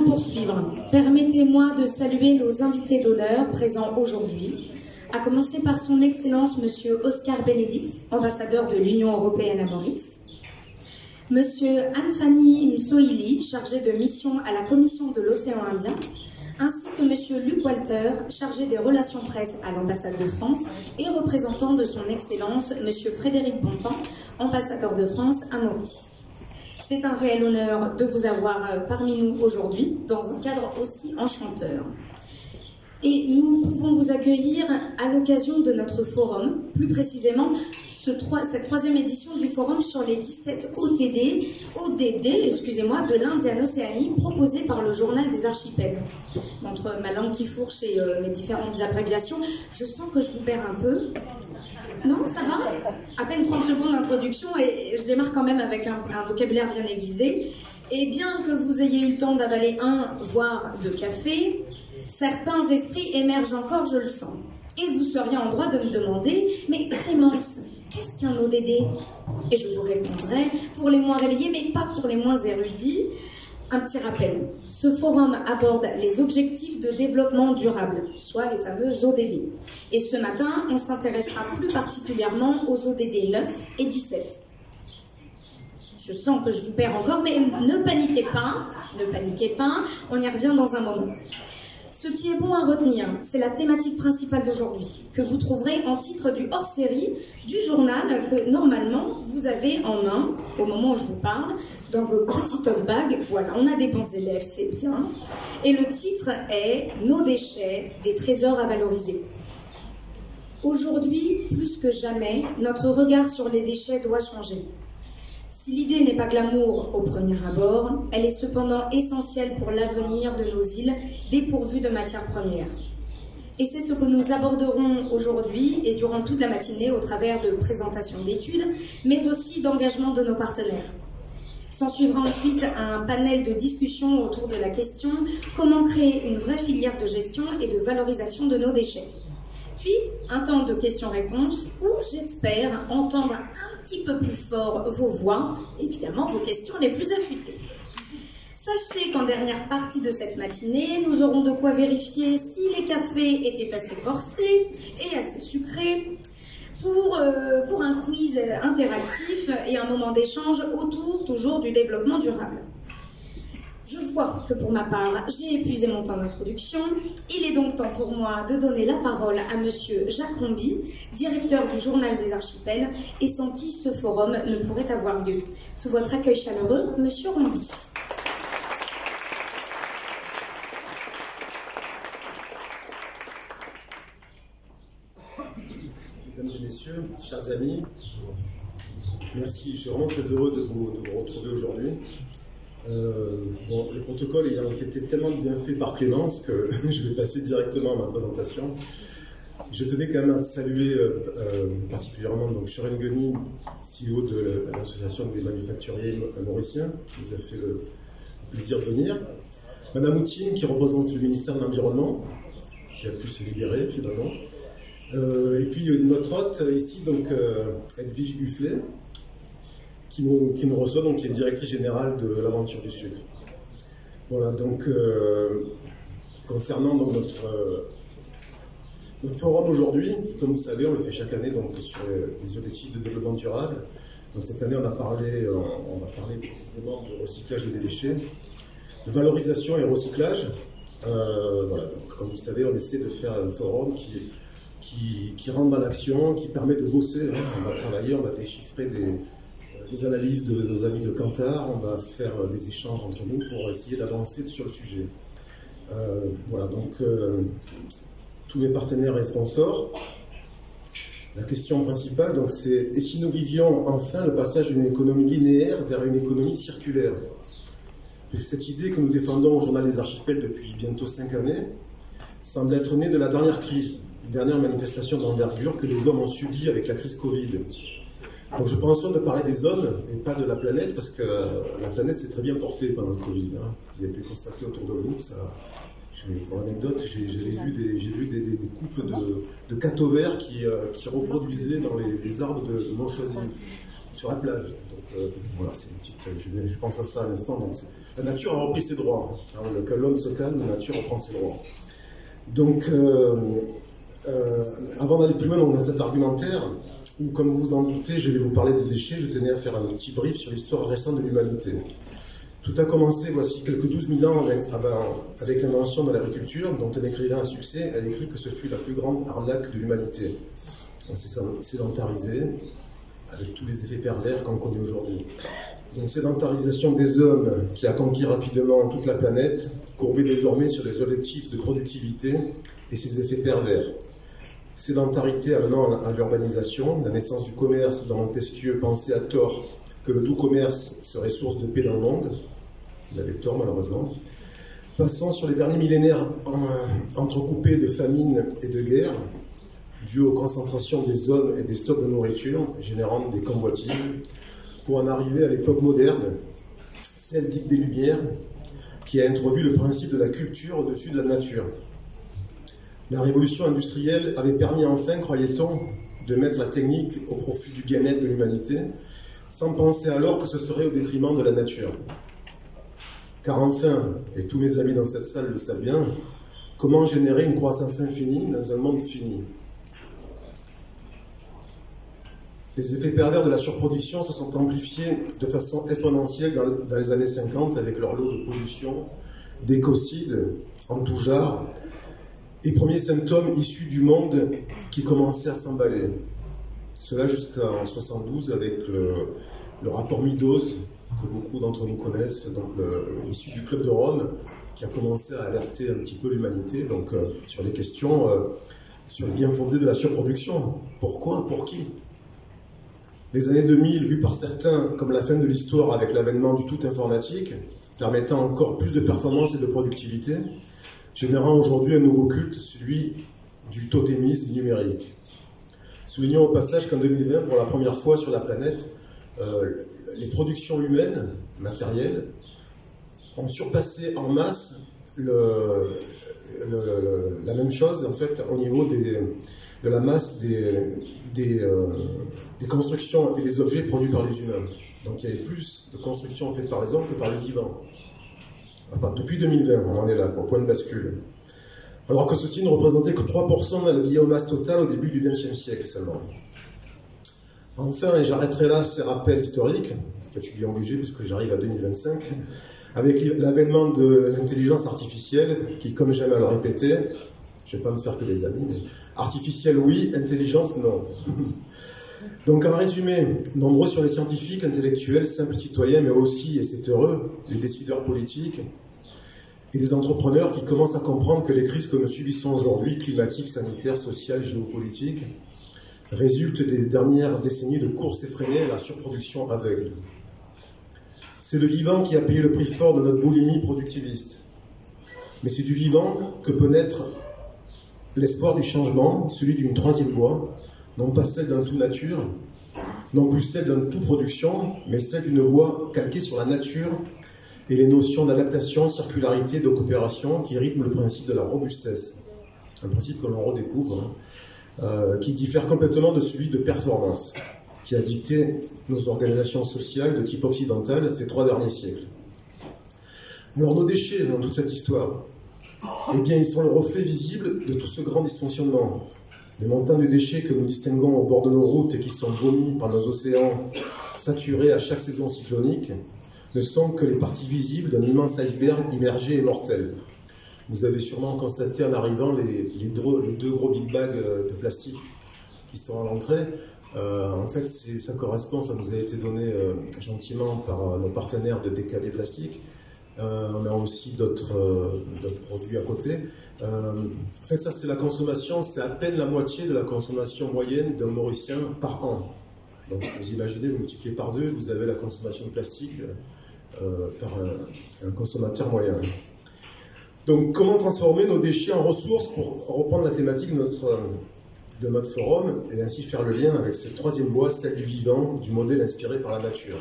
poursuivre, permettez-moi de saluer nos invités d'honneur présents aujourd'hui, à commencer par son Excellence Monsieur Oscar Bénédicte, ambassadeur de l'Union européenne à Maurice, Monsieur Anne-Fanny Msoili, chargé de mission à la Commission de l'Océan Indien, ainsi que Monsieur Luc Walter, chargé des relations presse à l'ambassade de France et représentant de son Excellence Monsieur Frédéric Bontemps, ambassadeur de France à Maurice. C'est un réel honneur de vous avoir parmi nous aujourd'hui, dans un cadre aussi enchanteur. Et nous pouvons vous accueillir à l'occasion de notre forum, plus précisément cette troisième édition du forum sur les 17 ODD de l'Indienne-Océanie, proposé par le Journal des Archipels. Entre ma langue qui fourche et mes différentes abréviations, je sens que je vous perds un peu. Non, ça va? À peine 30 secondes d'introduction et je démarre quand même avec un vocabulaire bien aiguisé. Et bien que vous ayez eu le temps d'avaler un, voire deux cafés, certains esprits émergent encore, je le sens. Et vous seriez en droit de me demander, mais Clémence, qu'est-ce qu'un ODD? Et je vous répondrai, pour les moins réveillés, mais pas pour les moins érudits, un petit rappel. Ce forum aborde les objectifs de développement durable, soit les fameux ODD. Et ce matin, on s'intéressera plus particulièrement aux ODD 9 et 17. Je sens que je vous perds encore, mais ne paniquez pas, on y revient dans un moment. Ce qui est bon à retenir, c'est la thématique principale d'aujourd'hui, que vous trouverez en titre du hors-série du journal que normalement vous avez en main, au moment où je vous parle, dans vos petits tote bags. Voilà, on a des bons élèves, c'est bien. Et le titre est « Nos déchets, des trésors à valoriser ». Aujourd'hui, plus que jamais, notre regard sur les déchets doit changer. Si l'idée n'est pas glamour au premier abord, elle est cependant essentielle pour l'avenir de nos îles dépourvues de matières premières. Et c'est ce que nous aborderons aujourd'hui et durant toute la matinée au travers de présentations d'études, mais aussi d'engagement de nos partenaires. S'en suivra ensuite un panel de discussion autour de la question « Comment créer une vraie filière de gestion et de valorisation de nos déchets ?» Puis, un temps de questions-réponses où j'espère entendre un petit peu plus fort vos voix, évidemment vos questions les plus affûtées. Sachez qu'en dernière partie de cette matinée, nous aurons de quoi vérifier si les cafés étaient assez corsés et assez sucrés pour un quiz interactif et un moment d'échange autour toujours du développement durable. Je vois que pour ma part, j'ai épuisé mon temps d'introduction. Il est donc temps pour moi de donner la parole à Monsieur Jacques Romby, directeur du Journal des Archipels, et sans qui ce forum ne pourrait avoir lieu. Sous votre accueil chaleureux, Monsieur Romby. Mesdames et messieurs, chers amis, merci, je suis vraiment très heureux de vous retrouver aujourd'hui. Bon, le protocole ayant été tellement bien fait par Clémence que je vais passer directement à ma présentation. Je tenais quand même à saluer particulièrement donc Shoren Goni, CEO de l'association des manufacturiers mauriciens, qui nous a fait le plaisir de venir. Madame Outine, qui représente le ministère de l'Environnement, qui a pu se libérer finalement. Et puis notre hôte ici, donc Edwige Gufflet, qui nous reçoit, donc qui est directrice générale de l'Aventure du Sucre. Voilà, donc concernant donc, notre forum aujourd'hui, comme vous savez, on le fait chaque année donc, sur des objectifs de développement durable. Donc cette année, on va parler précisément de recyclage des déchets, de valorisation et recyclage. Voilà, donc, comme vous savez, on essaie de faire un forum qui rentre dans l'action, qui permet de bosser. Hein. On va travailler, on va déchiffrer des analyses de nos amis de Kantar, on va faire des échanges entre nous pour essayer d'avancer sur le sujet. Voilà, donc tous mes partenaires et sponsors. La question principale, donc, c'est et si nous vivions enfin le passage d'une économie linéaire vers une économie circulaire? Cette idée que nous défendons au Journal des Archipels depuis bientôt 5 années semble être née de la dernière crise, dernière manifestation d'envergure que les hommes ont subie avec la crise Covid. Donc je prends soin de parler des hommes et pas de la planète, parce que la planète s'est très bien portée pendant le Covid. Hein. Vous avez pu constater autour de vous, pour anecdote, j'ai vu des couples de catovers qui reproduisaient dans les arbres de Montchoisy. sur la plage. Donc voilà, c'est une petite, je pense à ça à l'instant. Donc la nature a repris ses droits. Hein, que l'homme se calme, la nature reprend ses droits. Donc avant d'aller plus loin dans cet argumentaire, où, comme vous en doutez, je vais vous parler des déchets, je tenais à faire un petit brief sur l'histoire récente de l'humanité. Tout a commencé, voici quelques 12 000 ans avec l'invention de l'agriculture, dont un écrivain à succès a écrit que ce fut la plus grande arnaque de l'humanité. On s'est sédentarisé, avec tous les effets pervers qu'on connaît aujourd'hui. Donc sédentarisation des hommes qui a conquis rapidement toute la planète, courbée désormais sur les objectifs de productivité et ses effets pervers. Sédentarité amenant à l'urbanisation, la naissance du commerce dont Montesquieu pensait à tort que le doux commerce serait source de paix dans le monde. Il avait tort malheureusement. Passant sur les derniers millénaires entrecoupés de famines et de guerres, dues aux concentrations des hommes et des stocks de nourriture, générant des convoitises, pour en arriver à l'époque moderne, celle dite des Lumières, qui a introduit le principe de la culture au-dessus de la nature. La révolution industrielle avait permis enfin, croyait-on, de mettre la technique au profit du bien-être de l'humanité, sans penser alors que ce serait au détriment de la nature. Car enfin, et tous mes amis dans cette salle le savent bien, comment générer une croissance infinie dans un monde fini? Les effets pervers de la surproduction se sont amplifiés de façon exponentielle dans les années 50 avec leur lot de pollution, d'écocides en tout genre, et premiers symptômes issus du monde qui commençaient à s'emballer. Cela jusqu'en 1972 avec le rapport Meadows, que beaucoup d'entre nous connaissent, donc issu du Club de Rome, qui a commencé à alerter un petit peu l'humanité donc, sur les questions, sur le bien fondé de la surproduction. Pourquoi? Pour qui? Les années 2000, vues par certains comme la fin de l'histoire avec l'avènement du tout informatique, permettant encore plus de performance et de productivité, générant aujourd'hui un nouveau culte, celui du totémisme numérique. Soulignons au passage qu'en 2020, pour la première fois sur la planète, les productions humaines, matérielles, ont surpassé en masse la même chose en fait, au niveau de la masse des constructions et des objets produits par les humains. Donc il y avait plus de constructions faites par les hommes que par les vivants. Depuis 2020, on en est là, au point de bascule. Alors que ceci ne représentait que 3% de la biomasse totale au début du XXe siècle seulement. Enfin, et j'arrêterai là ces rappels historiques, en fait je suis bien obligé puisque j'arrive à 2025, avec l'avènement de l'intelligence artificielle, qui, comme j'aime à le répéter, je ne vais pas me faire que des amis, mais artificielle oui, intelligente non. Donc en résumé, nombreux sont les scientifiques, intellectuels, simples citoyens, mais aussi, et c'est heureux, les décideurs politiques et des entrepreneurs qui commencent à comprendre que les crises que nous subissons aujourd'hui, climatiques, sanitaires, sociales, géopolitiques, résultent des dernières décennies de courses effrénées à la surproduction aveugle. C'est le vivant qui a payé le prix fort de notre boulimie productiviste. Mais c'est du vivant que peut naître l'espoir du changement, celui d'une troisième voie, non pas celle d'un tout nature, non plus celle d'un tout production, mais celle d'une voie calquée sur la nature et les notions d'adaptation, circularité, de coopération qui rythment le principe de la robustesse. Un principe que l'on redécouvre, qui diffère complètement de celui de performance, qui a dicté nos organisations sociales de type occidental ces 3 derniers siècles. Alors nos déchets dans toute cette histoire, eh bien ils sont le reflet visible de tout ce grand dysfonctionnement. Les montants de déchets que nous distinguons au bord de nos routes et qui sont vomis par nos océans saturés à chaque saison cyclonique ne sont que les parties visibles d'un immense iceberg immergé et mortel. Vous avez sûrement constaté en arrivant les 2 gros big bags de plastique qui sont à l'entrée. En fait, ça correspond, ça nous a été donné gentiment par nos partenaires de DKD Plastique. On a aussi d'autres produits à côté. En fait, ça c'est la consommation, c'est à peine la moitié de la consommation moyenne d'un Mauricien par an. Donc vous imaginez, vous multipliez par 2, vous avez la consommation de plastique par un consommateur moyen. Donc comment transformer nos déchets en ressources pour reprendre la thématique de notre forum et ainsi faire le lien avec cette troisième voie, celle du vivant, du modèle inspiré par la nature.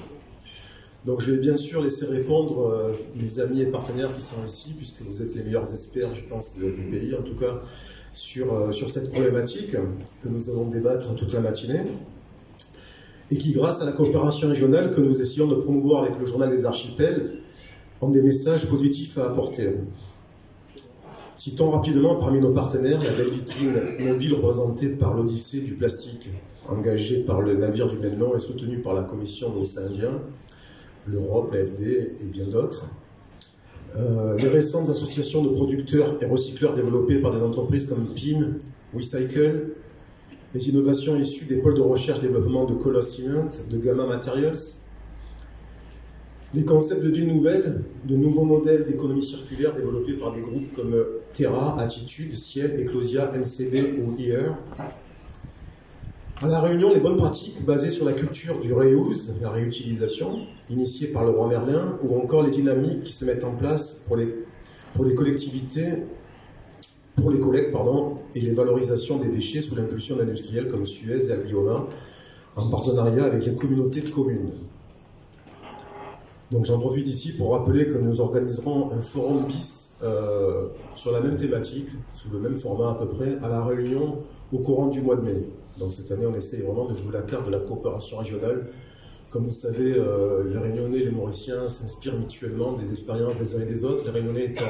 Donc je vais bien sûr laisser répondre mes amis et partenaires qui sont ici, puisque vous êtes les meilleurs experts, je pense, du pays, en tout cas, sur cette problématique que nous allons débattre toute la matinée. et qui, grâce à la coopération régionale que nous essayons de promouvoir avec le Journal des Archipels, ont des messages positifs à apporter. Citons rapidement parmi nos partenaires la belle vitrine mobile représentée par l'Odyssée du plastique, engagée par le navire du même nom et soutenue par la Commission de l'Océan Indien, l'Europe, l'AFD et bien d'autres. Les récentes associations de producteurs et recycleurs développées par des entreprises comme PIM, WeCycle, les innovations issues des pôles de recherche-développement de Colosse Cement, de Gamma Materials, les concepts de vie nouvelle, de nouveaux modèles d'économie circulaire développés par des groupes comme Terra, Attitude, Ciel, Eclosia, MCB ou IR. À La Réunion, les bonnes pratiques basées sur la culture du reuse, la réutilisation, initiée par le roi Merlin, ou encore les dynamiques qui se mettent en place pour les collectivités, pour les collectes, et les valorisations des déchets sous l'impulsion d'industriels comme Suez et Albioma, en partenariat avec les communautés de communes. Donc j'en profite ici pour rappeler que nous organiserons un forum bis sur la même thématique, sous le même format à peu près, à La Réunion au courant du mois de mai. Donc cette année, on essaie vraiment de jouer la carte de la coopération régionale. Comme vous savez, les Réunionnais et les Mauriciens s'inspirent mutuellement des expériences des uns et des autres, les Réunionnais étant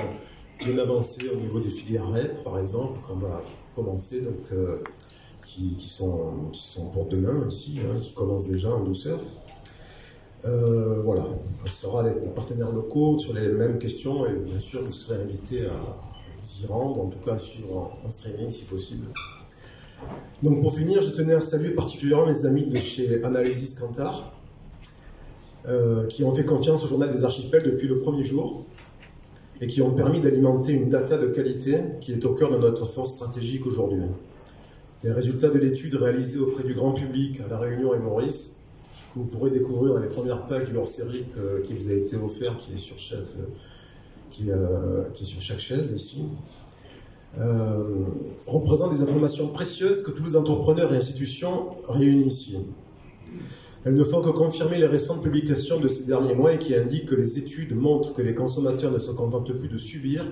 bien avancés au niveau des filières REP, par exemple, qu'on va commencer, donc, qui sont pour demain ici, qui commencent déjà en douceur. Voilà, on sera avec des partenaires locaux sur les mêmes questions et bien sûr vous serez invités à vous y rendre, en tout cas à suivre en streaming si possible. Donc pour finir, je tenais à saluer particulièrement mes amis de chez Analysis Kantar qui ont fait confiance au Journal des Archipels depuis le premier jour et qui ont permis d'alimenter une data de qualité qui est au cœur de notre force stratégique aujourd'hui. Les résultats de l'étude réalisée auprès du grand public à La Réunion et Maurice, que vous pourrez découvrir dans les premières pages du hors-série qui vous a été offert, qui est sur chaque chaise ici, représentent des informations précieuses que tous les entrepreneurs et institutions réunis ici. Elles ne font que confirmer les récentes publications de ces derniers mois et qui indiquent que les études montrent que les consommateurs ne se contentent plus de subir,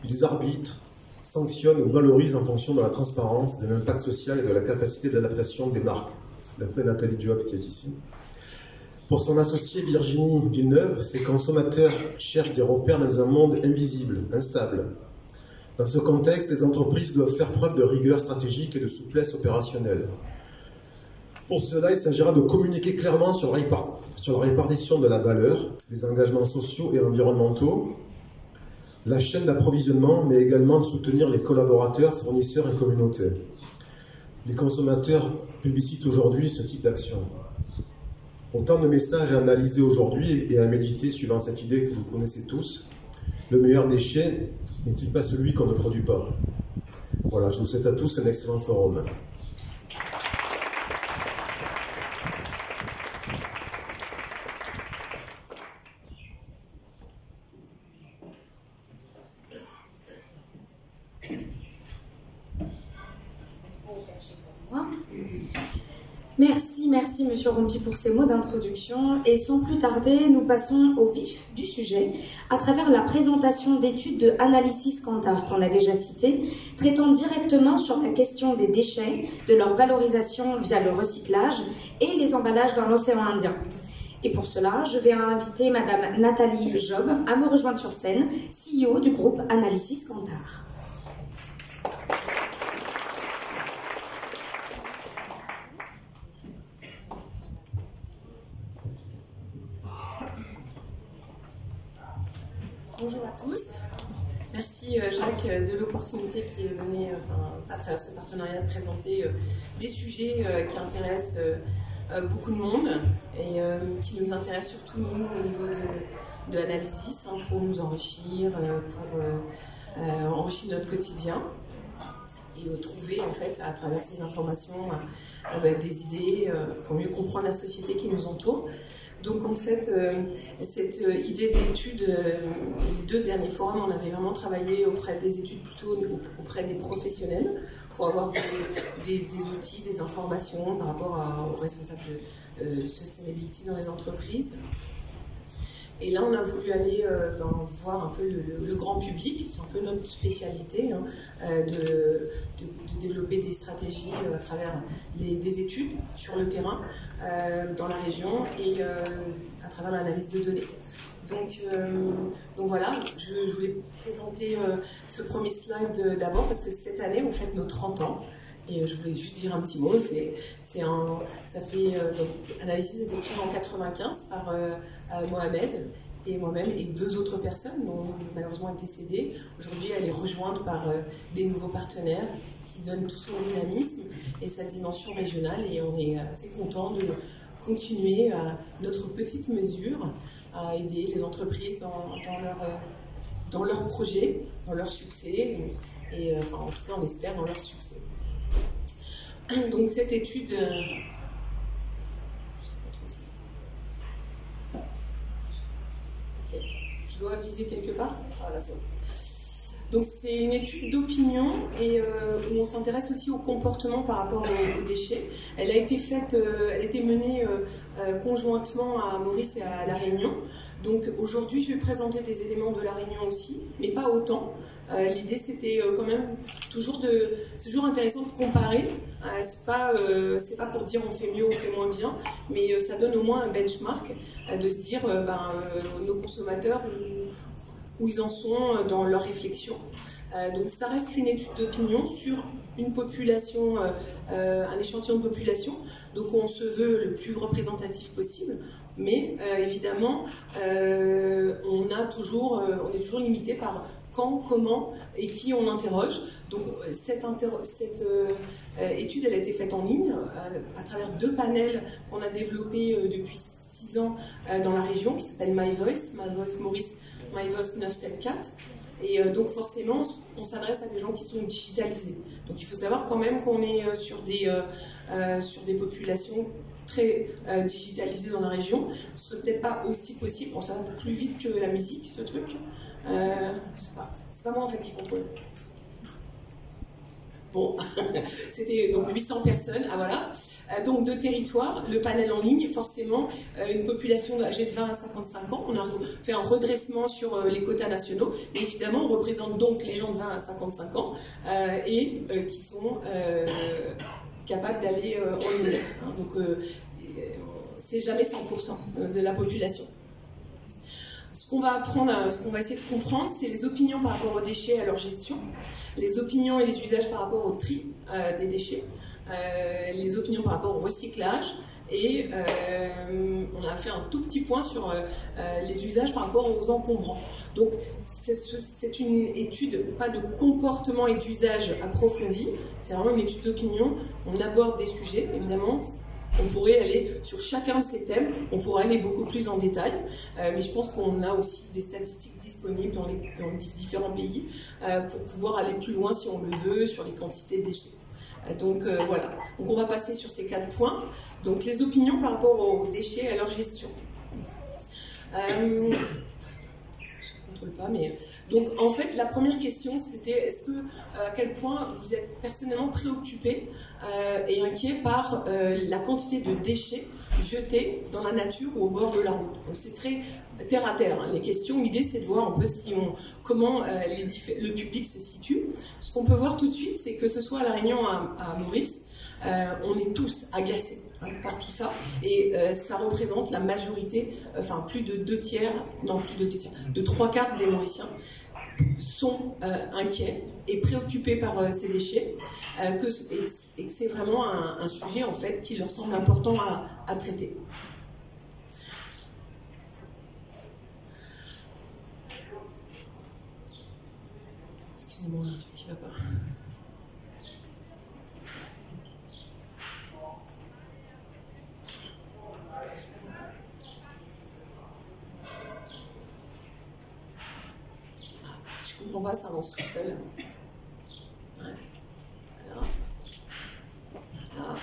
ils arbitrent, sanctionnent ou valorisent en fonction de la transparence, de l'impact social et de la capacité d'adaptation des marques, d'après Nathalie Job qui est ici. Pour son associée Virginie Villeneuve, ces consommateurs cherchent des repères dans un monde invisible, instable. Dans ce contexte, les entreprises doivent faire preuve de rigueur stratégique et de souplesse opérationnelle. Pour cela, il s'agira de communiquer clairement sur la répartition de la valeur, les engagements sociaux et environnementaux, la chaîne d'approvisionnement, mais également de soutenir les collaborateurs, fournisseurs et communautés. Les consommateurs publicitent aujourd'hui ce type d'action. Autant de messages à analyser aujourd'hui et à méditer suivant cette idée que vous connaissez tous. Le meilleur déchet n'est-il pas celui qu'on ne produit pas? Voilà, je vous souhaite à tous un excellent forum. Merci Monsieur Rompi pour ces mots d'introduction et sans plus tarder, nous passons au vif du sujet à travers la présentation d'études de Analysis Kantar qu'on a déjà citées, traitant directement sur la question des déchets, de leur valorisation via le recyclage et les emballages dans l'océan Indien. Et pour cela, je vais inviter Madame Nathalie Job à me rejoindre sur scène, CEO du groupe Analysis Kantar. Bonjour à tous. Merci Jacques de l'opportunité qui est donnée à travers ce partenariat de présenter des sujets qui intéressent beaucoup de monde et qui nous intéressent surtout nous au niveau de Analysis pour nous enrichir, pour enrichir notre quotidien et trouver en fait à travers ces informations des idées pour mieux comprendre la société qui nous entoure. Donc en fait, cette idée d'étude, les deux derniers forums, on avait vraiment travaillé auprès des études, plutôt auprès des professionnels, pour avoir des outils, des informations par rapport aux responsables de sustainability dans les entreprises. Et là, on a voulu aller voir un peu le grand public, c'est un peu notre spécialité, hein, de développer des stratégies à travers des études sur le terrain, dans la région, et à travers l'analyse de données. Donc voilà, je voulais présenter ce premier slide d'abord, parce que cette année, on fête nos 30 ans. Et je voulais juste dire un petit mot. Analysis a été créé en 1995 par Mohamed et moi-même et 2 autres personnes, dont malheureusement est décédée. Aujourd'hui, elle est rejointe par des nouveaux partenaires qui donnent tout son dynamisme et sa dimension régionale. Et on est assez content de continuer à notre petite mesure à aider les entreprises dans leurs projets, dans leur succès, et en tout cas, on espère dans leur succès. Donc cette étude, je sais pas trop si... Okay. Je dois viser quelque part. Voilà, c'est bon. Donc c'est une étude d'opinion et où on s'intéresse aussi au comportement par rapport aux déchets. Elle a été faite, elle a été menée conjointement à Maurice et à La Réunion. Donc aujourd'hui, je vais présenter des éléments de La Réunion aussi, mais pas autant. L'idée, c'était quand même c'est toujours intéressant de comparer. C'est pas pour dire on fait mieux, on fait moins bien, mais ça donne au moins un benchmark de se dire nos consommateurs où ils en sont dans leur réflexion. Donc ça reste une étude d'opinion sur une population, un échantillon de population. Donc on se veut le plus représentatif possible. Mais évidemment, on est toujours limité par quand, comment et qui on interroge. Donc cette étude, elle a été faite en ligne à travers 2 panels qu'on a développés depuis 6 ans dans la région, qui s'appelle My Voice Maurice, My Voice 974. Et donc forcément, on s'adresse à des gens qui sont digitalisés. Donc il faut savoir quand même qu'on est sur des populations très digitalisées dans la région. Ce serait peut-être pas aussi possible, bon, ça va plus vite que la musique, ce truc. Je sais pas, c'est pas moi en fait qui contrôle. Bon, c'était donc 800 personnes, voilà. Donc 2 territoires, le panel en ligne, forcément une population âgée de 20 à 55 ans. On a fait un redressement sur les quotas nationaux, mais évidemment on représente donc les gens de 20 à 55 ans et qui sont capables d'aller en ligne. Hein, donc c'est jamais 100% de la population. Ce qu'on va apprendre, ce qu'on va essayer de comprendre, c'est les opinions par rapport aux déchets et à leur gestion, les opinions et les usages par rapport au tri des déchets, les opinions par rapport au recyclage, et on a fait un tout petit point sur les usages par rapport aux encombrants. Donc c'est une étude, pas de comportement et d'usage approfondi, c'est vraiment une étude d'opinion. On aborde des sujets, évidemment. On pourrait aller sur chacun de ces thèmes, on pourrait aller beaucoup plus en détail, mais je pense qu'on a aussi des statistiques disponibles dans différents pays pour pouvoir aller plus loin si on le veut sur les quantités de déchets. Donc voilà, donc on va passer sur ces 4 points. Donc les opinions par rapport aux déchets et à leur gestion. Pas, mais... Donc en fait la première question c'était à quel point vous êtes personnellement préoccupé et inquiet par la quantité de déchets jetés dans la nature ou au bord de la route. Donc c'est très terre à terre, hein, les questions. L'idée c'est de voir un peu comment le public se situe. Ce qu'on peut voir tout de suite, c'est que ce soit à La Réunion à Maurice, on est tous agacés par tout ça, et ça représente la majorité, enfin plus de 2 tiers, non plus de 2 tiers, de 3/4 des Mauriciens sont inquiets et préoccupés par ces déchets, et que c'est vraiment un sujet en fait qui leur semble important à traiter. Excusez-moi, un truc qui va pas. Je comprends pas, ça avance tout seul. Ouais. Voilà. Voilà.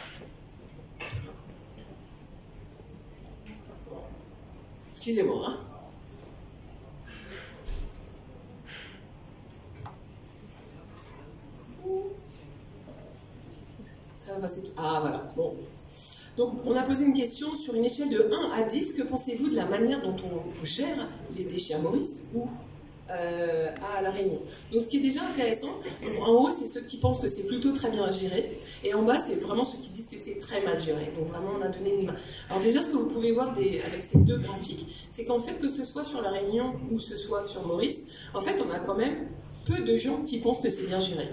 Bon. Excusez-moi. Hein. Ça va passer Ah, voilà, bon. Donc, on a posé une question sur une échelle de 1 à 10. Que pensez-vous de la manière dont on gère les déchets à Maurice ou à La Réunion? Donc, ce qui est déjà intéressant, donc, en haut, c'est ceux qui pensent que c'est plutôt très bien géré, et en bas, c'est vraiment ceux qui disent que c'est très mal géré. Donc, vraiment, on a donné une main. Alors, déjà, ce que vous pouvez voir avec ces deux graphiques, c'est qu'en fait, que ce soit sur La Réunion ou ce soit sur Maurice, en fait, on a quand même peu de gens qui pensent que c'est bien géré.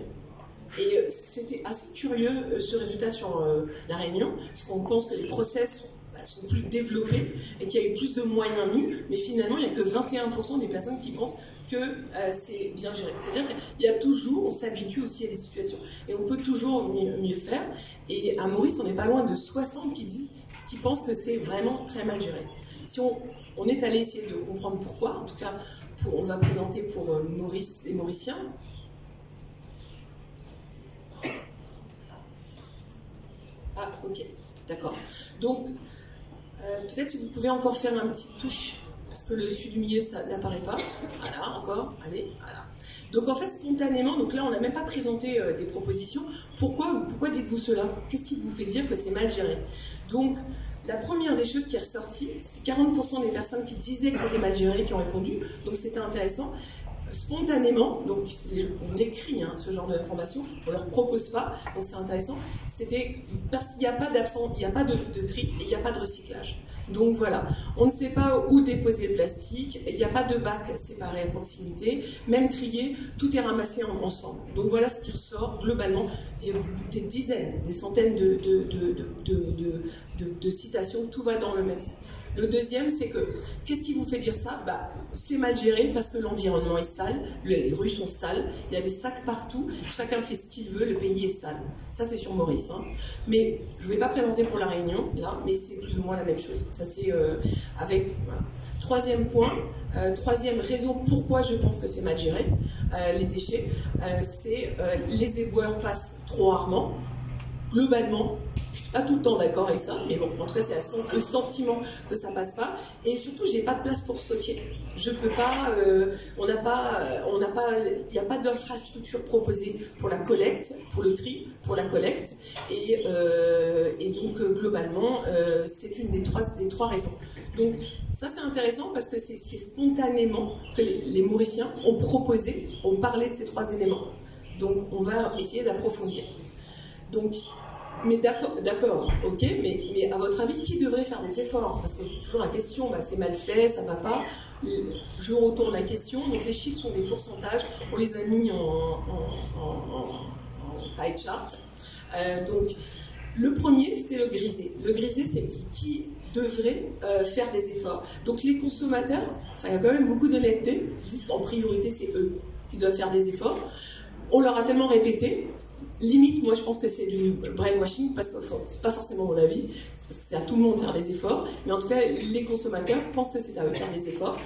Et c'était assez curieux ce résultat sur La Réunion, parce qu'on pense que les process sont plus développés et qu'il y a eu plus de moyens mis, mais finalement il n'y a que 21% des personnes qui pensent que c'est bien géré. C'est-à-dire qu'il y a toujours, on s'habitue aussi à des situations, et on peut toujours mieux faire. Et à Maurice, on n'est pas loin de 60 qui pensent que c'est vraiment très mal géré. Si on est allé essayer de comprendre pourquoi, en tout cas, on va présenter pour Maurice, les Mauriciens. Ah, ok, d'accord. Donc, peut-être si vous pouvez encore faire un petit touche, parce que le dessus du milieu, ça n'apparaît pas. Voilà, encore, allez, voilà. Donc en fait, spontanément, donc là, on n'a même pas présenté des propositions. Pourquoi dites-vous cela? Qu'est-ce qui vous fait dire que c'est mal géré? Donc, la première des choses qui est ressortie, c'était 40% des personnes qui disaient que c'était mal géré qui ont répondu, donc c'était intéressant. Spontanément, donc on écrit ce genre d'informations, on ne leur propose pas, donc c'est intéressant, c'était parce qu'il n'y a pas d'absence, il n'y a pas de tri et il n'y a pas de recyclage. Donc voilà, on ne sait pas où déposer le plastique, il n'y a pas de bac séparé à proximité, même trié, tout est ramassé ensemble. Donc voilà ce qui ressort globalement, il y a des dizaines, des centaines de citations, tout va dans le même sens. Le deuxième, c'est que, qu'est-ce qui vous fait dire ça? C'est mal géré parce que l'environnement est sale, les rues sont sales, il y a des sacs partout, chacun fait ce qu'il veut, le pays est sale. Ça, c'est sur Maurice. Mais je ne vais pas présenter pour La Réunion, là, mais c'est plus ou moins la même chose. Ça, c'est avec... Voilà. Troisième point, troisième raison pourquoi je pense que c'est mal géré, les déchets, c'est les éboueurs passent trop rarement. Globalement, je ne suis pas tout le temps d'accord avec ça, mais bon, en tout cas, c'est le sentiment que ça passe pas. Et surtout, j'ai pas de place pour stocker. Je peux pas, il n'y a pas d'infrastructure proposée pour la collecte, pour le tri, pour la collecte. Et donc, globalement, c'est une des trois raisons. Donc, ça, c'est intéressant parce que c'est spontanément que les Mauriciens ont proposé, ont parlé de ces trois éléments. Donc, on va essayer d'approfondir. Donc, mais d'accord, ok, mais à votre avis, qui devrait faire des efforts? Parce que toujours la question, c'est mal fait, ça va pas. Je retourne la question, donc les chiffres sont des pourcentages, on les a mis en pie chart. Donc, le premier, c'est le grisé. Le grisé, c'est qui devrait faire des efforts. Donc, les consommateurs, il y a quand même beaucoup d'honnêteté, disent qu'en priorité, c'est eux qui doivent faire des efforts. On leur a tellement répété. Limite, moi je pense que c'est du brainwashing, parce que c'est pas forcément mon avis, parce que c'est à tout le monde de faire des efforts, mais en tout cas, les consommateurs pensent que c'est à eux de faire des efforts,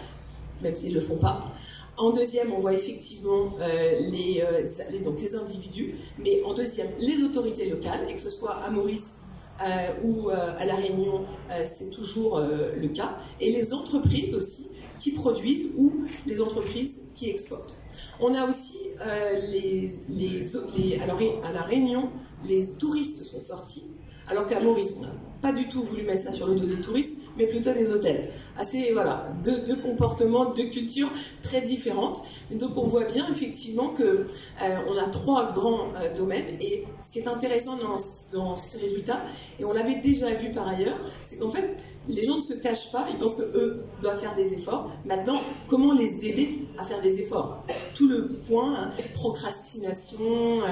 même s'ils ne le font pas. En deuxième, on voit effectivement les individus, mais en deuxième, les autorités locales, et que ce soit à Maurice ou à La Réunion, c'est toujours le cas, et les entreprises aussi qui produisent ou les entreprises qui exportent. On a aussi alors à La Réunion, les touristes sont sortis, alors qu'à Maurice, on n'a pas du tout voulu mettre ça sur le dos des touristes, mais plutôt des hôtels. Assez, voilà, deux comportements, deux cultures très différentes. Et donc on voit bien effectivement que on a trois grands domaines. Et ce qui est intéressant dans ces résultats, et on l'avait déjà vu par ailleurs, c'est qu'en fait, les gens ne se cachent pas, ils pensent qu'eux doivent faire des efforts. Maintenant, comment les aider à faire des efforts? Tout le point, procrastination,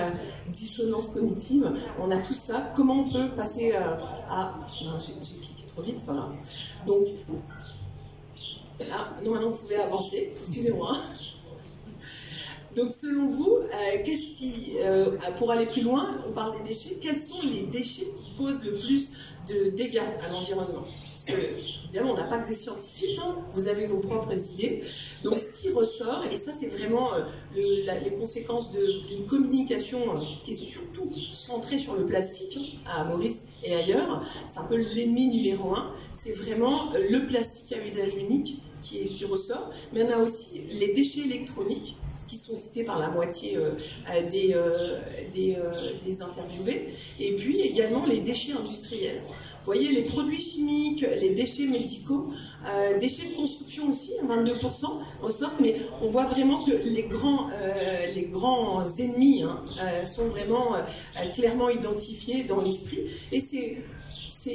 dissonance cognitive, on a tout ça. Comment on peut passer à... Non, j'ai cliqué trop vite, voilà. Donc, là, maintenant vous pouvez avancer, excusez-moi. Donc, selon vous, qu'est-ce qui, pour aller plus loin, on parle des déchets, quels sont les déchets qui posent le plus de dégâts à l'environnement? Parce que, évidemment, on n'a pas que des scientifiques, vous avez vos propres idées. Donc, ce qui ressort, et ça, c'est vraiment les conséquences d'une communication qui est surtout centrée sur le plastique, à Maurice et ailleurs, c'est un peu l'ennemi numéro 1, c'est vraiment le plastique à usage unique qui ressort, mais on a aussi les déchets électroniques, qui sont cités par la moitié des interviewés, et puis également les déchets industriels. Vous voyez, les produits chimiques, les déchets médicaux, déchets de construction aussi, 22% ressortent, mais on voit vraiment que les grands ennemis sont vraiment clairement identifiés dans l'esprit, et c'est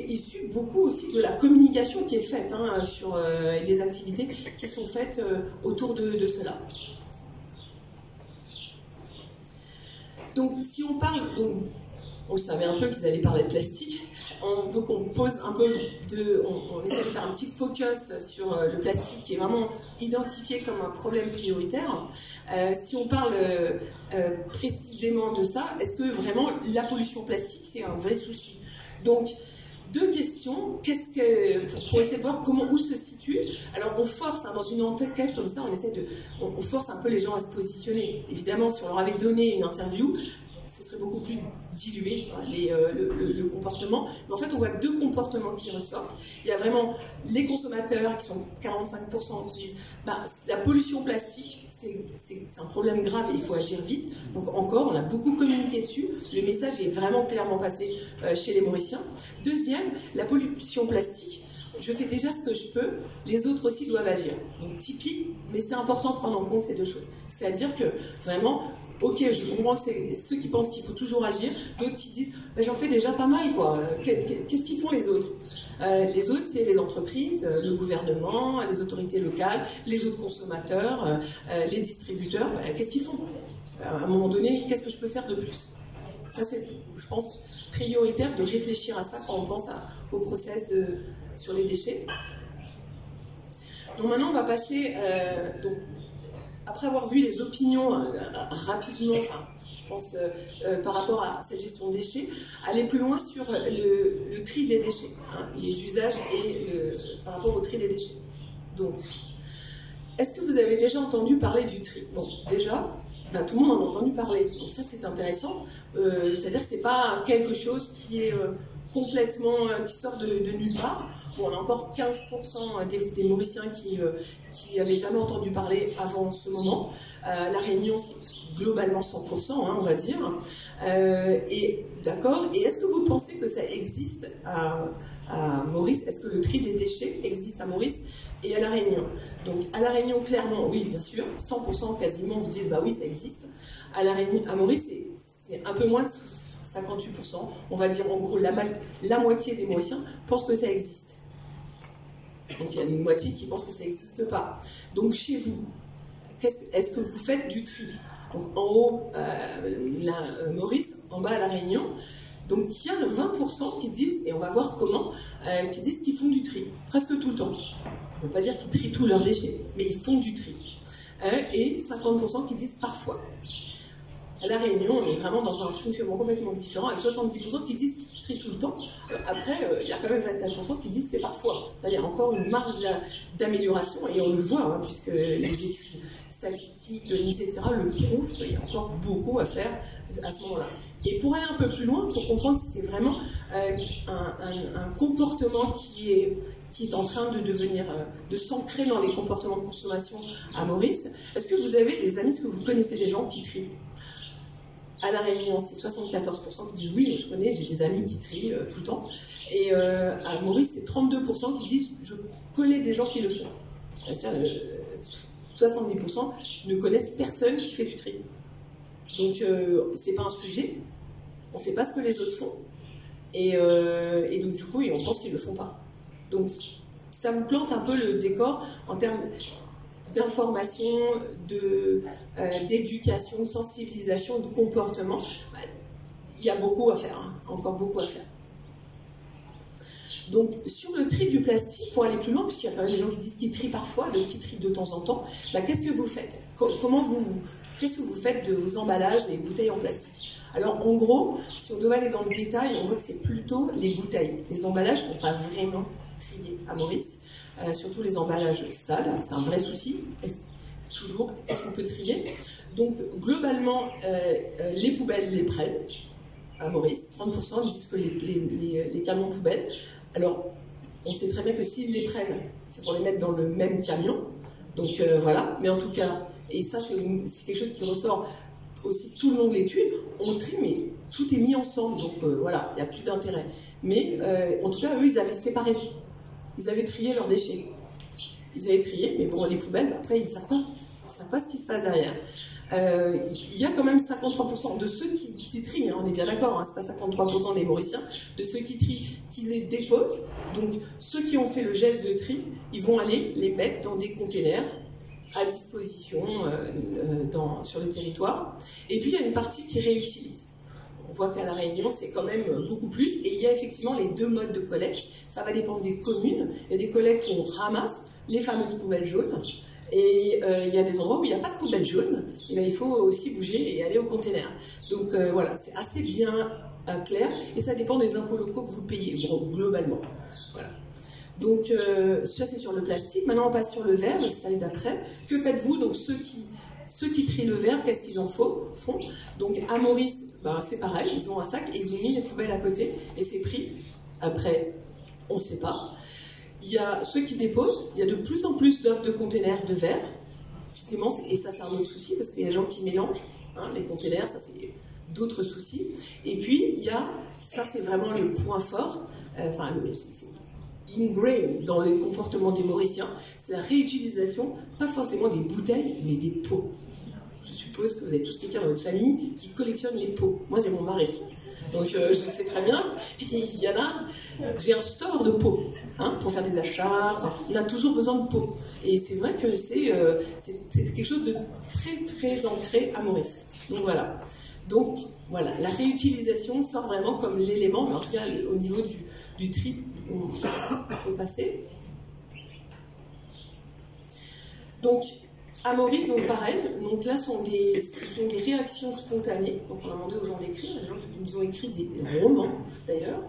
issu beaucoup aussi de la communication qui est faite sur des activités qui sont faites autour de cela. Donc si on parle, on savait un peu qu'ils allaient parler de plastique, donc on pose un peu on essaie de faire un petit focus sur le plastique qui est vraiment identifié comme un problème prioritaire. Si on parle précisément de ça, est-ce que vraiment la pollution plastique c'est un vrai souci? Donc deux questions, pour essayer de voir où se situe. Alors on force, dans une enquête comme ça, on force un peu les gens à se positionner. Évidemment, si on leur avait donné une interview, ce serait beaucoup plus dilué, le comportement. Mais en fait, on voit deux comportements qui ressortent. Il y a vraiment les consommateurs qui sont 45% qui disent la pollution plastique, c'est un problème grave et il faut agir vite. Donc encore, on a beaucoup communiqué dessus. Le message est vraiment clairement passé chez les Mauriciens. Deuxième, la pollution plastique. Je fais déjà ce que je peux, les autres aussi doivent agir. Donc typique, mais c'est important de prendre en compte ces deux choses. C'est-à-dire que vraiment, ok, je comprends que c'est ceux qui pensent qu'il faut toujours agir, d'autres qui disent j'en fais déjà pas mal, quoi. Qu'est-ce qu'ils font les autres? Les autres, c'est les entreprises, le gouvernement, les autorités locales, les autres consommateurs, les distributeurs. Qu'est-ce qu'ils font? À un moment donné, qu'est-ce que je peux faire de plus? Ça, c'est, je pense, prioritaire de réfléchir à ça quand on pense au process sur les déchets. Donc maintenant, on va passer, après avoir vu les opinions rapidement, je pense par rapport à cette gestion des déchets, aller plus loin sur le tri des déchets, les usages et par rapport au tri des déchets. Donc, est-ce que vous avez déjà entendu parler du tri? Bon, déjà, tout le monde en a entendu parler, donc ça c'est intéressant, c'est-à-dire que c'est pas quelque chose qui est complètement, qui sort de nulle part. Bon, on a encore 15% des Mauriciens qui n'avaient jamais entendu parler avant ce moment. La Réunion, c'est globalement 100%, on va dire. Et d'accord. Et est-ce que vous pensez que ça existe à Maurice? Est-ce que le tri des déchets existe à Maurice et à La Réunion? Donc à La Réunion, clairement, oui, bien sûr. 100% quasiment vous disent, oui, ça existe. À Maurice, c'est un peu moins de 58%. On va dire en gros la moitié des Mauriciens pensent que ça existe. Donc il y a une moitié qui pense que ça n'existe pas. Donc chez vous, est-ce que vous faites du tri? Donc en haut, Maurice, en bas, La Réunion. Donc il y a 20% qui disent, et on va voir comment, qui disent qu'ils font du tri, presque tout le temps. On ne peut pas dire qu'ils trient tous leurs déchets, mais ils font du tri. Et 50% qui disent parfois. À La Réunion, on est vraiment dans un fonctionnement complètement différent, avec 70% qui disent qu'ils trient tout le temps. Après, il y a quand même 24% qui disent c'est parfois. Il y a encore une marge d'amélioration, et on le voit, puisque les études statistiques de l'INSEE, etc., le prouvent, il y a encore beaucoup à faire à ce moment-là. Et pour aller un peu plus loin, pour comprendre si c'est vraiment un comportement qui est en train de s'ancrer dans les comportements de consommation à Maurice, est-ce que vous avez des amis, est-ce que vous connaissez des gens qui trient? À La Réunion, c'est 74% qui disent oui, je connais, j'ai des amis qui trient tout le temps. Et à Maurice, c'est 32% qui disent je connais des gens qui le font. C'est-à-dire, 70% ne connaissent personne qui fait du tri. Donc, c'est pas un sujet, on ne sait pas ce que les autres font. Et donc, du coup, on pense qu'ils ne le font pas. Donc, ça vous plante un peu le décor en termes d'information, d'éducation, de sensibilisation, de comportement. Il y a beaucoup à faire, encore beaucoup à faire. Donc, sur le tri du plastique, pour aller plus loin, puisqu'il y a quand même des gens qui disent qu'ils trient parfois, d'autres qui trient de temps en temps, qu'est-ce que vous faites? Qu'est-ce que vous faites de vos emballages et bouteilles en plastique? Alors, en gros, si on devait aller dans le détail, on voit que c'est plutôt les bouteilles. Les emballages ne sont pas vraiment triés à Maurice. Surtout les emballages sales, c'est un vrai souci. Toujours, qu'est-ce qu'on peut trier? Donc, globalement, les poubelles les prennent à Maurice. 30% disent que les camions poubelles. Alors, on sait très bien que s'ils les prennent, c'est pour les mettre dans le même camion. Donc, voilà. Mais en tout cas, Et ça, c'est quelque chose qui ressort aussi tout le long de l'étude. On trie, mais tout est mis ensemble, donc voilà, il n'y a plus d'intérêt. Mais en tout cas, eux, ils avaient séparé. Ils avaient trié leurs déchets. Ils avaient trié, mais bon, les poubelles, après, ils ne savent pas. Ils ne savent pas ce qui se passe derrière. Il y a quand même 53% de ceux qui trient, hein, on est bien d'accord, hein, c'est pas 53% des Mauriciens, de ceux qui trient, qui les déposent. Donc, ceux qui ont fait le geste de tri, ils vont aller les mettre dans des containers à disposition sur le territoire. Et puis, il y a une partie qui réutilise. On voit qu'à La Réunion, c'est quand même beaucoup plus. Et il y a effectivement les deux modes de collecte. Ça va dépendre des communes. Il y a des collectes où on ramasse les fameuses poubelles jaunes. Et il y a des endroits où il n'y a pas de poubelle jaune. Et bien, il faut aussi bouger et aller au container. Donc voilà, c'est assez bien clair. Et ça dépend des impôts locaux que vous payez, globalement. Voilà. Donc ça, c'est sur le plastique. Maintenant, on passe sur le verre, le slide d'après. Que faites-vous? Donc ceux qui trient le verre, qu'est-ce qu'ils en font? Donc à Maurice, ben, c'est pareil, ils ont un sac et ils ont mis les poubelles à côté et c'est pris. Après, on ne sait pas. Il y a ceux qui déposent, il y a de plus en plus d'offres de containers de verre. Effectivement, et ça c'est un autre souci parce qu'il y a des gens qui mélangent hein, les containers, ça c'est d'autres soucis. Et puis il y a, ça c'est vraiment le point fort, c'est ingrained dans les comportements des Mauriciens, c'est la réutilisation, pas forcément des bouteilles, mais des pots. Je suppose que vous avez tous quelqu'un dans votre famille qui collectionne les pots. Moi j'ai mon mari. Donc je sais très bien, il y en a, j'ai un store de pots hein, pour faire des achats, enfin, on a toujours besoin de pots. Et c'est vrai que c'est quelque chose de très très ancré à Maurice. Donc voilà, la réutilisation sort vraiment comme l'élément, mais en tout cas au niveau du tri, on peut passer. Donc à Maurice, donc pareil, donc là ce sont des réactions spontanées, donc on a demandé aux gens d'écrire, il y a des gens qui nous ont écrit des romans d'ailleurs,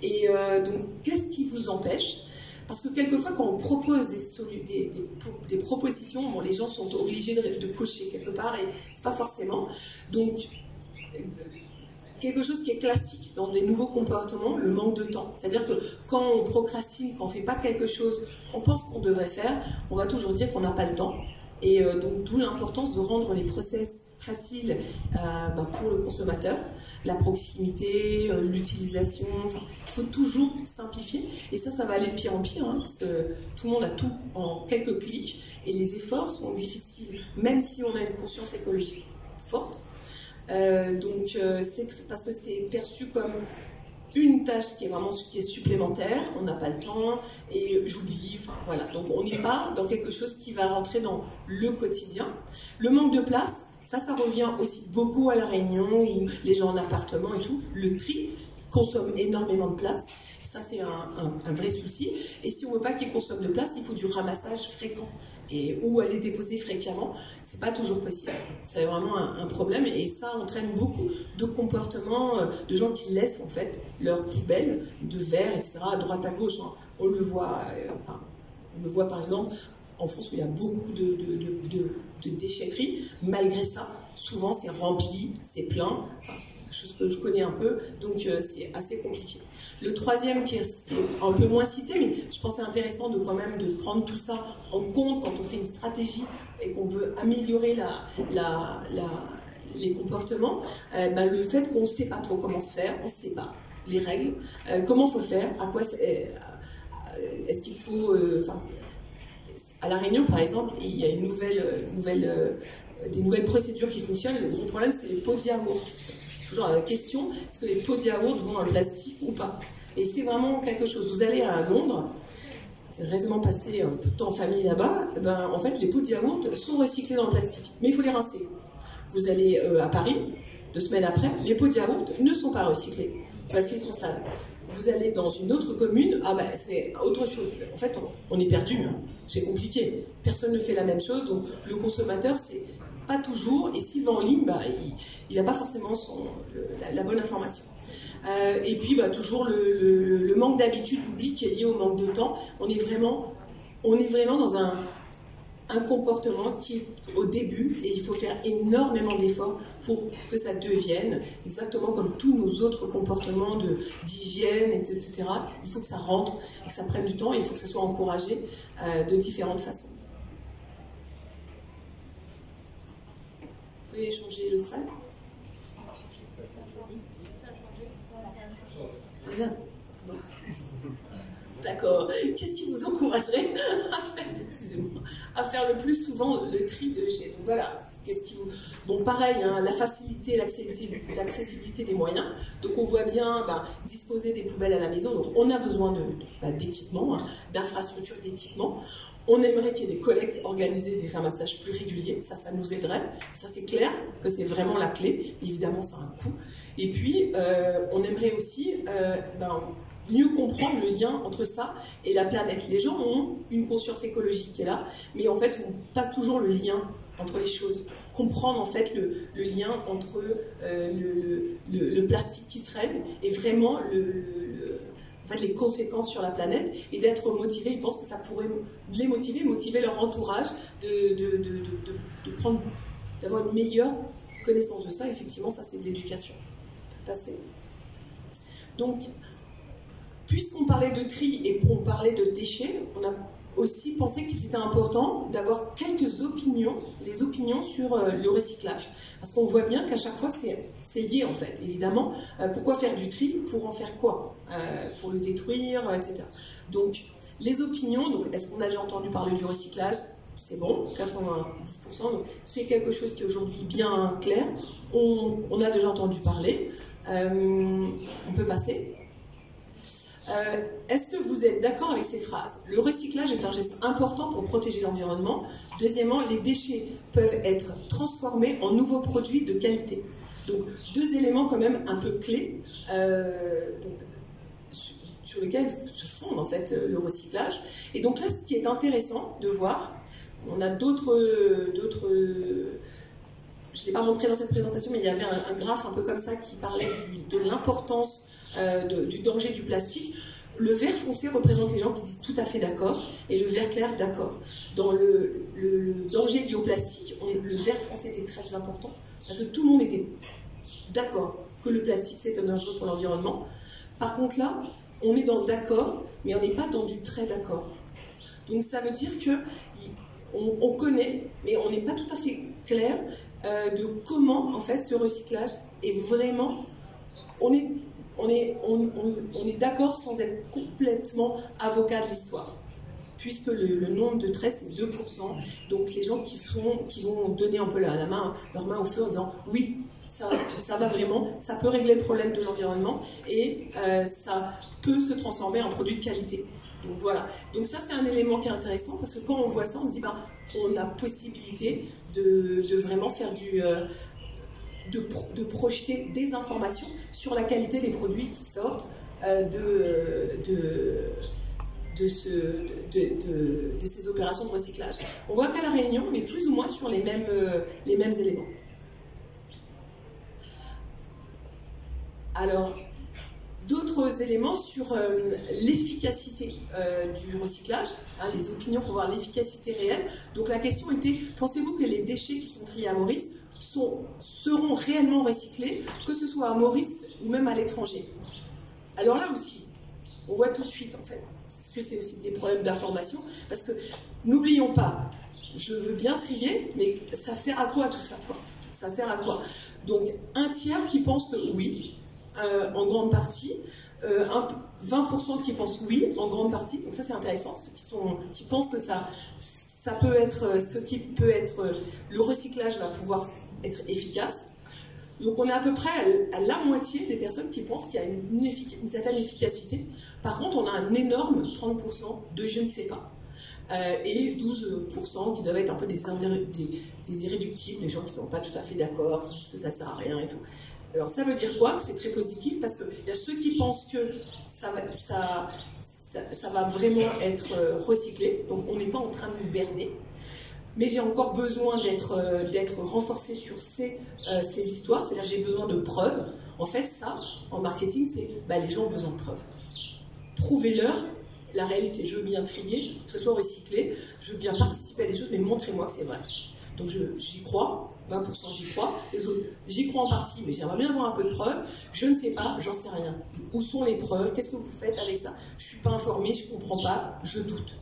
et donc qu'est-ce qui vous empêche? Parce que quelquefois quand on propose des propositions, bon, les gens sont obligés de cocher quelque part, et c'est pas forcément, donc quelque chose qui est classique dans des nouveaux comportements, le manque de temps. C'est-à-dire que quand on procrastine, quand on ne fait pas quelque chose qu'on pense qu'on devrait faire, on va toujours dire qu'on n'a pas le temps. Et donc d'où l'importance de rendre les process faciles pour le consommateur, la proximité, l'utilisation, enfin, il faut toujours simplifier. Et ça va aller de pire en pire, hein, parce que tout le monde a tout en quelques clics, et les efforts sont difficiles, même si on a une conscience écologique forte. Parce que c'est perçu comme une tâche qui est supplémentaire, on n'a pas le temps, et j'oublie, enfin voilà. Donc on n'est pas dans quelque chose qui va rentrer dans le quotidien. Le manque de place, ça revient aussi beaucoup à La Réunion, où les gens en appartement et tout, le tri consomme énormément de place. Ça, c'est un vrai souci. Et si on ne veut pas qu'il consomme de place, il faut du ramassage fréquent. Ou aller déposer fréquemment, c'est pas toujours possible. C'est vraiment un problème. Et ça entraîne beaucoup de comportements de gens qui laissent en fait leurs poubelles de verre, etc. à droite à gauche. Hein. On le voit par exemple en France où il y a beaucoup de déchetteries. Malgré ça, souvent c'est rempli, c'est plein. Enfin, c'est quelque chose que je connais un peu, donc c'est assez compliqué. Le troisième qui est un peu moins cité, mais je pense que c'est intéressant de quand même de prendre tout ça en compte quand on fait une stratégie et qu'on veut améliorer les comportements, le fait qu'on ne sait pas trop comment se faire, on ne sait pas les règles, comment il faut faire, à quoi est-ce qu'il faut... à La Réunion, par exemple, il y a des nouvelles procédures qui fonctionnent. Le gros problème, c'est les pots de yaourt. Toujours la question, est-ce que les pots de yaourt vont dans le plastique ou pas? Et c'est vraiment quelque chose. Vous allez à Londres, j'ai récemment passé un peu de temps en famille là-bas, en fait, les pots de yaourt sont recyclés dans le plastique, mais il faut les rincer. Vous allez à Paris, 2 semaines après, les pots de yaourt ne sont pas recyclés, parce qu'ils sont sales. Vous allez dans une autre commune, c'est autre chose. En fait, on est perdu, hein. C'est compliqué. Personne ne fait la même chose, donc le consommateur, c'est pas toujours, et s'il va en ligne, il n'a pas forcément la bonne information. Et puis toujours le manque d'habitude publique qui est lié au manque de temps. On est vraiment dans un comportement qui est au début, et il faut faire énormément d'efforts pour que ça devienne exactement comme tous nos autres comportements d'hygiène, etc. Il faut que ça rentre et que ça prenne du temps, et il faut que ça soit encouragé de différentes façons. Vous pouvez changer le slide. Rien. D'accord. Qu'est-ce qui vous encouragerait à faire le plus souvent le tri de déchets? Donc voilà. Qu'est-ce qui vous... Bon, pareil, hein, la facilité, l'accessibilité des moyens. Donc on voit bien disposer des poubelles à la maison. Donc on a besoin d'équipements, hein, d'infrastructures d'équipements. On aimerait qu'il y ait des collectes organisées, des ramassages plus réguliers. Ça nous aiderait. Ça, c'est clair que c'est vraiment la clé. Évidemment, ça a un coût. Et puis, on aimerait aussi mieux comprendre le lien entre ça et la planète. Les gens ont une conscience écologique qui est là, mais en fait, on passe toujours le lien entre les choses. Comprendre en fait le lien entre le plastique qui traîne et vraiment les conséquences sur la planète, et d'être motivés. Ils pensent que ça pourrait les motiver leur entourage d'avoir une meilleure connaissance de ça. Effectivement, ça c'est de l'éducation. Passer. Donc, puisqu'on parlait de tri et qu'on parlait de déchets, on a aussi pensé qu'il était important d'avoir quelques opinions, les opinions sur le recyclage. Parce qu'on voit bien qu'à chaque fois, c'est lié en fait. Évidemment, pourquoi faire du tri? Pour en faire quoi? Pour le détruire, etc. Donc, les opinions, est-ce qu'on a déjà entendu parler du recyclage? C'est bon, 90%. Donc, c'est quelque chose qui est aujourd'hui bien clair. On a déjà entendu parler. On peut passer. Est-ce que vous êtes d'accord avec ces phrases? Le recyclage est un geste important pour protéger l'environnement. Deuxièmement, les déchets peuvent être transformés en nouveaux produits de qualité. Donc, deux éléments quand même un peu clés sur lesquels se fonde en fait le recyclage. Et donc là, ce qui est intéressant de voir, on a d'autres je ne l'ai pas montré dans cette présentation, mais il y avait un graphe un peu comme ça qui parlait de l'importance du danger du plastique. Le vert foncé représente les gens qui disent tout à fait d'accord, et le vert clair d'accord. Dans le danger lié au plastique, le vert foncé était très important, parce que tout le monde était d'accord que le plastique c'était dangereux pour l'environnement. Par contre là, on est dans le d'accord, mais on n'est pas dans du très d'accord. Donc ça veut dire que on connaît, mais on n'est pas tout à fait clair de comment en fait ce recyclage est vraiment. On est d'accord sans être complètement avocat de l'histoire, puisque le nombre de traits c'est 2%. Donc les gens qui vont donner un peu leur main au feu en disant oui, ça va vraiment, ça peut régler le problème de l'environnement et ça peut se transformer en produit de qualité. Donc voilà, donc ça c'est un élément qui est intéressant, parce que quand on voit ça, on se dit on a possibilité de vraiment faire de projeter des informations sur la qualité des produits qui sortent de ces opérations de recyclage. On voit qu'à La Réunion, on est plus ou moins sur les mêmes éléments. Alors, d'autres éléments sur l'efficacité du recyclage, les opinions pour voir l'efficacité réelle. Donc la question était, pensez-vous que les déchets qui sont triés à Maurice seront réellement recyclés, que ce soit à Maurice ou même à l'étranger? Alors là aussi, on voit tout de suite en fait, parce que c'est aussi des problèmes d'information, parce que n'oublions pas, je veux bien trier, mais ça sert à quoi tout ça, quoi? Ça sert à quoi? Donc un tiers qui pense que oui, en grande partie, 20% qui pensent oui, en grande partie, donc ça c'est intéressant, ceux qui pensent que ça peut être, le recyclage va pouvoir être efficace. Donc on est à peu près à la moitié des personnes qui pensent qu'il y a une certaine efficacité. Par contre, on a un énorme 30% de je ne sais pas. Et 12% qui doivent être un peu des irréductibles, les gens qui ne sont pas tout à fait d'accord, qui disent que ça ne sert à rien et tout. Alors ça veut dire quoi? C'est très positif, parce qu'il y a ceux qui pensent que ça va vraiment être recyclé, donc on n'est pas en train de nous berner. Mais j'ai encore besoin d'être renforcé sur ces histoires, c'est-à-dire j'ai besoin de preuves. En fait, ça, en marketing, c'est les gens ont besoin de preuves. Prouvez-leur la réalité. Je veux bien trier, que ce soit recyclé, je veux bien participer à des choses, mais montrez-moi que c'est vrai. Donc j'y crois, 20% j'y crois, les autres j'y crois en partie, mais j'aimerais bien avoir un peu de preuves. Je ne sais pas, j'en sais rien. Où sont les preuves? Qu'est-ce que vous faites avec ça? Je ne suis pas informée, je ne comprends pas, je doute.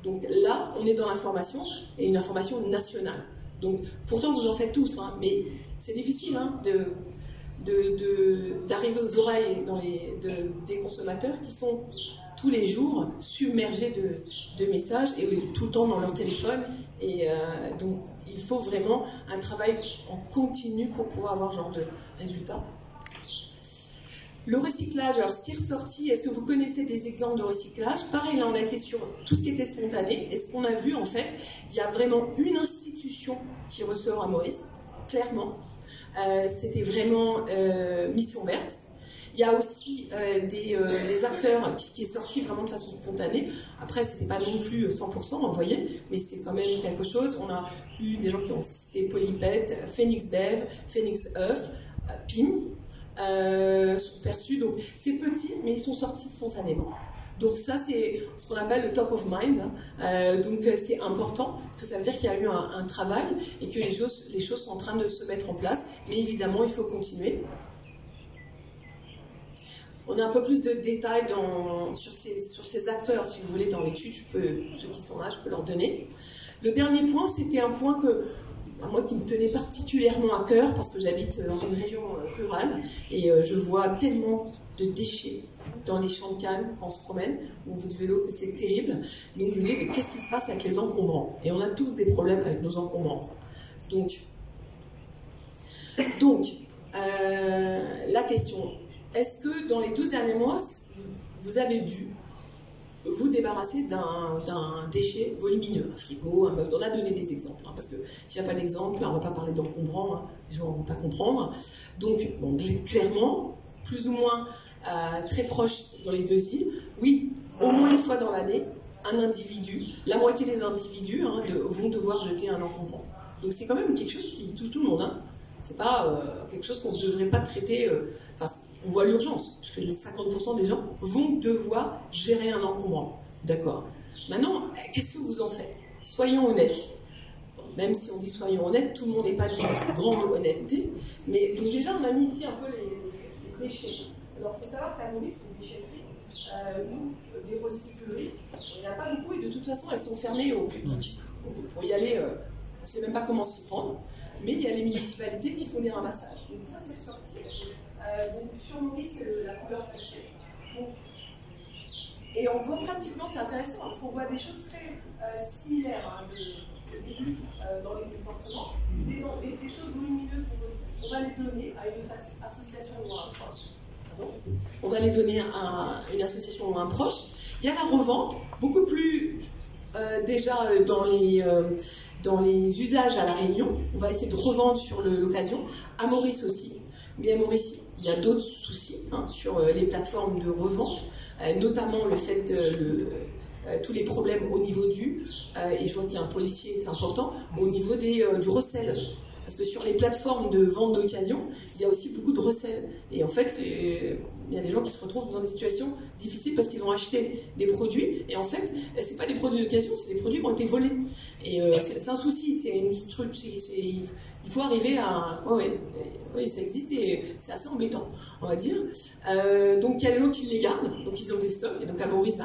Donc là, on est dans l'information, et une information nationale. Donc, pourtant, vous en faites tous, hein, mais c'est difficile hein, d'arriver aux oreilles des consommateurs qui sont tous les jours submergés de messages et tout le temps dans leur téléphone. Et donc, il faut vraiment un travail en continu pour pouvoir avoir ce genre de résultats. Le recyclage, alors ce qui est ressorti, est-ce que vous connaissez des exemples de recyclage? Pareil, là on a été sur tout ce qui était spontané. Et ce qu'on a vu en fait, il y a vraiment une institution qui ressort à Maurice, clairement. C'était vraiment Mission Verte. Il y a aussi des acteurs qui est sorti vraiment de façon spontanée. Après, c'était pas non plus 100%, vous voyez, mais c'est quand même quelque chose. On a eu des gens qui ont cité Polypet, Phoenix Dev, Phoenix Earth, PIM. Sont perçus, donc c'est petit, mais ils sont sortis spontanément. Donc ça, c'est ce qu'on appelle le top of mind. Donc c'est important, que ça veut dire qu'il y a eu un travail et que les choses sont en train de se mettre en place. Mais évidemment, il faut continuer. On a un peu plus de détails sur ces acteurs, si vous voulez, dans l'étude. Ceux qui sont là, je peux leur donner. Le dernier point, c'était un point moi qui me tenait particulièrement à cœur parce que j'habite dans une région rurale et je vois tellement de déchets dans les champs de canne quand on se promène ou au bout de vélo que c'est terrible. Donc je me dis, mais qu'est-ce qui se passe avec les encombrants? Et on a tous des problèmes avec nos encombrants. Donc la question, est-ce que dans les 12 derniers mois, vous avez dû vous débarrasser d'un déchet volumineux, un frigo, un meuble? On a donné des exemples, hein, parce que s'il n'y a pas d'exemple, on ne va pas parler d'encombrants, hein, les gens ne vont pas comprendre. Donc, bon, clairement, plus ou moins très proche dans les deux îles, oui, au moins une fois dans l'année, un individu, la moitié des individus vont devoir jeter un encombrant. Donc c'est quand même quelque chose qui touche tout le monde. Hein. C'est pas quelque chose qu'on ne devrait pas traiter... on voit l'urgence, parce que les 50% des gens vont devoir gérer un encombrant. D'accord. Maintenant, qu'est-ce que vous en faites? Soyons honnêtes. Bon, même si on dit soyons honnêtes, tout le monde n'est pas d'une grande honnêteté. Mais donc déjà, on a mis ici un peu les déchets. Alors, il faut savoir qu'à Maurice, les déchetteries, ou des recycleries, il n'y en a pas beaucoup et de toute façon, elles sont fermées au public. Pour y aller, on ne sait même pas comment s'y prendre. Mais il y a les municipalités qui font des ramassages. Donc ça, c'est sorti. Donc sur Maurice, c'est la couleur foncée. Et on voit pratiquement, c'est intéressant, parce qu'on voit des choses très similaires de début dans les départements, des choses volumineuses, on va les donner à une association ou à un proche. Pardon. On va les donner à une association ou à un proche. Il y a la revente, beaucoup plus déjà dans les usages à La Réunion. On va essayer de revendre sur l'occasion. À Maurice aussi. Mais à Maurice, il y a d'autres soucis sur les plateformes de revente, notamment le fait tous les problèmes au niveau et je vois qu'il y a un policier, c'est important, au niveau du recel. Parce que sur les plateformes de vente d'occasion, il y a aussi beaucoup de recel. Et en fait, il y a des gens qui se retrouvent dans des situations difficiles parce qu'ils ont acheté des produits. Et en fait, ce n'est pas des produits d'occasion, c'est des produits qui ont été volés. Et c'est un souci, il faut arriver à... Oui, ça existe et c'est assez embêtant, on va dire. Donc il y a des gens qui les gardent, donc ils ont des stocks. Et donc à Maurice,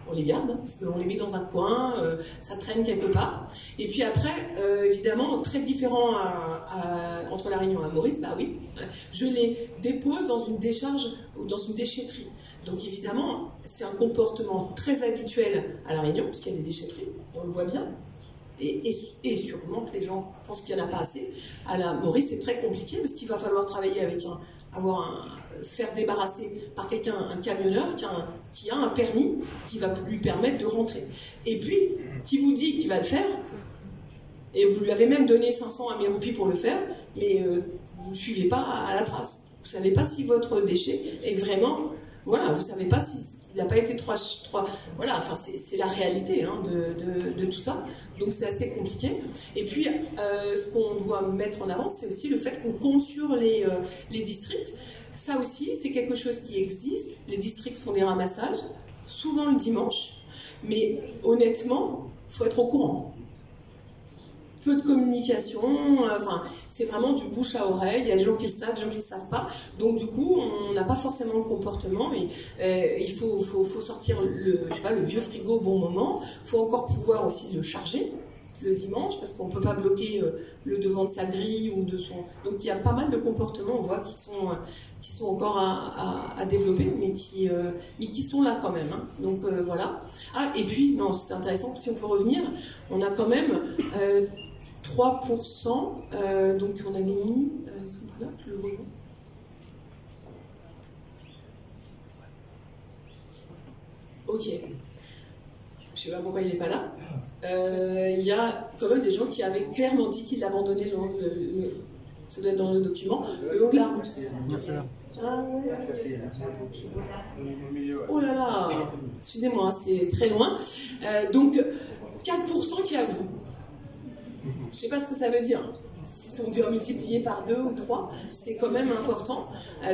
on les garde, parce qu'on les met dans un coin, ça traîne quelque part. Et puis après, évidemment, très différent entre La Réunion et Maurice, oui, je les dépose dans une décharge ou dans une déchetterie. Donc évidemment, c'est un comportement très habituel à La Réunion, parce qu'il y a des déchetteries, on le voit bien. Et sûrement que les gens pensent qu'il n'y en a pas assez. À la Maurice, c'est très compliqué, parce qu'il va falloir travailler avec faire débarrasser par quelqu'un, un camionneur qui a un permis qui va lui permettre de rentrer. Et puis, qui vous dit qu'il va le faire, et vous lui avez même donné 500 améroupies pour le faire, mais vous ne suivez pas à la trace. Vous ne savez pas si votre déchet est vraiment... Voilà, vous ne savez pas s'il n'a pas été trois... Voilà, enfin, c'est la réalité de tout ça. Donc c'est assez compliqué. Et puis, ce qu'on doit mettre en avant, c'est aussi le fait qu'on compte sur les districts. Ça aussi, c'est quelque chose qui existe. Les districts font des ramassages, souvent le dimanche. Mais honnêtement, il faut être au courant. Peu de communication, c'est vraiment du bouche à oreille. Il y a des gens qui le savent, des gens qui ne le savent pas. Donc du coup, on n'a pas forcément le comportement. Et, il faut sortir le vieux frigo au bon moment. Il faut encore pouvoir aussi le charger. le dimanche, parce qu'on ne peut pas bloquer le devant de sa grille ou de son... Donc il y a pas mal de comportements, on voit, qui sont encore à développer, mais qui sont là quand même. Hein. Donc voilà. Ah, et puis, non, c'est intéressant, si on peut revenir, on a quand même 3%, donc on avait mis... là, je le revois. Ok. Je sais pas pourquoi il n'est pas là. Il y a quand même des gens qui avaient clairement dit qu'ils abandonnaient ça doit être dans le document, le long de la route. Ah ouais. Oh là là, excusez-moi, c'est très loin. Donc 4% qui avouent. Je ne sais pas ce que ça veut dire. Si on doit multiplier par 2 ou 3, c'est quand même important.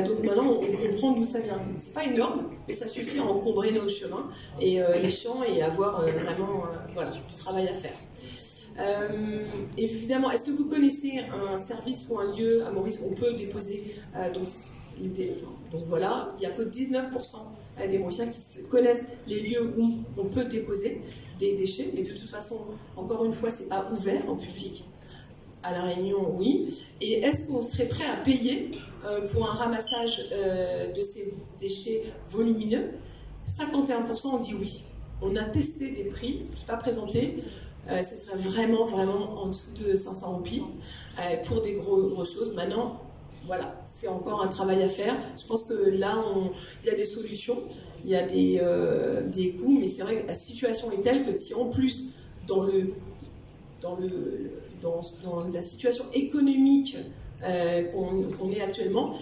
Donc maintenant, on comprend d'où ça vient. C'est pas énorme, mais ça suffit à encombrer nos chemins et les champs et avoir vraiment voilà, du travail à faire. Évidemment, est-ce que vous connaissez un service ou un lieu à Maurice où on peut déposer donc voilà, il n'y a que 19% des Mauriciens qui connaissent les lieux où on peut déposer des déchets, mais de toute façon, encore une fois, c'est pas ouvert en public. À La Réunion, oui. Et est-ce qu'on serait prêt à payer pour un ramassage de ces déchets volumineux? 51% ont dit oui. On a testé des prix, je ne vais pas présenter, ce serait vraiment, vraiment en dessous de 500 roupies pour des grosses choses. Maintenant, voilà, c'est encore un travail à faire. Je pense que là, il y a des solutions, il y a des coûts, mais c'est vrai que la situation est telle que si en plus, dans la situation économique qu'on est actuellement,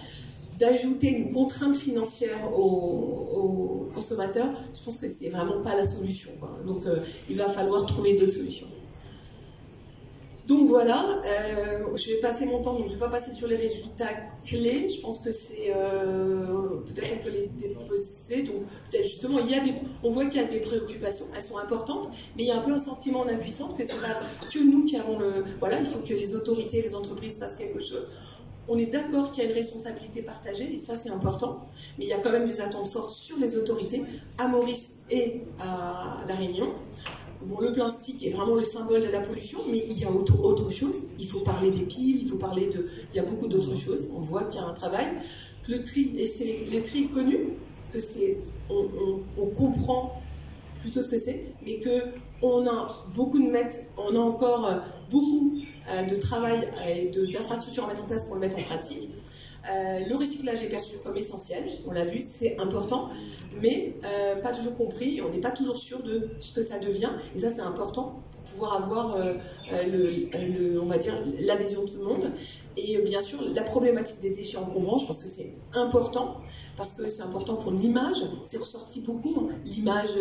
d'ajouter une contrainte financière aux consommateurs, je pense que c'est vraiment pas la solution, quoi. Donc il va falloir trouver d'autres solutions. Donc voilà, je vais passer mon temps, donc je ne vais pas passer sur les résultats clés, je pense que c'est, peut-être on peut les déposer, donc peut-être justement, on voit qu'il y a des préoccupations, elles sont importantes, mais il y a un peu un sentiment d'impuissance que c'est pas que nous qui avons voilà, il faut que les autorités, les entreprises fassent quelque chose. On est d'accord qu'il y a une responsabilité partagée, et ça c'est important, mais il y a quand même des attentes fortes sur les autorités, à Maurice et à La Réunion. Bon, le plastique est vraiment le symbole de la pollution, mais il y a autre chose. Il faut parler des piles, il faut parler de... Il y a beaucoup d'autres choses. On voit qu'il y a un travail. Le tri, et c'est les tri connus, que c'est... On comprend plutôt ce que c'est, mais qu'on a beaucoup on a encore beaucoup de travail et d'infrastructures à mettre en place pour le mettre en pratique. Le recyclage est perçu comme essentiel, on l'a vu, c'est important, mais pas toujours compris, on n'est pas toujours sûr de ce que ça devient, et ça c'est important pour pouvoir avoir on va dire l'adhésion de tout le monde. Et bien sûr, la problématique des déchets encombrants, je pense que c'est important, parce que c'est important pour l'image, c'est ressorti beaucoup, hein, l'image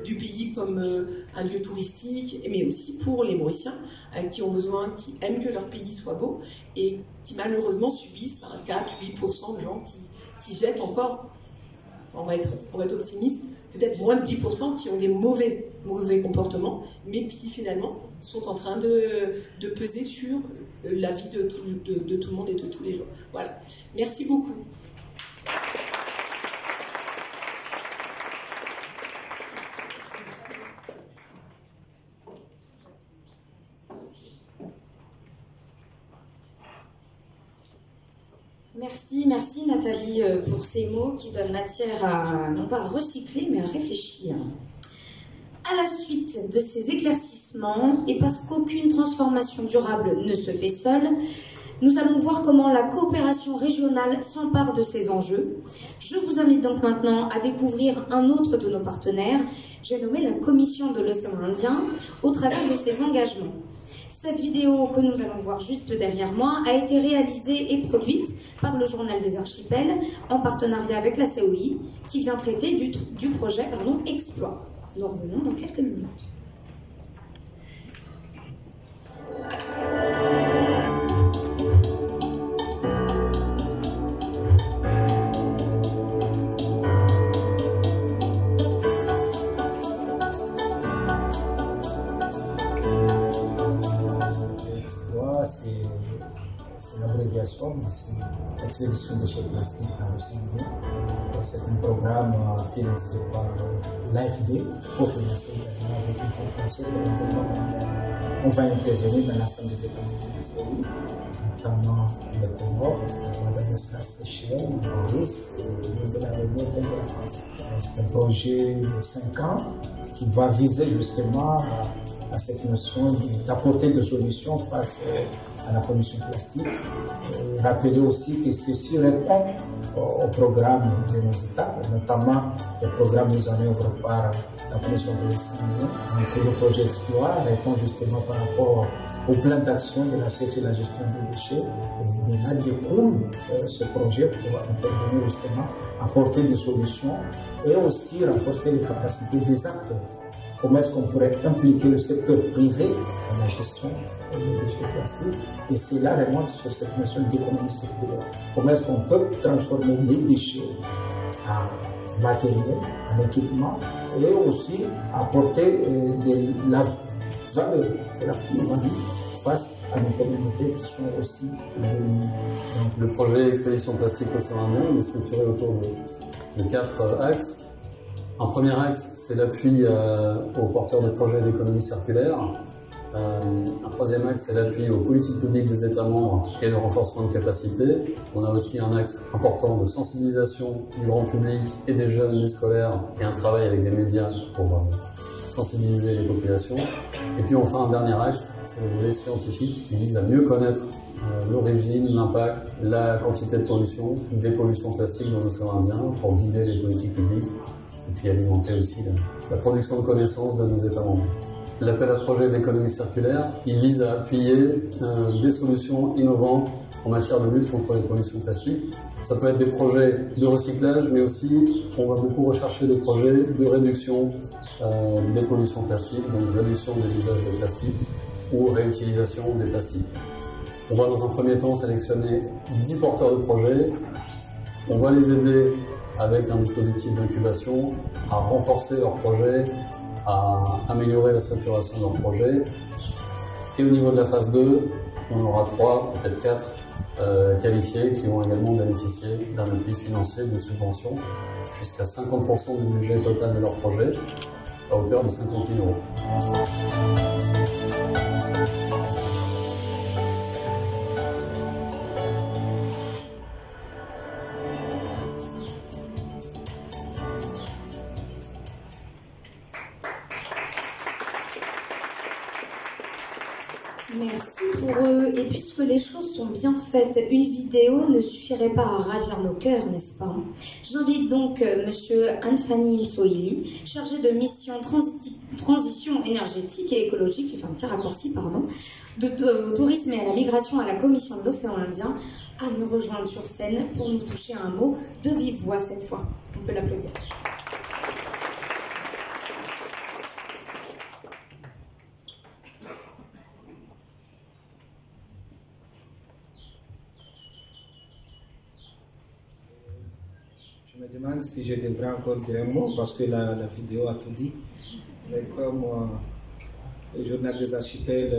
du pays comme un lieu touristique, mais aussi pour les Mauriciens qui ont besoin, qui aiment que leur pays soit beau, et qui malheureusement subissent 4-8% de gens qui jettent encore, on va être optimiste, peut-être moins de 10% qui ont des mauvais comportements, mais qui finalement sont en train de peser sur la vie de tout le monde et de tous les jours. Voilà. Merci beaucoup. Merci Nathalie pour ces mots qui donnent matière à, non pas à recycler, mais à réfléchir. À la suite de ces éclaircissements, et parce qu'aucune transformation durable ne se fait seule, nous allons voir comment la coopération régionale s'empare de ces enjeux. Je vous invite donc maintenant à découvrir un autre de nos partenaires, j'ai nommé la Commission de l'Océan Indien, au travers de ses engagements. Cette vidéo que nous allons voir juste derrière moi a été réalisée et produite par le Journal des Archipels en partenariat avec la COI qui vient traiter du projet Exploit. Nous revenons dans quelques minutes. C'est l'abréviation, mais c'est l'expédition de déchets plastiques dans l'océan Indien. C'est un programme financé par l'AFD, co-financé également avec le Fonds français pour le développement mondial. On va intervenir dans l'ensemble des États membres de CEI, notamment le Comores, Madagascar, Seychelles, Maurice et de la Réunion et de la France. C'est un projet de 5 ans qui va viser justement à cette notion d'apporter des solutions face à la pollution plastique. Et rappeler aussi que ceci répond au programme de nos États, notamment les programmes mis en œuvre par la Commission de l'Océanie. Donc le projet Explorer répond justement par rapport au plan d'action de la CEF et la gestion des déchets. Et de là découle ce projet pour intervenir justement, apporter des solutions et aussi renforcer les capacités des acteurs. Comment est-ce qu'on pourrait impliquer le secteur privé dans la gestion des déchets plastiques? Et cela remonte sur cette notion d'économie circulaire. Comment est-ce qu'on peut transformer les déchets en matériel, en équipement, et aussi apporter de la valeur, de la plus-value face à nos communautés qui sont aussi démunies. Le projet Expédition Plastique Océan Indien est structuré autour de 4 axes. Un premier axe, c'est l'appui aux porteurs de projets d'économie circulaire. Un troisième axe, c'est l'appui aux politiques publiques des États membres et le renforcement de capacités. On a aussi un axe important de sensibilisation du grand public et des jeunes, des scolaires, et un travail avec des médias pour sensibiliser les populations. Et puis enfin, un dernier axe, c'est le volet scientifique qui vise à mieux connaître l'origine, l'impact, la quantité de pollution, des pollutions plastiques dans l'océan Indien pour guider les politiques publiques et puis alimenter aussi la production de connaissances de nos États membres. L'appel à projet d'économie circulaire, il vise à appuyer des solutions innovantes en matière de lutte contre les pollutions plastiques. Ça peut être des projets de recyclage, mais aussi on va beaucoup rechercher des projets de réduction des pollutions plastiques, donc réduction des usages de plastique ou réutilisation des plastiques. On va dans un premier temps sélectionner 10 porteurs de projets. On va les aider avec un dispositif d'incubation à renforcer leur projet, à améliorer la structuration de leur projet. Et au niveau de la phase 2, on aura 3, peut-être 4 qualifiés qui vont également bénéficier d'un appui financier de subventions jusqu'à 50% du budget total de leur projet à hauteur de 50 000 €. Merci pour eux. Et puisque les choses sont bien faites, une vidéo ne suffirait pas à ravir nos cœurs, n'est-ce pas? J'invite donc Monsieur Anfani Msoili, chargé de mission transition énergétique et écologique, j'ai fait un petit raccourci, pardon, au tourisme et à la migration à la Commission de l'Océan Indien, à me rejoindre sur scène pour nous toucher un mot de vive voix cette fois. On peut l'applaudir. Je me demande si je devrais encore dire un mot parce que la vidéo a tout dit. Mais comme le journal des archipels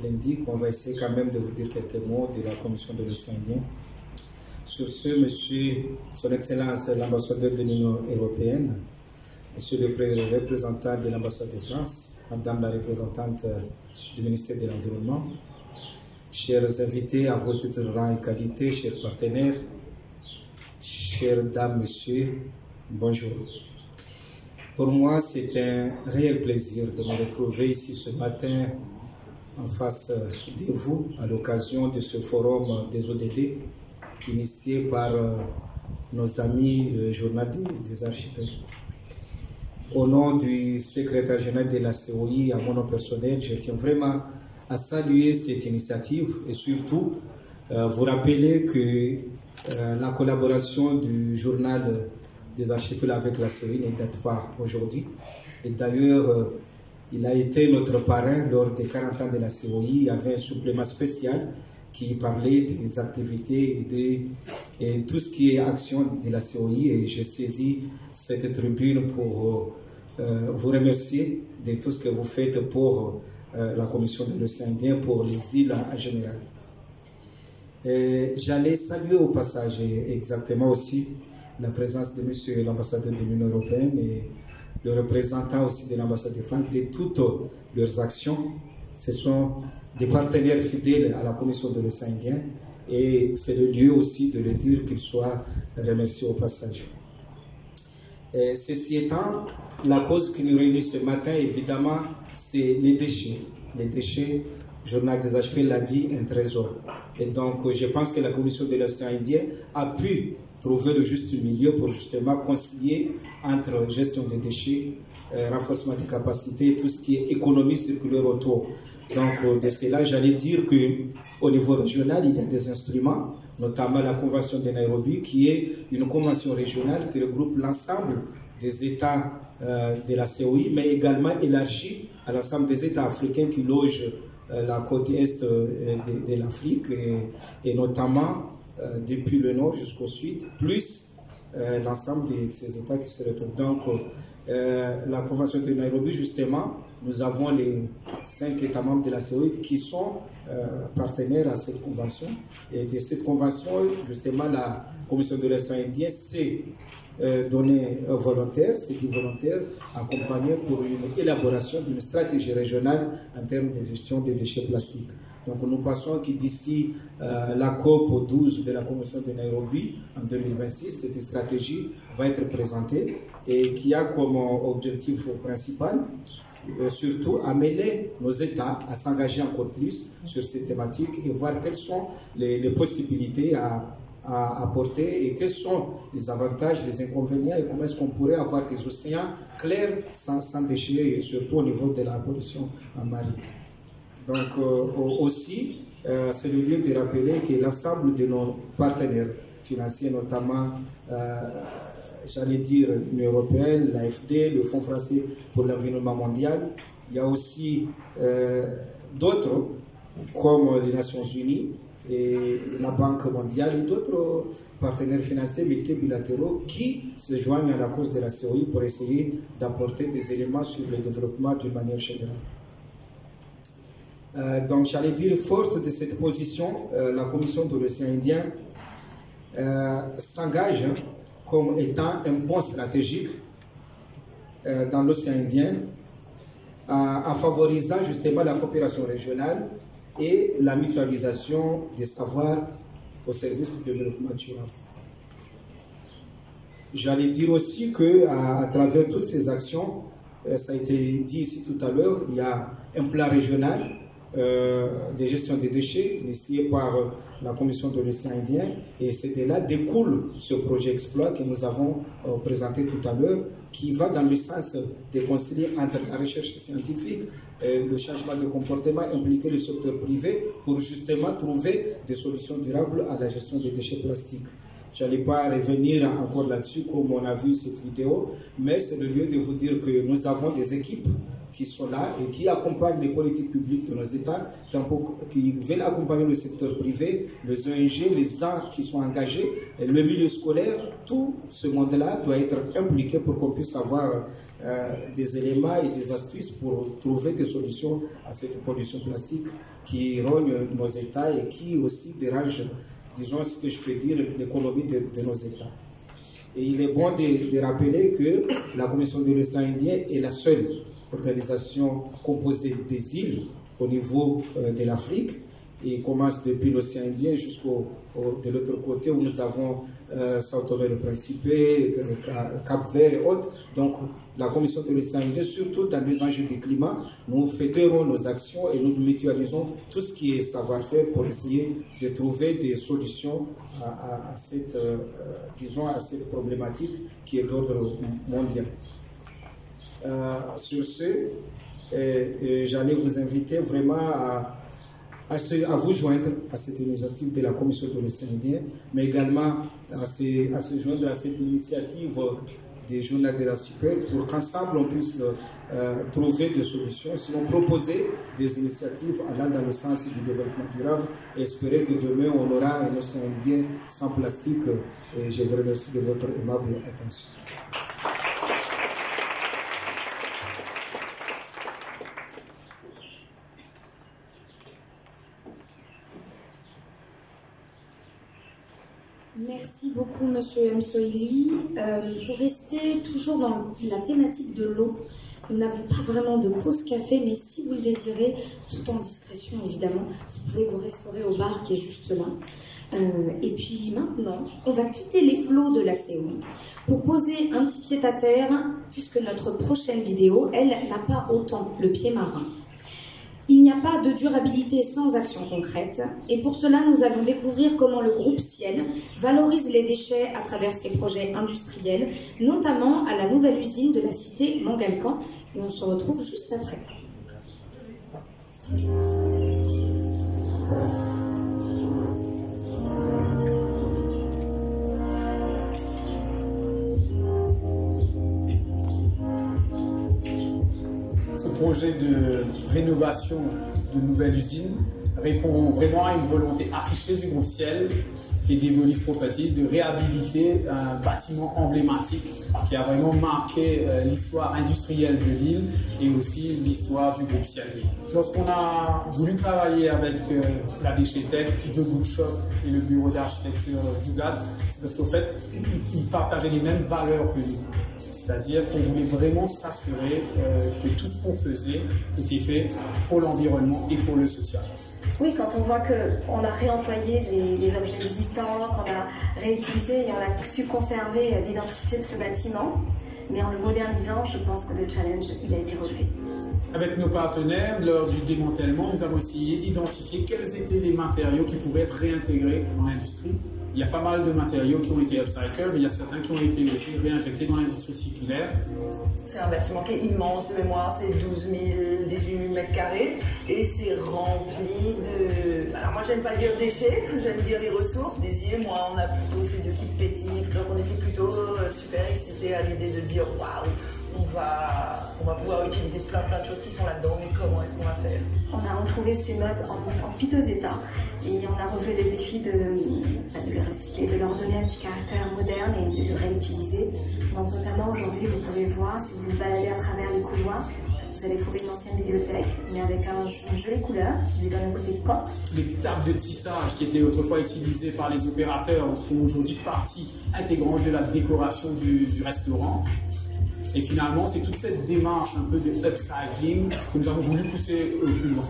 l'indique, on va essayer quand même de vous dire quelques mots de la Commission de l'Océan Indien. Sur ce, Monsieur, Son Excellence l'ambassadeur de l'Union européenne, Monsieur le représentant de l'ambassade de France, Madame la représentante du ministère de l'Environnement, chers invités à vos titres, rang et qualité, chers partenaires, chères dames, messieurs, bonjour. Pour moi, c'est un réel plaisir de me retrouver ici ce matin en face de vous à l'occasion de ce forum des ODD initié par nos amis Journal des Archipels. Au nom du secrétaire général de la COI, à mon nom personnel, je tiens vraiment à saluer cette initiative et surtout vous rappeler que la collaboration du journal des archipels avec la CEI ne date pas aujourd'hui. Et d'ailleurs, il a été notre parrain lors des 40 ans de la CEI. Il y avait un supplément spécial qui parlait des activités et de tout ce qui est action de la CEI. Et j'ai saisi cette tribune pour vous remercier de tout ce que vous faites pour la Commission de l'Océan Indien, pour les îles en général. J'allais saluer au passage exactement aussi la présence de Monsieur l'ambassadeur de l'Union européenne et le représentant aussi de l'ambassade de France, de toutes leurs actions. Ce sont des partenaires fidèles à la Commission de l'océan Indien et c'est le lieu aussi de le dire qu'ils soient remerciés au passage. Et ceci étant, la cause qui nous réunit ce matin, évidemment, c'est les déchets. Les déchets, le journal des HP l'a dit, un trésor. Et donc, je pense que la Commission de l'océan Indien a pu trouver le juste milieu pour justement concilier entre gestion des déchets, renforcement des capacités et tout ce qui est économie circulaire autour. Donc, de cela, j'allais dire qu'au niveau régional, il y a des instruments, notamment la Convention de Nairobi, qui est une convention régionale qui regroupe l'ensemble des États de la COI, mais également élargie à l'ensemble des États africains qui logent la côte est de l'Afrique, et notamment depuis le nord jusqu'au sud, plus l'ensemble de ces États qui se retrouvent. Donc, la Convention de Nairobi, justement, nous avons les 5 États membres de la COI qui sont partenaires à cette convention. Et de cette convention, justement, la Commission de l'océan Indien s'est donnée volontaire, s'est dit volontaire, accompagnée pour une élaboration d'une stratégie régionale en termes de gestion des déchets plastiques. Donc nous pensons que d'ici la COP 12 de la Convention de Nairobi en 2026, cette stratégie va être présentée et qui a comme objectif principal surtout amener nos États à s'engager encore plus sur ces thématiques et voir quelles sont les possibilités à apporter et quels sont les avantages, les inconvénients et comment est-ce qu'on pourrait avoir des océans clairs sans déchets et surtout au niveau de la pollution marine. Donc aussi, c'est le lieu de rappeler que l'ensemble de nos partenaires financiers, notamment j'allais dire l'Union européenne, l'AFD, le Fonds français pour l'environnement mondial. Il y a aussi d'autres, comme les Nations Unies et la Banque mondiale et d'autres partenaires financiers multilatéraux qui se joignent à la cause de la COI pour essayer d'apporter des éléments sur le développement d'une manière générale. Donc j'allais dire, forte de cette position, la Commission de l'océan Indien s'engage comme étant un point stratégique dans l'océan Indien en favorisant justement la coopération régionale et la mutualisation des savoirs au service du développement durable. J'allais dire aussi qu'à travers toutes ces actions, ça a été dit ici tout à l'heure, il y a un plan régional de gestion des déchets initié par la Commission de l'océan Indien et c'est de là découle ce projet Exploit que nous avons présenté tout à l'heure qui va dans le sens de concilier entre la recherche scientifique et le changement de comportement, impliquer le secteur privé pour justement trouver des solutions durables à la gestion des déchets plastiques. Je n'allais pas revenir encore là-dessus comme on a vu cette vidéo, mais c'est le lieu de vous dire que nous avons des équipes qui sont là et qui accompagnent les politiques publiques de nos États, qui veulent accompagner le secteur privé, les ONG, les gens qui sont engagés, et le milieu scolaire, tout ce monde-là doit être impliqué pour qu'on puisse avoir des éléments et des astuces pour trouver des solutions à cette pollution plastique qui rogne nos États et qui aussi dérange, disons ce que je peux dire, l'économie de nos États. Et il est bon de rappeler que la Commission de l'océan Indien est la seule organisation composée des îles au niveau de l'Afrique et commence depuis l'océan Indien jusqu'au de l'autre côté où nous avons Sao Tomé et Principe, Cap-Vert et autres. Donc la Commission de l'océan Indien, surtout dans les enjeux du climat, nous fédérons nos actions et nous mutualisons tout ce qui est savoir-faire pour essayer de trouver des solutions à cette, disons, à cette problématique qui est d'ordre mondial. Sur ce, j'allais vous inviter vraiment à vous joindre à cette initiative de la Commission de l'océan Indien, mais également à se joindre à cette initiative des journaux de la super pour qu'ensemble on puisse trouver des solutions, sinon proposer des initiatives allant dans le sens du développement durable et espérer que demain on aura un océan Indien sans plastique. Et je vous remercie de votre aimable attention. Merci. Merci beaucoup, Monsieur Msoili. Pour rester toujours dans la thématique de l'eau, nous n'avons pas vraiment de pause café, mais si vous le désirez, tout en discrétion évidemment, vous pouvez vous restaurer au bar qui est juste là. Et puis maintenant, on va quitter les flots de la COI pour poser un petit pied à terre, puisque notre prochaine vidéo, elle, n'a pas autant le pied marin. Il n'y a pas de durabilité sans action concrète, et pour cela, nous allons découvrir comment le groupe Ciel valorise les déchets à travers ses projets industriels, notamment à la nouvelle usine de la cité Mangalcan, et on se retrouve juste après. Ce projet de rénovation de nouvelle usine répond vraiment à une volonté affichée du groupe Ciel et d'Evolis Properties de réhabiliter un bâtiment emblématique qui a vraiment marqué l'histoire industrielle de l'île et aussi l'histoire du groupe Ciel. Lorsqu'on a voulu travailler avec la Déchetec, The Good Shop et le bureau d'architecture du GAD, c'est parce qu'en fait, ils partageaient les mêmes valeurs que nous. C'est-à-dire qu'on voulait vraiment s'assurer que tout ce qu'on faisait était fait pour l'environnement et pour le social. Oui, quand on voit qu'on a réemployé les objets existants, qu'on a réutilisé et on a su conserver l'identité de ce bâtiment, mais en le modernisant, je pense que le challenge il a été relevé. Avec nos partenaires, lors du démantèlement, nous avons essayé d'identifier quels étaient les matériaux qui pouvaient être réintégrés dans l'industrie. Il y a pas mal de matériaux qui ont été upcycled, mais il y a certains qui ont été aussi réinjectés dans l'industrie circulaire. C'est un bâtiment qui est immense de mémoire, c'est 12 018 mètres carrés et c'est rempli de... Alors moi j'aime pas dire déchets, j'aime dire les ressources. Désir, moi on a plutôt ces yeux qui pétillent, donc on était plutôt super excités à l'idée de dire waouh, on va pouvoir utiliser plein de choses qui sont là-dedans, mais comment est-ce qu'on va faire? On a retrouvé ces meubles en piteux état et on a relevé le défi de les recycler, de leur donner un petit caractère moderne et de le réutiliser. Donc notamment aujourd'hui, vous pouvez voir, si vous vous baladez à travers les couloirs, vous allez trouver une ancienne bibliothèque, mais avec une jolie couleur qui lui donne un côté pop. Les tables de tissage qui étaient autrefois utilisées par les opérateurs font aujourd'hui partie intégrante de la décoration du restaurant. Et finalement, c'est toute cette démarche un peu de upcycling que nous avons voulu pousser plus loin.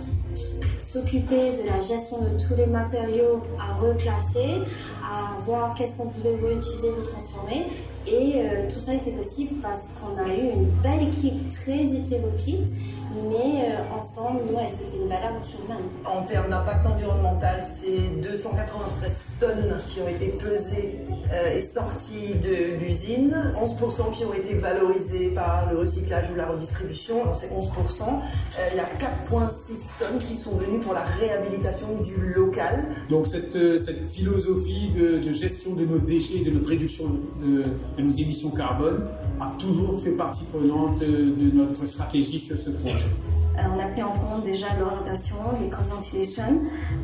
S'occuper de la gestion de tous les matériaux à reclasser, à voir qu'est-ce qu'on pouvait réutiliser, retransformer. Et tout ça était possible parce qu'on a eu une belle équipe très hétéroclite, mais ensemble, c'était une belle aventure humaine. En termes d'impact environnemental, c'est 293 tonnes qui ont été pesées et sorties de l'usine, 11% qui ont été valorisées par le recyclage ou la redistribution, donc c'est 11%. Il y a 4,6 tonnes qui sont venues pour la réhabilitation du local. Donc cette philosophie de gestion de nos déchets et de notre réduction de nos émissions carbone a toujours fait partie prenante de notre stratégie sur ce projet. On a pris en compte déjà l'orientation, les cross-ventilation.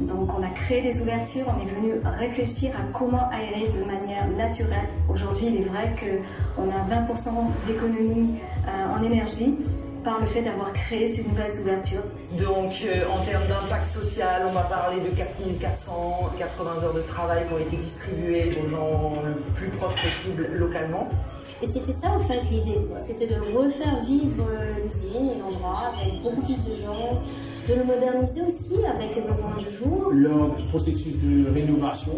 Donc on a créé des ouvertures, on est venu réfléchir à comment aérer de manière naturelle. Aujourd'hui, il est vrai qu'on a 20% d'économie en énergie par le fait d'avoir créé ces nouvelles ouvertures. Donc en termes d'impact social, on va parler de 4480 heures de travail qui ont été distribuées aux gens le plus proche possible localement. Et c'était ça en fait l'idée, c'était de refaire vivre l'usine et l'endroit avec beaucoup plus de gens, de le moderniser aussi avec les besoins du jour. Lors du processus de rénovation,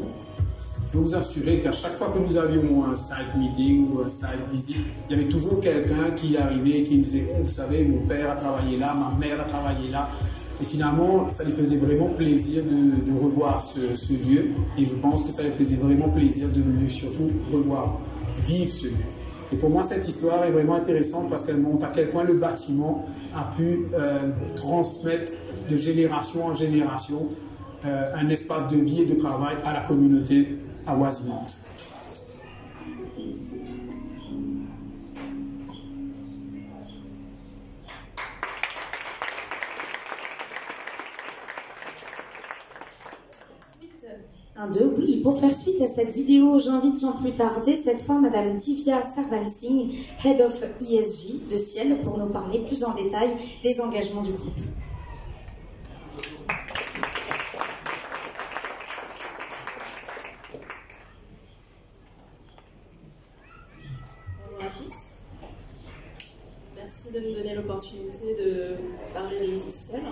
je peux vous assurer qu'à chaque fois que nous avions un site meeting ou un site visit, il y avait toujours quelqu'un qui arrivait et qui nous disait « Vous savez, mon père a travaillé là, ma mère a travaillé là ». Et finalement, ça lui faisait vraiment plaisir de revoir ce lieu. Et je pense que ça lui faisait vraiment plaisir de surtout revoir, vivre ce lieu. Et pour moi, cette histoire est vraiment intéressante parce qu'elle montre à quel point le bâtiment a pu transmettre de génération en génération un espace de vie et de travail à la communauté avoisinante. Oui, pour faire suite à cette vidéo, j'invite sans plus tarder cette fois Madame Divya Sarvansingh, Head of ESG de Ciel, pour nous parler plus en détail des engagements du groupe. Merci de nous donner l'opportunité de parler de groupe ciel.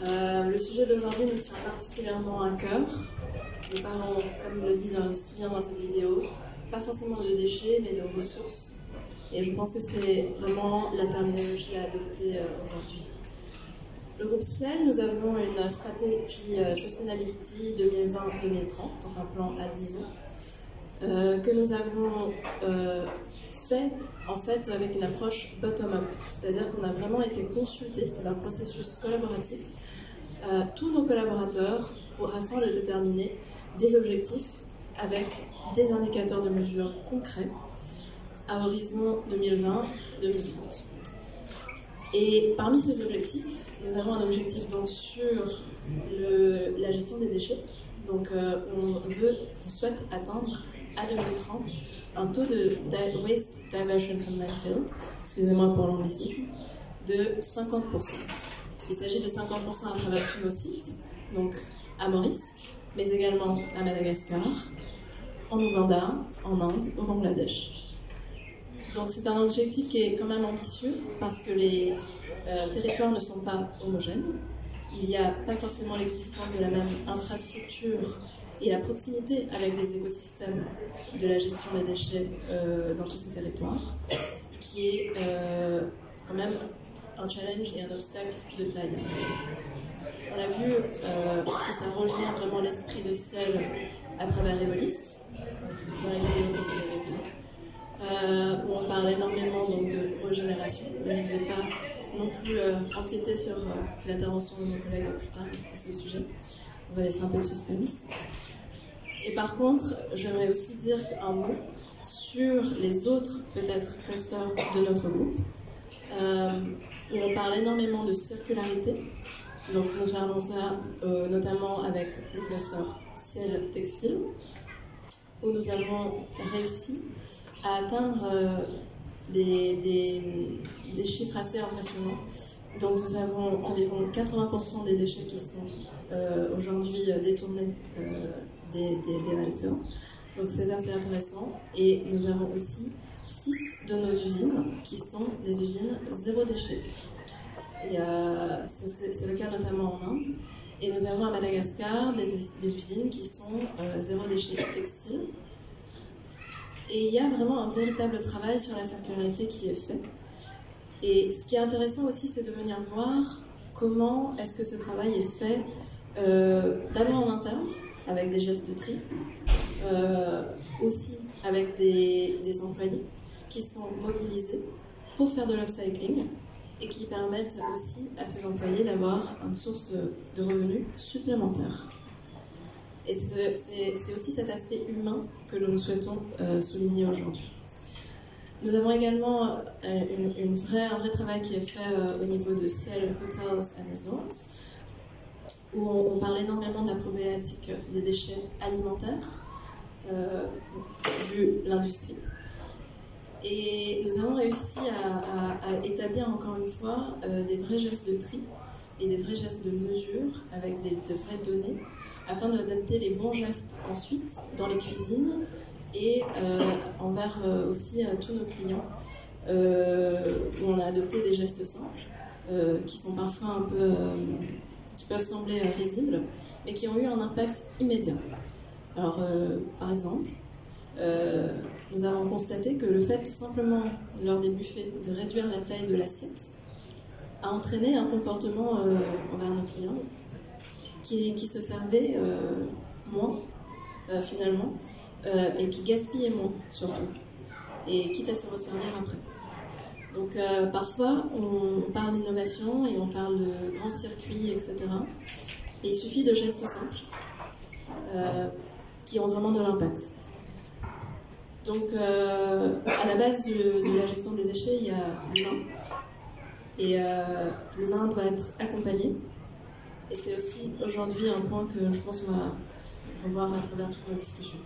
Le sujet d'aujourd'hui nous tient particulièrement à cœur. Nous parlons, comme le dit si bien dans cette vidéo, pas forcément de déchets, mais de ressources. Et je pense que c'est vraiment la terminologie à adopter aujourd'hui. Le groupe ciel, nous avons une stratégie Sustainability 2020-2030, donc un plan à 10 ans, que nous avons fait en fait avec une approche bottom-up, c'est-à-dire qu'on a vraiment été consulté, c'était un processus collaboratif, tous nos collaborateurs afin de déterminer des objectifs avec des indicateurs de mesure concrets à horizon 2020-2030. Et parmi ces objectifs, nous avons un objectif donc sur la gestion des déchets. Donc on souhaite atteindre à 2030 un taux de waste diversion from landfill, excusez-moi pour l'anglicisme, de 50%. Il s'agit de 50% à travers tous nos sites, donc à Maurice, mais également à Madagascar, en Ouganda, en Inde, au Bangladesh. Donc c'est un objectif qui est quand même ambitieux parce que les territoires ne sont pas homogènes. Il n'y a pas forcément l'existence de la même infrastructure et la proximité avec les écosystèmes de la gestion des déchets dans tous ces territoires, qui est quand même un challenge et un obstacle de taille. On a vu que ça rejoint vraiment l'esprit de ciel à travers Evolis, dans la vidéo que vous avez vue, où on parle énormément donc, de régénération, mais je ne vais pas non plus empiéter sur l'intervention de mes collègues plus tard à ce sujet. On va laisser un peu de suspense. Et par contre, j'aimerais aussi dire un mot sur les autres, peut-être, clusters de notre groupe, où on parle énormément de circularité. Donc nous faisons ça notamment avec le cluster ciel textile, où nous avons réussi à atteindre des chiffres assez impressionnants. Donc nous avons environ 80% des déchets qui sont aujourd'hui détournés des landfills. Donc c'est assez intéressant. Et nous avons aussi 6 de nos usines qui sont des usines zéro déchet. C'est le cas notamment en Inde. Et nous avons à Madagascar des usines qui sont zéro déchet textile. Et il y a vraiment un véritable travail sur la circularité qui est fait. Et ce qui est intéressant aussi, c'est de venir voir comment est-ce que ce travail est fait d'abord en interne, avec des gestes de tri, aussi avec des employés qui sont mobilisés pour faire de l'upcycling et qui permettent aussi à ces employés d'avoir une source de revenus supplémentaire. Et c'est aussi cet aspect humain que nous souhaitons souligner aujourd'hui. Nous avons également un vrai travail qui est fait au niveau de Ciel Hotels and Resorts, où on parle énormément de la problématique des déchets alimentaires, vu l'industrie. Et nous avons réussi à établir encore une fois des vrais gestes de tri et des vrais gestes de mesure avec de vraies données, afin d'adapter les bons gestes ensuite dans les cuisines et envers aussi tous nos clients, où on a adopté des gestes simples qui sont parfois un peu, qui peuvent sembler risibles, mais qui ont eu un impact immédiat. Alors, par exemple, nous avons constaté que le fait simplement, lors des buffets, de réduire la taille de l'assiette a entraîné un comportement envers nos clients qui se servait moins, finalement, et qui gaspillait moins, surtout, et quitte à se resservir après. Donc, parfois, on parle d'innovation et on parle de grands circuits, etc. Et il suffit de gestes simples qui ont vraiment de l'impact. Donc, à la base de la gestion des déchets, il y a l'humain. Et l'humain doit être accompagné. Et c'est aussi aujourd'hui un point que je pense qu'on va revoir à travers toutes nos discussions.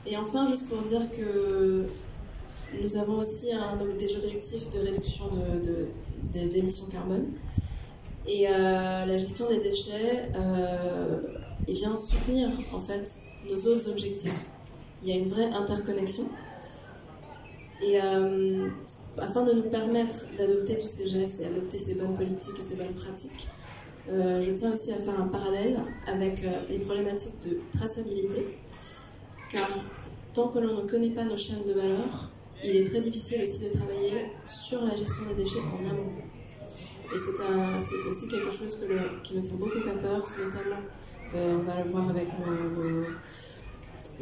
Et enfin, juste pour dire que nous avons aussi des objectifs de réduction d'émissions carbone. Et la gestion des déchets, il vient soutenir en fait nos autres objectifs. Il y a une vraie interconnexion. Et afin de nous permettre d'adopter tous ces gestes et adopter ces bonnes politiques et ces bonnes pratiques, je tiens aussi à faire un parallèle avec les problématiques de traçabilité, car tant que l'on ne connaît pas nos chaînes de valeur, il est très difficile aussi de travailler sur la gestion des déchets en amont. Et c'est aussi quelque chose qui me tient beaucoup à cœur, notamment, on va le voir avec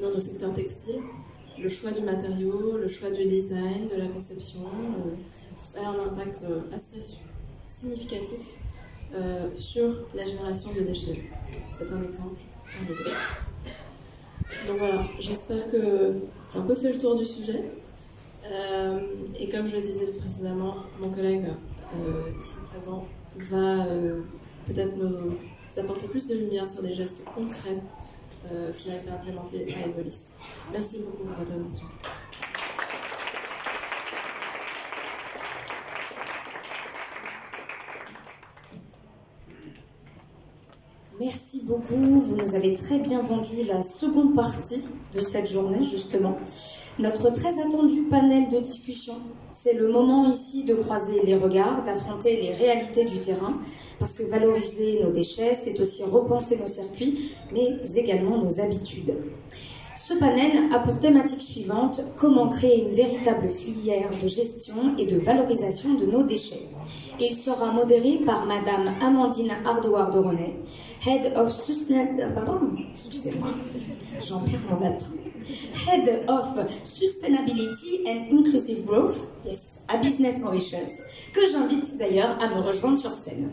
dans nos secteurs textiles. Le choix du matériau, le choix du design, de la conception, ça a un impact assez significatif sur la génération de déchets. C'est un exemple parmi d'autres. Donc voilà, j'espère que j'ai un peu fait le tour du sujet. Et comme je le disais précédemment, mon collègue ici présent va peut-être nous apporter plus de lumière sur des gestes concrets qui ont été implémentés à Evolis. Merci beaucoup pour votre attention. Merci beaucoup, vous nous avez très bien vendu la seconde partie de cette journée justement. Notre très attendu panel de discussion, c'est le moment ici de croiser les regards, d'affronter les réalités du terrain, parce que valoriser nos déchets, c'est aussi repenser nos circuits, mais également nos habitudes. Ce panel a pour thématique suivante « Comment créer une véritable filière de gestion et de valorisation de nos déchets ?» Et il sera modéré par Madame Amandine Ardouard-Doronnet, Head of Head of Sustainability and Inclusive Growth, yes, à Business Mauritius, que j'invite d'ailleurs à me rejoindre sur scène.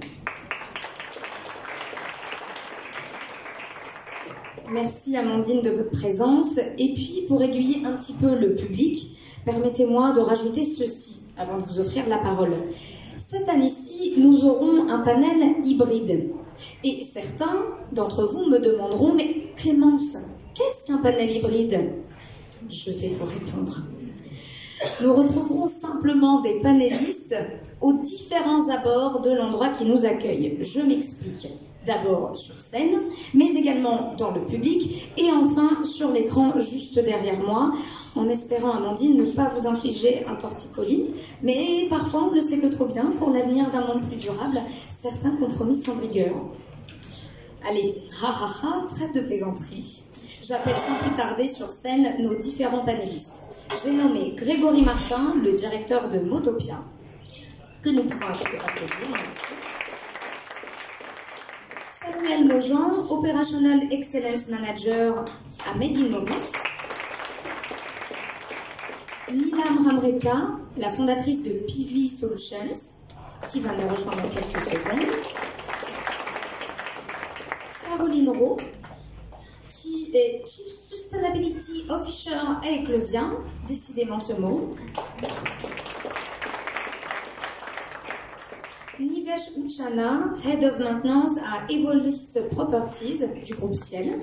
Merci Amandine de votre présence. Et puis, pour aiguiller un petit peu le public, permettez-moi de rajouter ceci avant de vous offrir la parole. Cette année-ci, nous aurons un panel hybride. Et certains d'entre vous me demanderont, mais Clémence, qu'est-ce qu'un panel hybride? Je vais vous répondre. Nous retrouverons simplement des panélistes aux différents abords de l'endroit qui nous accueille. Je m'explique. D'abord sur scène, mais également dans le public, et enfin sur l'écran juste derrière moi, en espérant, Amandine, ne pas vous infliger un torticolis. Mais parfois, on ne le sait que trop bien, pour l'avenir d'un monde plus durable, certains compromis sont de rigueur. Allez, trêve de plaisanterie. J'appelle sans plus tarder sur scène nos différents panélistes. J'ai nommé Grégory Martin, le directeur de Motopia, que nous pouvons applaudir, merci. Samuel Mojan, Operational Excellence Manager à Made in Maurice. Nilam Ramreka, la fondatrice de PV Solutions, qui va nous rejoindre dans quelques secondes. Caroline Rowe, qui est Chief Sustainability Officer à Eclosia, décidément ce mot. Nivesh Uchana, Head of Maintenance à Evolis Properties du groupe Ciel.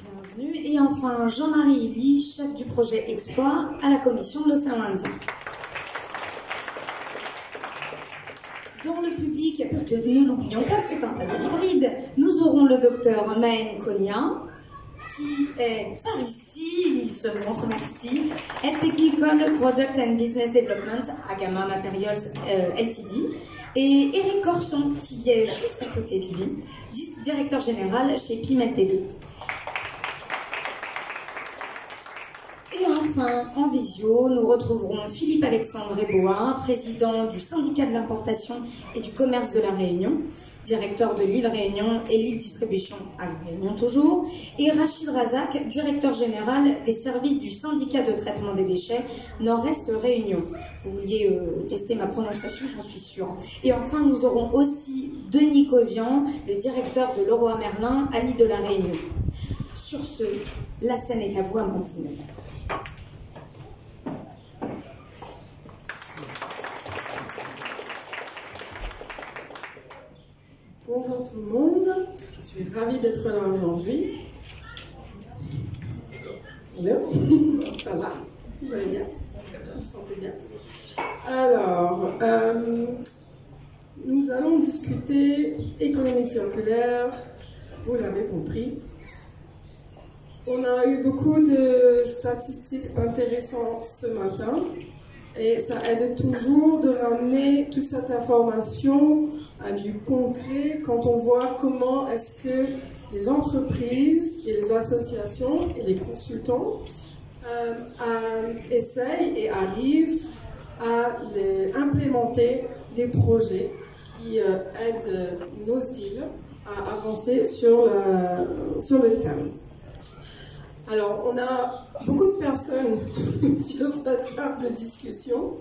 Bienvenue. Et enfin Jean-Marie Illy, chef du projet Exploit à la Commission de l'Océan Indien. Dans le public, parce que ne l'oublions pas, c'est un panel hybride, nous aurons le docteur Maën Konia, qui est par ici, il se montre, merci, Head Technical Product and Business Development à Gamma Materials Ltd. Et Eric Corson, qui est juste à côté de lui, directeur général chez PIM Ltd. Et enfin, en visio, nous retrouverons Philippe-Alexandre Eboa, président du syndicat de l'importation et du commerce de la Réunion, directeur de l'île Réunion et l'île Distribution à la Réunion toujours, et Rachid Razak, directeur général des services du syndicat de traitement des déchets Nord-Est Réunion. Vous vouliez tester ma prononciation, j'en suis sûre. Et enfin, nous aurons aussi Denis Cosian, le directeur de Leroy Merlin à l'île de la Réunion. Sur ce, la scène est à vous, Amandine. Bonjour tout le monde, je suis ravie d'être là aujourd'hui. Bien, ça va, vous allez bien, vous vous sentez bien. Alors, nous allons discuter économie circulaire, vous l'avez compris. On a eu beaucoup de statistiques intéressantes ce matin et ça aide toujours de ramener toute cette information à du concret quand on voit comment est-ce que les entreprises et les associations et les consultants essayent et arrivent à implémenter des projets qui aident nos îles à avancer sur le thème. Alors, on a beaucoup de personnes sur cette table de discussion.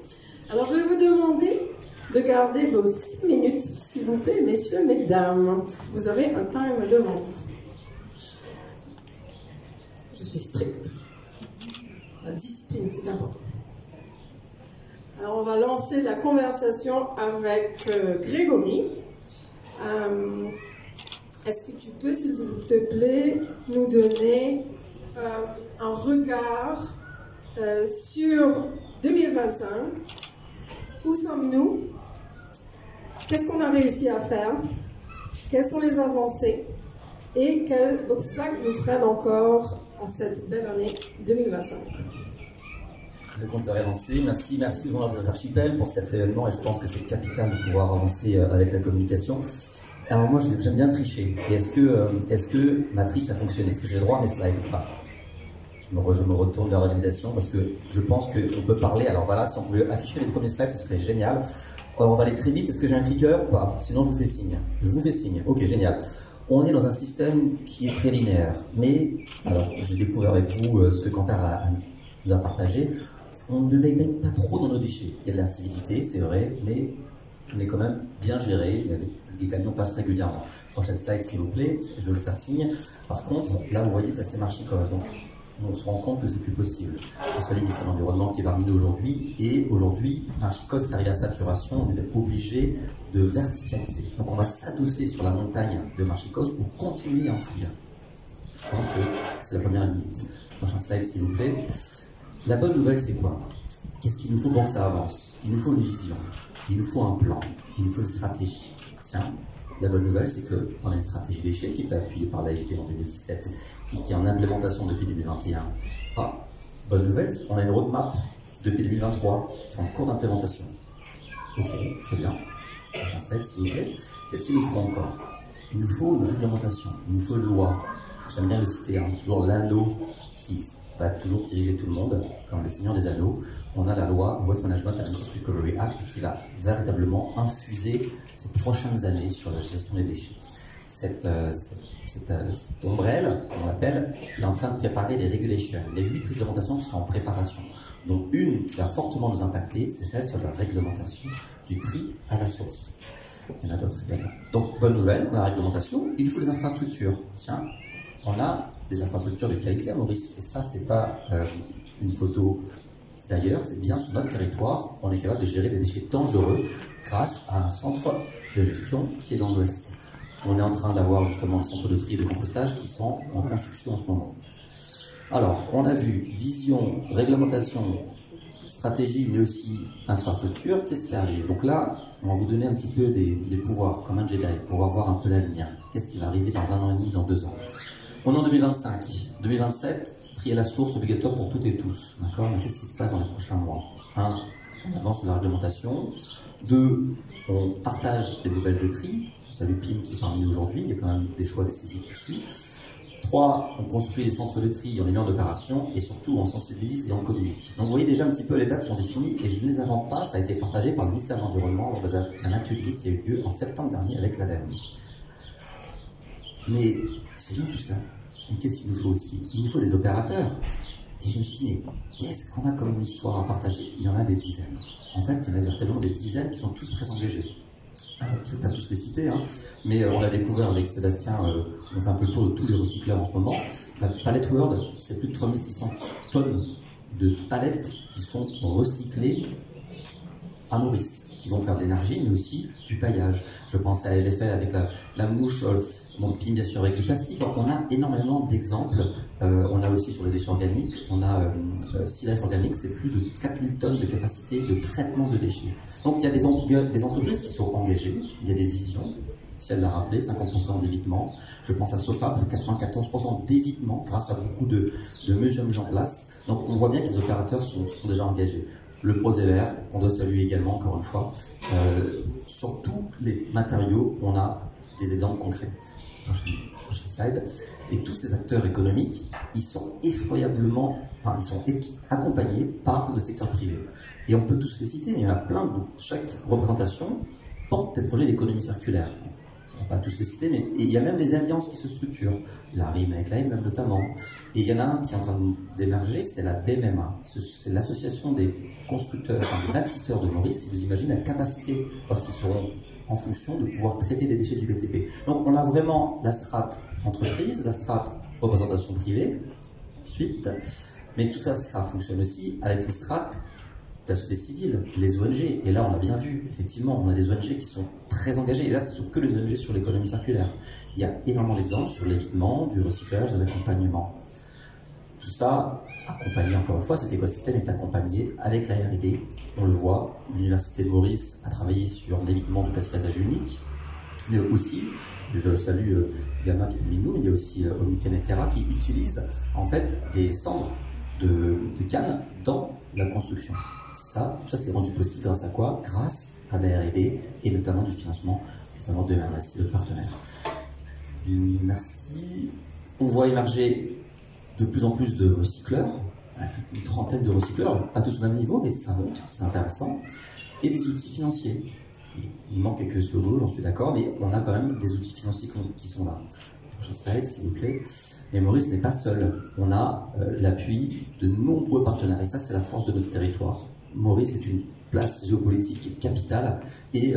Alors, je vais vous demander de garder vos 6 minutes, s'il vous plaît, messieurs, mesdames. Vous avez un time devant vous. Je suis stricte. La discipline, c'est important. Alors, on va lancer la conversation avec Grégory. Est-ce que tu peux, s'il te plaît, nous donner un regard sur 2025? Où sommes-nous? Qu'est-ce qu'on a réussi à faire? Quelles sont les avancées? Et quels obstacles nous freinent encore en cette belle année 2025? Le compte est avancé. Merci aux gens des archipels pour cet événement et je pense que c'est capital de pouvoir avancer avec la communication. Alors moi j'aime bien tricher. Et est-ce que ma triche a fonctionné? Est-ce que j'ai le droit à mes slides ou pas? Je me retourne vers l'organisation parce que je pense qu'on peut parler. Alors voilà, si on pouvait afficher les premiers slides, ce serait génial. Alors on va aller très vite. Est-ce que j'ai un clicker ou pas? Sinon je vous fais signe. Je vous fais signe. Ok, génial. On est dans un système qui est très linéaire. Mais, alors j'ai découvert avec vous ce que Quentin nous a partagé. On ne baigne pas trop dans nos déchets. Il y a de l'incivilité, c'est vrai, mais on est quand même bien géré. Les camions passent régulièrement. Prochaine slide, s'il vous plaît. Je vais le faire signe. Par contre, là, vous voyez, ça c'est Marchicos. Donc, on se rend compte que c'est plus possible. Je salue le ministère de l'Environnement qui est parmi nous aujourd'hui. Et aujourd'hui, Marchicos est arrivé à saturation. On est obligé de verticaliser. Donc, on va s'adosser sur la montagne de Marchicos pour continuer à enfouir. Je pense que c'est la première limite. Prochain slide, s'il vous plaît. La bonne nouvelle, c'est quoi? Qu'est-ce qu'il nous faut pour que ça avance? Il nous faut une vision, il nous faut un plan, il nous faut une stratégie. Tiens, la bonne nouvelle, c'est que dans la stratégie déchets, qui est appuyée par l'AFD en 2017 et qui est en implémentation depuis 2021, bonne nouvelle, on a une roadmap depuis 2023 qui est en cours d'implémentation. Ok, très bien. Prochain slide, s'il vous plaît. Qu'est-ce qu'il nous faut encore? Il nous faut une réglementation, il nous faut une loi. J'aime bien le citer, toujours l'anneau qui va toujours diriger tout le monde, comme le Seigneur des Anneaux. On a la loi Waste Management and Resource Recovery Act qui va véritablement infuser ces prochaines années sur la gestion des déchets. Cette ombrelle, comme on l'appelle, est en train de préparer des regulations, les 8 réglementations qui sont en préparation. Donc une qui va fortement nous impacter, c'est celle sur la réglementation du tri à la source. Il y en a d'autres également. Donc bonne nouvelle, on a la réglementation, il faut des infrastructures. Tiens, on a des infrastructures de qualité à Maurice. Et ça, c'est pas une photo d'ailleurs, c'est bien sur notre territoire. On est capable de gérer des déchets dangereux grâce à un centre de gestion qui est dans l'Ouest. On est en train d'avoir justement des centres de tri et de compostage qui sont en construction en ce moment. Alors, on a vu vision, réglementation, stratégie, mais aussi infrastructure. Qu'est-ce qui arrive? Donc là, on va vous donner un petit peu des pouvoirs, comme un Jedi, pour pouvoir voir un peu l'avenir. Qu'est-ce qui va arriver dans 1 an et demi, dans 2 ans? On est en 2025. 2027, tri à la source obligatoire pour toutes et tous. D'accord? Mais qu'est-ce qui se passe dans les prochains mois? 1, on avance sur la réglementation. 2, on partage les nouvelles de tri. Vous savez, PIM qui est parmi nous aujourd'hui, il y a quand même des choix décisifs dessus. 3, on construit les centres de tri, on les met en opération. Et surtout, on sensibilise et on communique. Donc vous voyez déjà un petit peu, les dates sont définies et je ne les invente pas. Ça a été partagé par le ministère de l'Environnement dans un atelier qui a eu lieu en septembre dernier avec l'ADEME. Mais c'est bien tout ça. Mais qu'est-ce qu'il nous faut aussi? Il nous faut des opérateurs. Et je me suis dit, mais qu'est-ce qu'on a comme histoire à partager? Il y en a des dizaines. En fait, il y en a véritablement des dizaines qui sont tous très engagés. Je ne vais pas tous les citer, mais on a découvert avec Sébastien, on fait un peu le tour de tous les recycleurs en ce moment. La Palette World, c'est plus de 3600 tonnes de palettes qui sont recyclées à Maurice, qui vont faire de l'énergie, mais aussi du paillage. Je pense à LFL avec la mouche, PIM bien sûr avec du plastique. On a énormément d'exemples. On a aussi sur les déchets organiques, on a Sea Life Organic, c'est plus de 4000 tonnes de capacité de traitement de déchets. Donc il y a des entreprises qui sont engagées, il y a des visions, si elle l'a rappelé, 50% d'évitement. Je pense à SOFAP, 94% d'évitement grâce à beaucoup de mesures mises en place. Donc on voit bien que les opérateurs sont déjà engagés. Le Prosever, qu'on doit saluer également, encore une fois. Sur tous les matériaux, on a des exemples concrets. Prochaine slide. Et tous ces acteurs économiques, ils sont effroyablement, enfin, ils sont accompagnés par le secteur privé. Et on peut tous les citer, mais il y en a plein. Donc chaque représentation porte des projets d'économie circulaire. On va pas tous les citer, mais il y a même des alliances qui se structurent. La RIM avec l'AMM notamment. Et il y en a un qui est en train d'émerger, c'est la BMMA. C'est l'association des constructeurs, enfin, des bâtisseurs de Maurice. Vous imaginez la capacité, lorsqu'ils seront en fonction, de pouvoir traiter des déchets du BTP. Donc on a vraiment la strate entreprise, la strate représentation privée, ensuite. Mais tout ça, ça fonctionne aussi avec une strate de la société civile, les ONG. Et là, on l'a bien vu, effectivement, on a des ONG qui sont très engagées. Et là, c'est que les ONG sur l'économie circulaire. Il y a énormément d'exemples sur l'évitement, du recyclage, de l'accompagnement. Tout ça, accompagné, encore une fois, cet écosystème est accompagné avec la R&D. On le voit, l'Université de Maurice a travaillé sur l'évitement du gaspillage unique, mais aussi, je salue Gamma qui est parmi nous, mais il y a aussi Omniken et Terra qui utilisent en fait des cendres de canne dans la construction. Ça c'est rendu possible grâce à quoi? Grâce à la R&D et notamment du financement, notamment de MRSI, notre partenaire. Merci. On voit émerger de plus en plus de recycleurs, une trentaine de recycleurs, pas tous au même niveau, mais ça monte, c'est intéressant, et des outils financiers. Il manque quelques slogos, j'en suis d'accord, mais on a quand même des outils financiers qui sont là. Prochain slide, s'il vous plaît. Mais Maurice n'est pas seul. On a l'appui de nombreux partenaires, et ça, c'est la force de notre territoire. Maurice est une place géopolitique capitale, et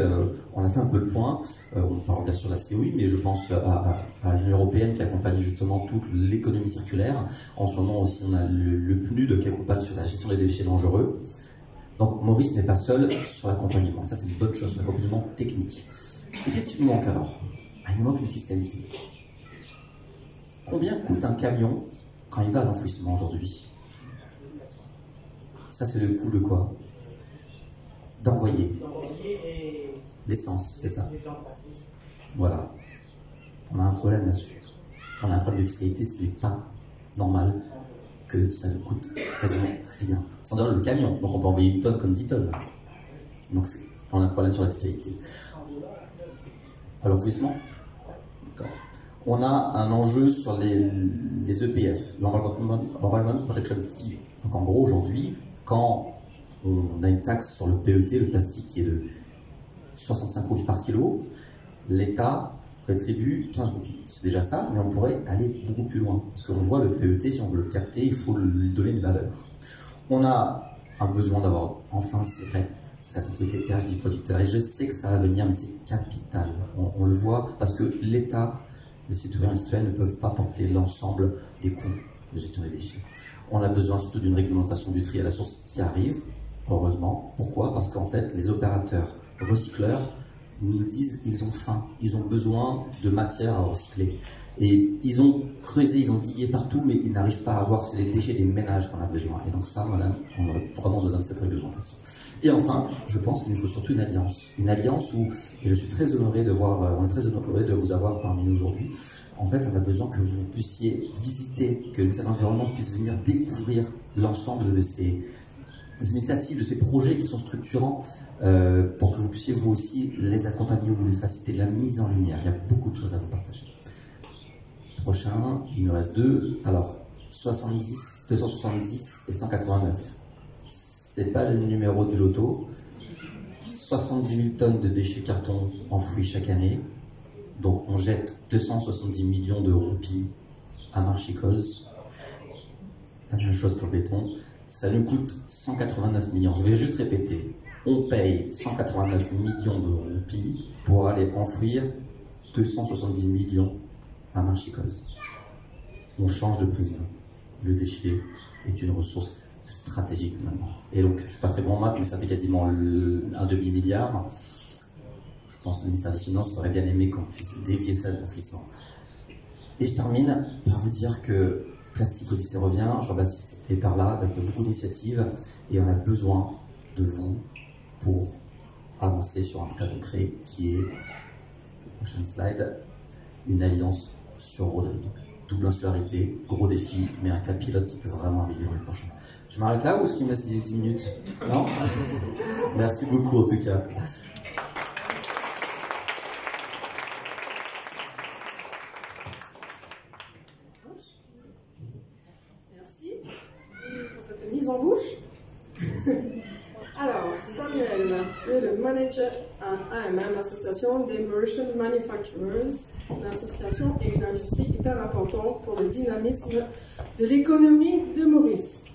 on a fait un peu le point. On parle bien sûr de la COI, mais je pense à l'Union européenne qui accompagne justement toute l'économie circulaire. En ce moment aussi, on a le PNUD qui accompagne sur la gestion des déchets dangereux. Donc Maurice n'est pas seul sur l'accompagnement. Ça, c'est une bonne chose, l'accompagnement technique. Et qu'est-ce qui nous manque alors? Il nous manque une fiscalité. Combien coûte un camion quand il va à l'enfouissement aujourd'hui? Ça, c'est le coût de quoi? D'envoyer. L'essence, c'est ça. Voilà. On a un problème là-dessus. On a un problème de fiscalité, ce n'est pas normal que ça ne coûte quasiment rien. Sans dire le camion, donc on peut envoyer une tonne comme 10 tonnes. Donc on a un problème sur la fiscalité. À l'enfouissement, on a un enjeu sur les EPF, l'Environment Protection Fee. Donc en gros, aujourd'hui, quand on a une taxe sur le PET, le plastique qui est de 65 roupies par kilo, l'État rétribue 15 roupies. C'est déjà ça, mais on pourrait aller beaucoup plus loin. Parce qu'on voit le PET, si on veut le capter, il faut lui donner une valeur. On a un besoin d'avoir, enfin, c'est vrai, c'est la responsabilité de RH du producteur. Et je sais que ça va venir, mais c'est capital. On le voit, parce que l'État, les citoyens et les citoyennes ne peuvent pas porter l'ensemble des coûts de gestion des déchets. On a besoin surtout d'une réglementation du tri à la source qui arrive, heureusement. Pourquoi? Parce qu'en fait, les opérateurs recycleurs nous disent qu'ils ont faim, ils ont besoin de matière à recycler. Et ils ont creusé, ils ont digué partout, mais ils n'arrivent pas à voir c'est les déchets des ménages qu'on a besoin. Et donc ça, madame, on aurait vraiment besoin de cette réglementation. Et enfin, je pense qu'il nous faut surtout une alliance où, et je suis très honoré de voir, on est très honoré de vous avoir parmi nous aujourd'hui. En fait, on a besoin que vous puissiez visiter, que le ministère de l'Environnement puisse venir découvrir l'ensemble de ces initiatives, de ces projets qui sont structurants, pour que vous puissiez vous aussi les accompagner ou les faciliter, la mise en lumière. Il y a beaucoup de choses à vous partager. Prochain, il nous reste deux. Alors, 270 et 189. C'est pas le numéro du loto. 70 000 tonnes de déchets carton enfouis chaque année. Donc on jette 270 millions de roupies à Marchicose. La même chose pour le béton. Ça nous coûte 189 millions. Je vais juste répéter. On paye 189 millions de roupies pour aller enfouir 270 millions à Marchicose. On change de prisme. Le déchet est une ressource stratégique maintenant. Et donc, je ne suis pas très bon en maths, mais ça fait quasiment un demi-milliard. Je pense que le ministère des Finances aurait bien aimé qu'on puisse dévier ça de l'enfouissement. Et je termine par vous dire que Plastique Odyssée revient, Jean-Baptiste est par là avec beaucoup d'initiatives et on a besoin de vous pour avancer sur un cas concret qui est Prochaine slide. Une alliance sur Rodrigue. Double insularité, gros défi, mais un cas pilote qui peut vraiment arriver l'année prochaine. Je m'arrête là ou est-ce qu'il me reste 10 minutes? Non? Merci beaucoup en tout cas. Merci pour cette mise en bouche. Alors, Samuel, tu es le manager à AMM, l'association des Mauritian Manufacturers, une association et une industrie hyper importante pour le dynamisme de l'économie de Maurice.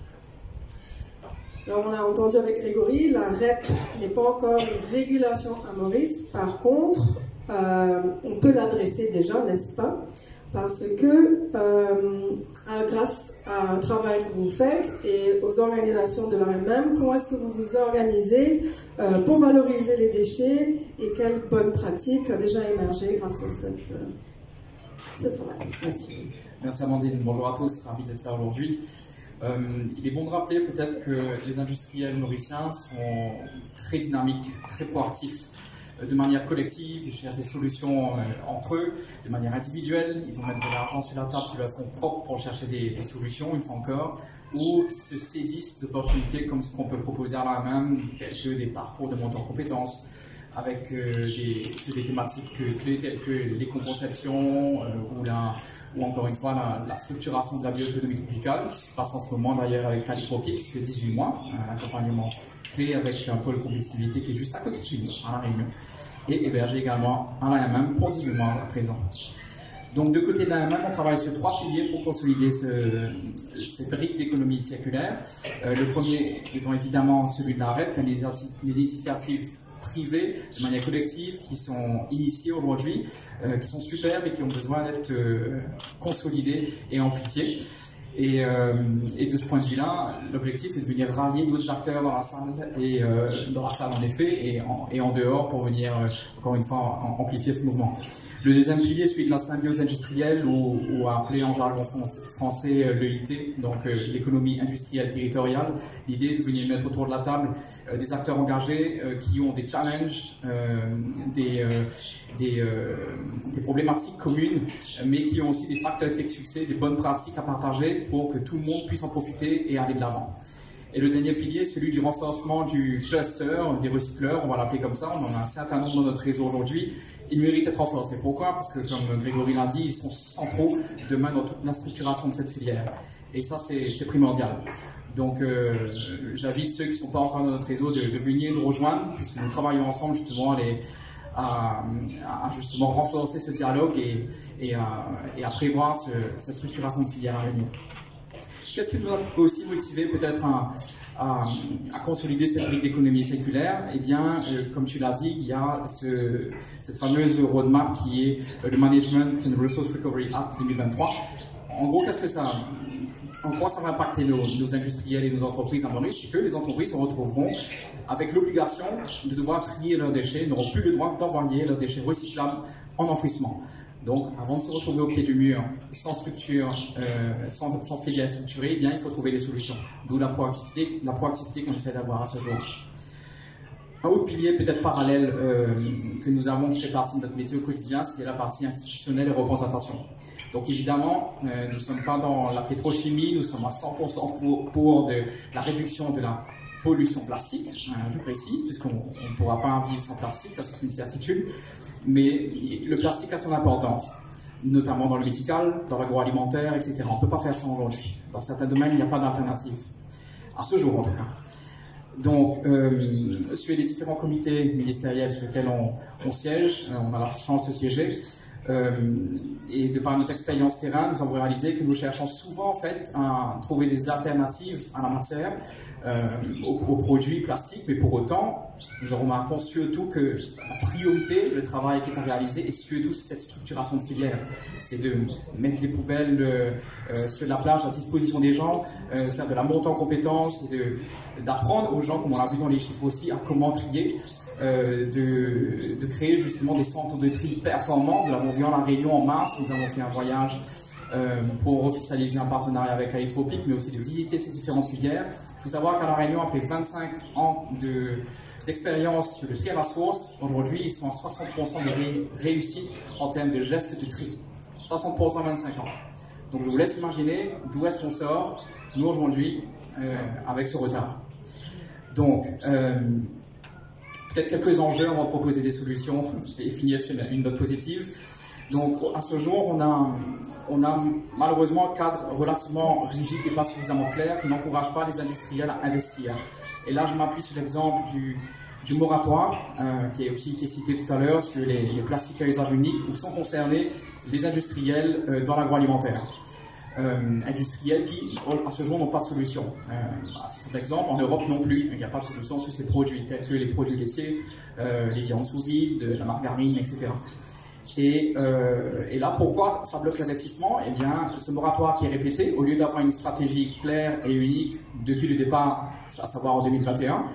Alors, on a entendu avec Grégory, la REP n'est pas encore une régulation à Maurice. Par contre, on peut l'adresser déjà, n'est-ce pas? Parce que grâce à un travail que vous faites et aux organisations de l'AMM, comment est-ce que vous vous organisez pour valoriser les déchets et quelles bonnes pratiques a déjà émergé grâce à ce travail? Merci. Merci Amandine, bonjour à tous, ravi d'être là aujourd'hui. Il est bon de rappeler peut-être que les industriels mauriciens sont très dynamiques, très proactifs. De manière collective, ils cherchent des solutions entre eux, de manière individuelle, ils vont mettre de l'argent sur la table, sur leur fonds propre pour chercher des solutions, une fois encore, ou se saisissent d'opportunités comme ce qu'on peut proposer à l'AMM, telles que des parcours de montée en compétences, avec des thématiques clés telles que l'éco-conception ou encore une fois la structuration de la bioéconomie tropicale, qui se passe en ce moment d'ailleurs avec Calitropique, qui fait 18 mois, un accompagnement clé avec un pôle compétitivité qui est juste à côté de chez nous, à La Réunion, et hébergé également à l'AMM pour 18 mois à présent. Donc de côté de l'AMM, on travaille sur 3 piliers pour consolider ces briques d'économie circulaire. Le premier étant évidemment celui de la REP, des initiatives privées de manière collective qui sont initiées aujourd'hui, qui sont super mais qui ont besoin d'être consolidées et amplifiées. Et de ce point de vue-là, l'objectif est de venir rallier d'autres acteurs dans la salle, en effet, et en dehors pour venir, encore une fois, amplifier ce mouvement. Le deuxième pilier, celui de la symbiose industrielle, ou appelé en jargon français l'EIT, donc l'économie industrielle territoriale. L'idée est de venir mettre autour de la table des acteurs engagés qui ont des challenges, des problématiques communes, mais qui ont aussi des facteurs clés de succès, des bonnes pratiques à partager pour que tout le monde puisse en profiter et aller de l'avant. Et le dernier pilier, celui du renforcement du cluster, des recycleurs, on va l'appeler comme ça, on en a un certain nombre dans notre réseau aujourd'hui. Ils méritent d'être renforcés. Pourquoi? Parce que, comme Grégory l'a dit, ils sont centraux demain dans toute la structuration de cette filière. Et ça, c'est primordial. Donc, j'invite ceux qui ne sont pas encore dans notre réseau de venir nous rejoindre, puisque nous travaillons ensemble justement à justement renforcer ce dialogue et à prévoir cette structuration de filière à venir. Qu'est-ce qui nous a aussi motivé peut-être à consolider cette brique d'économie circulaire? Eh bien, comme tu l'as dit, il y a cette fameuse roadmap qui est le Management and Resource Recovery Act 2023. En gros, en quoi ça va impacter nos industriels et nos entreprises à Maurice? C'est que les entreprises se retrouveront avec l'obligation de devoir trier leurs déchets, n'auront plus le droit d'envoyer leurs déchets recyclables en enfouissement. Donc, avant de se retrouver au pied du mur, sans structure, sans filière structurée, eh bien, il faut trouver des solutions. D'où la proactivité qu'on essaie d'avoir à ce jour. Un autre pilier peut-être parallèle que nous avons, qui fait partie de notre métier au quotidien, c'est la partie institutionnelle et représentation. Donc évidemment, nous ne sommes pas dans la pétrochimie, nous sommes à 100% pour la réduction de la pollution plastique, je précise, puisqu'on ne pourra pas vivre sans plastique, ça c'est une certitude. Mais le plastique a son importance, notamment dans le médical, dans l'agroalimentaire, etc. On ne peut pas faire ça aujourd'hui. Dans certains domaines, il n'y a pas d'alternative. À ce jour, en tout cas. Donc, sur les différents comités ministériels sur lesquels on siège, on a la chance de siéger, et de par notre expérience terrain, nous avons réalisé que nous cherchons souvent, en fait, à trouver des alternatives à la matière, aux produits plastiques, mais pour autant, nous remarquons surtout que la priorité, le travail qui est à réaliser, et surtout cette structuration de filière, c'est de mettre des poubelles sur la plage à disposition des gens, faire de la montée en compétences, d'apprendre aux gens, comme on l'a vu dans les chiffres aussi, à comment trier, de créer justement des centres de tri performants. Nous l'avons vu à La Réunion en mars, nous avons fait un voyage pour officialiser un partenariat avec Calitropique, mais aussi de visiter ces différentes filières. Il faut savoir qu'à La Réunion, après 25 ans d'expérience sur le tri à la source, aujourd'hui, ils sont à 60% de réussite en termes de gestes de tri. 60% à 25 ans. Donc je vous laisse imaginer d'où est-ce qu'on sort, nous aujourd'hui, avec ce retard. Donc, peut-être quelques enjeux avant de proposer des solutions et finir sur une note positive. Donc à ce jour, on a malheureusement un cadre relativement rigide et pas suffisamment clair qui n'encourage pas les industriels à investir. Et là, je m'appuie sur l'exemple du moratoire, qui a aussi été cité tout à l'heure, sur les plastiques à usage unique, où sont concernés les industriels dans l'agroalimentaire. Industriels qui, à ce jour, n'ont pas de solution. À titre d'exemple, en Europe non plus, il n'y a pas de solution sur ces produits, tels que les produits laitiers, les viandes sous vide, la margarine, etc. Et là, pourquoi ça bloque l'investissement? Eh bien, ce moratoire qui est répété, au lieu d'avoir une stratégie claire et unique depuis le départ, à savoir en 2021,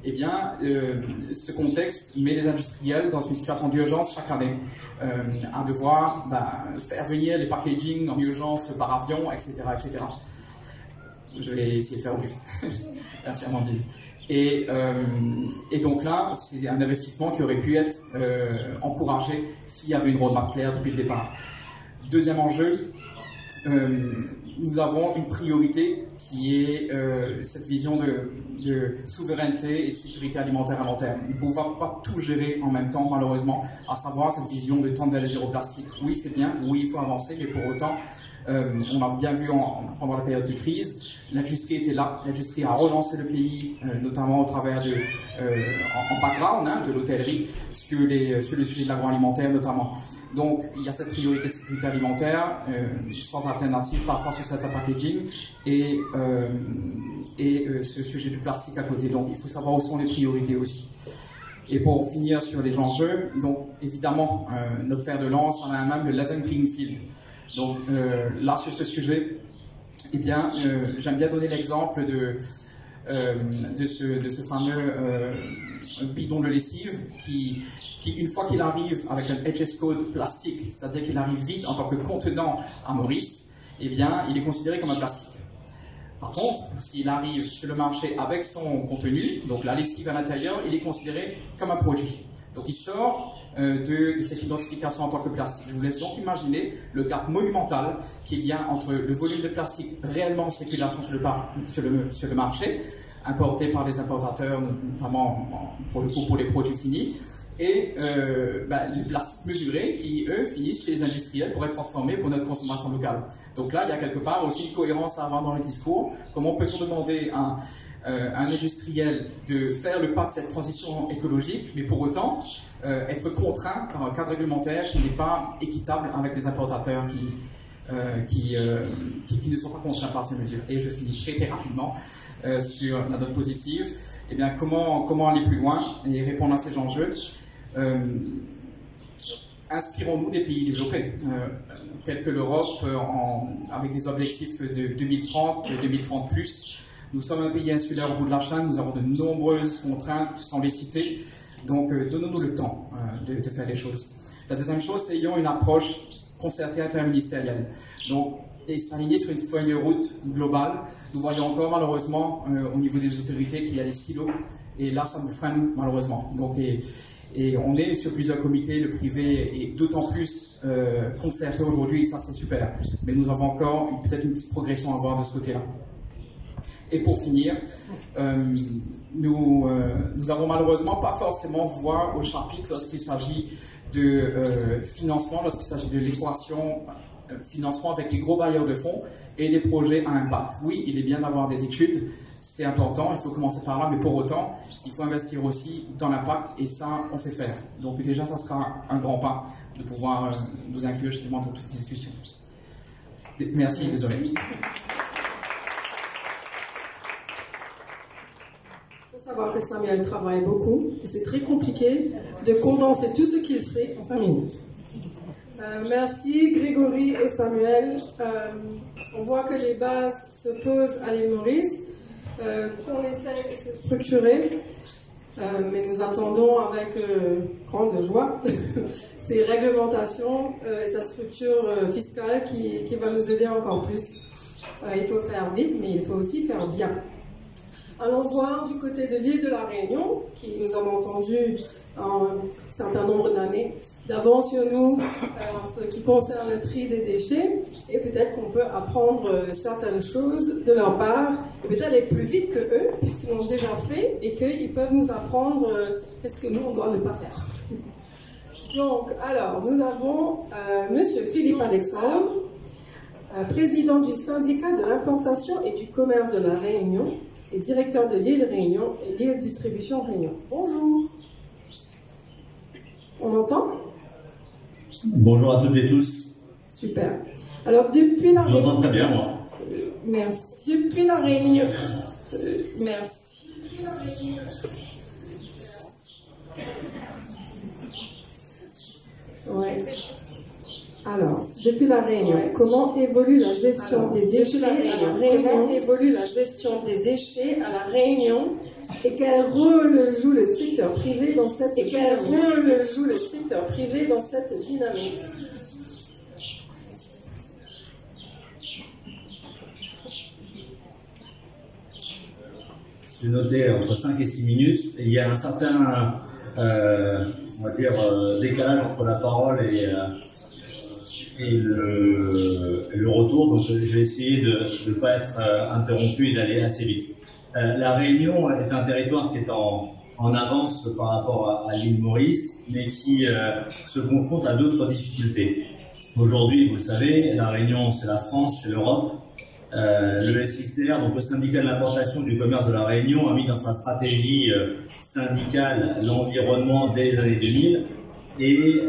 eh bien, ce contexte met les industriels dans une situation d'urgence chaque année, à devoir faire venir les packaging en urgence par avion, etc., etc. Je vais essayer de faire au plus vite. Merci Amandine. Et donc là, c'est un investissement qui aurait pu être encouragé s'il y avait une roadmap claire depuis le départ. Deuxième enjeu, nous avons une priorité qui est cette vision de souveraineté et de sécurité alimentaire à long terme. Nous ne pouvons pas tout gérer en même temps, malheureusement, à savoir cette vision de tendre vers le zéro plastique. Oui, c'est bien, oui, il faut avancer, mais pour autant, on a bien vu pendant la période de crise, l'industrie était là, l'industrie a relancé le pays, notamment au travers en background de l'hôtellerie, sur le sujet de l'agroalimentaire notamment. Donc il y a cette priorité de sécurité alimentaire, sans alternative parfois sur certains packaging, et ce sujet du plastique à côté. Donc il faut savoir où sont les priorités aussi. Et pour finir sur les enjeux, donc évidemment notre fer de lance en a même le level playing field. Donc là sur ce sujet, eh bien j'aime bien donner l'exemple de ce fameux bidon de lessive qui une fois qu'il arrive avec un HS code plastique, c'est-à-dire qu'il arrive vite en tant que contenant à Maurice, eh bien il est considéré comme un plastique. Par contre, s'il arrive sur le marché avec son contenu, donc la lessive à l'intérieur, il est considéré comme un produit. Donc il sort de cette identification en tant que plastique. Je vous laisse donc imaginer le gap monumental qu'il y a entre le volume de plastique réellement en circulation sur le marché, importé par les importateurs, notamment pour le coup pour les produits finis, et les plastiques mesurés qui, eux, finissent chez les industriels pour être transformés pour notre consommation locale. Donc là, il y a quelque part aussi une cohérence à avoir dans le discours. Comment peut-on demander à un industriel de faire le pas de cette transition écologique, mais pour autant être contraint par un cadre réglementaire qui n'est pas équitable avec les importateurs qui ne sont pas contraints par ces mesures. Et je finis très très rapidement sur la note positive. Eh bien, comment aller plus loin et répondre à ces enjeux? Inspirons-nous des pays développés, tels que l'Europe, avec des objectifs de 2030, 2030 plus. Nous sommes un pays insulaire au bout de la chaîne, nous avons de nombreuses contraintes, sans les citer, donc donnons-nous le temps de faire les choses. La deuxième chose, c'est ayons une approche concertée interministérielle. Donc, et s'aligner sur une feuille de route globale. Nous voyons encore malheureusement au niveau des autorités qu'il y a des silos, et là ça nous freine malheureusement. Donc, et on est sur plusieurs comités, le privé est d'autant plus concerté aujourd'hui, et ça c'est super. Mais nous avons encore peut-être une petite progression à voir de ce côté-là. Et pour finir, nous avons malheureusement pas forcément voix au chapitre lorsqu'il s'agit de financement, lorsqu'il s'agit de l'équation financement avec les gros bailleurs de fonds et des projets à impact. Oui, il est bien d'avoir des études, c'est important, il faut commencer par là, mais pour autant, il faut investir aussi dans l'impact, et ça, on sait faire. Donc déjà, ça sera un grand pas de pouvoir nous inclure justement dans toute cette discussion. Merci, désolé. Il faut savoir que Samuel travaille beaucoup, et c'est très compliqué de condenser tout ce qu'il sait en 5 minutes. Merci Grégory et Samuel. On voit que les bases se posent à l'île Maurice, qu'on essaie de se structurer, mais nous attendons avec grande joie ces réglementations et sa structure fiscale qui va nous aider encore plus. Il faut faire vite, mais il faut aussi faire bien. Allons voir du côté de l'île de la Réunion, qui nous avons entendu un certain nombre d'années d'avance sur nous en ce qui concerne le tri des déchets, et peut-être qu'on peut apprendre certaines choses de leur part, et peut-être aller plus vite que eux, puisqu'ils l'ont déjà fait, et qu'ils peuvent nous apprendre qu'est-ce que nous, on doit ne pas faire. Donc, alors, nous avons Monsieur Philippe Alexandre, président du syndicat de l'implantation et du commerce de la Réunion et directeur de l'île Réunion et l'île Distribution Réunion. Bonjour. On entend? Bonjour à toutes et tous. Super. Alors, depuis la Réunion... Je vous entends très bien, moi. Merci. Depuis la Réunion... Merci. Ouais. Alors, depuis la Réunion, comment évolue la gestion des déchets à la Réunion et quel rôle joue le secteur privé dans cette dynamique? J'ai noté entre 5 et 6 minutes. Il y a un certain, on va dire, décalage entre la parole et le retour, donc je vais essayer de ne pas être interrompu et d'aller assez vite. La Réunion est un territoire qui est en avance par rapport à l'île Maurice, mais qui se confronte à d'autres difficultés. Aujourd'hui, vous le savez, la Réunion, c'est la France, c'est l'Europe. Le SICR, donc le syndicat de l'importation du commerce de la Réunion, a mis dans sa stratégie syndicale l'environnement dès les années 2000 et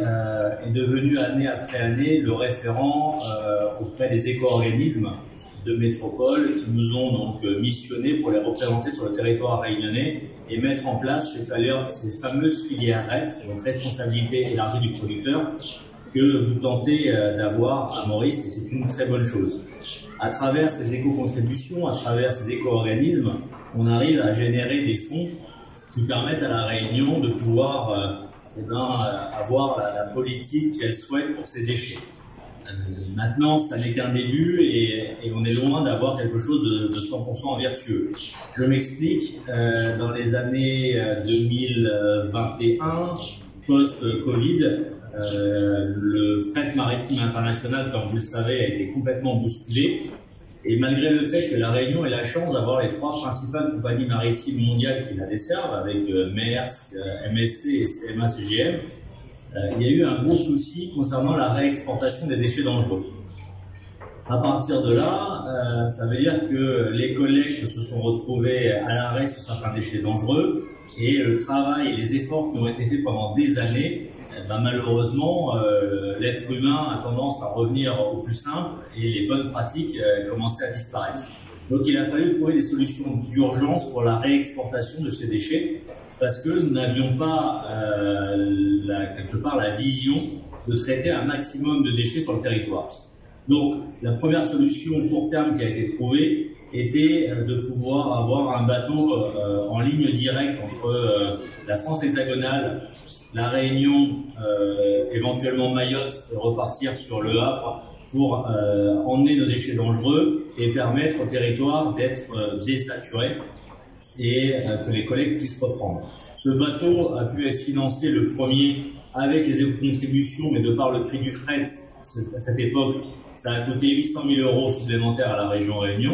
est devenu année après année le référent auprès des éco-organismes de métropole qui nous ont donc missionnés pour les représenter sur le territoire réunionnais et mettre en place ces fameuses filières REP, donc responsabilité élargie du producteur, que vous tentez d'avoir à Maurice, et c'est une très bonne chose. À travers ces éco-contributions, à travers ces éco-organismes, on arrive à générer des fonds qui permettent à la Réunion de pouvoir avoir la politique qu'elle souhaite pour ses déchets. Maintenant, ça n'est qu'un début et on est loin d'avoir quelque chose de 100% vertueux. Je m'explique, dans les années 2021, post-Covid, le fret maritime international, comme vous le savez, a été complètement bousculé. Et malgré le fait que la Réunion ait la chance d'avoir les 3 principales compagnies maritimes mondiales qui la desservent, avec Maersk, MSC et CMA-CGM, il y a eu un gros souci concernant la réexportation des déchets dangereux. À partir de là, ça veut dire que les collectes se sont retrouvées à l'arrêt sur certains déchets dangereux et le travail et les efforts qui ont été faits pendant des années, malheureusement, l'être humain a tendance à revenir au plus simple et les bonnes pratiques commençaient à disparaître. Donc il a fallu trouver des solutions d'urgence pour la réexportation de ces déchets parce que nous n'avions pas quelque part la vision de traiter un maximum de déchets sur le territoire. Donc la première solution court terme qui a été trouvée était de pouvoir avoir un bateau en ligne directe entre la France hexagonale, la Réunion, éventuellement Mayotte, et repartir sur le Havre pour emmener nos déchets dangereux et permettre au territoire d'être désaturé et que les collectes puissent reprendre. Ce bateau a pu être financé le premier avec les éco-contributions, mais de par le prix du fret, à cette époque, ça a coûté 800 000 € supplémentaires à la région Réunion.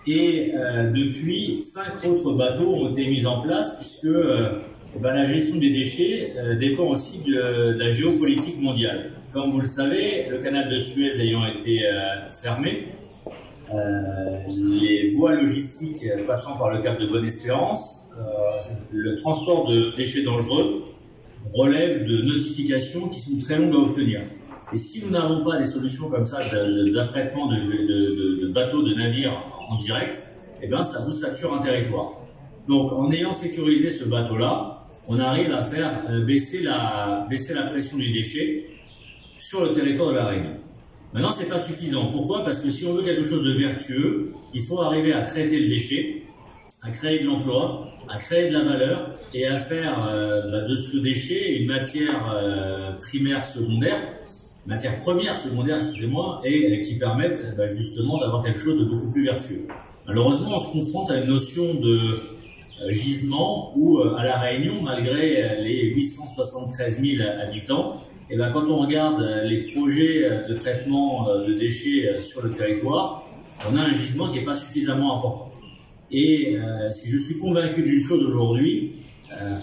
Et depuis, 5 autres bateaux ont été mis en place puisque la gestion des déchets dépend aussi de la géopolitique mondiale. Comme vous le savez, le canal de Suez ayant été fermé, les voies logistiques passant par le cap de Bonne-Espérance, le transport de déchets dangereux relève de notifications qui sont très longues à obtenir. Et si nous n'avons pas des solutions comme ça d'affrètement de bateaux, de navires en direct, eh bien ça vous sature un territoire. Donc en ayant sécurisé ce bateau-là, on arrive à faire baisser la pression du déchet sur le territoire de la Réunion. Maintenant, c'est pas suffisant. Pourquoi? Parce que si on veut quelque chose de vertueux, il faut arriver à traiter le déchet, à créer de l'emploi, à créer de la valeur et à faire de ce déchet une matière première, secondaire, excusez-moi, et qui permettent justement d'avoir quelque chose de beaucoup plus vertueux. Malheureusement, on se confronte à une notion de gisement où, à La Réunion, malgré les 873 000 habitants, et ben, quand on regarde les projets de traitement de déchets sur le territoire, on a un gisement qui n'est pas suffisamment important. Et si je suis convaincu d'une chose aujourd'hui,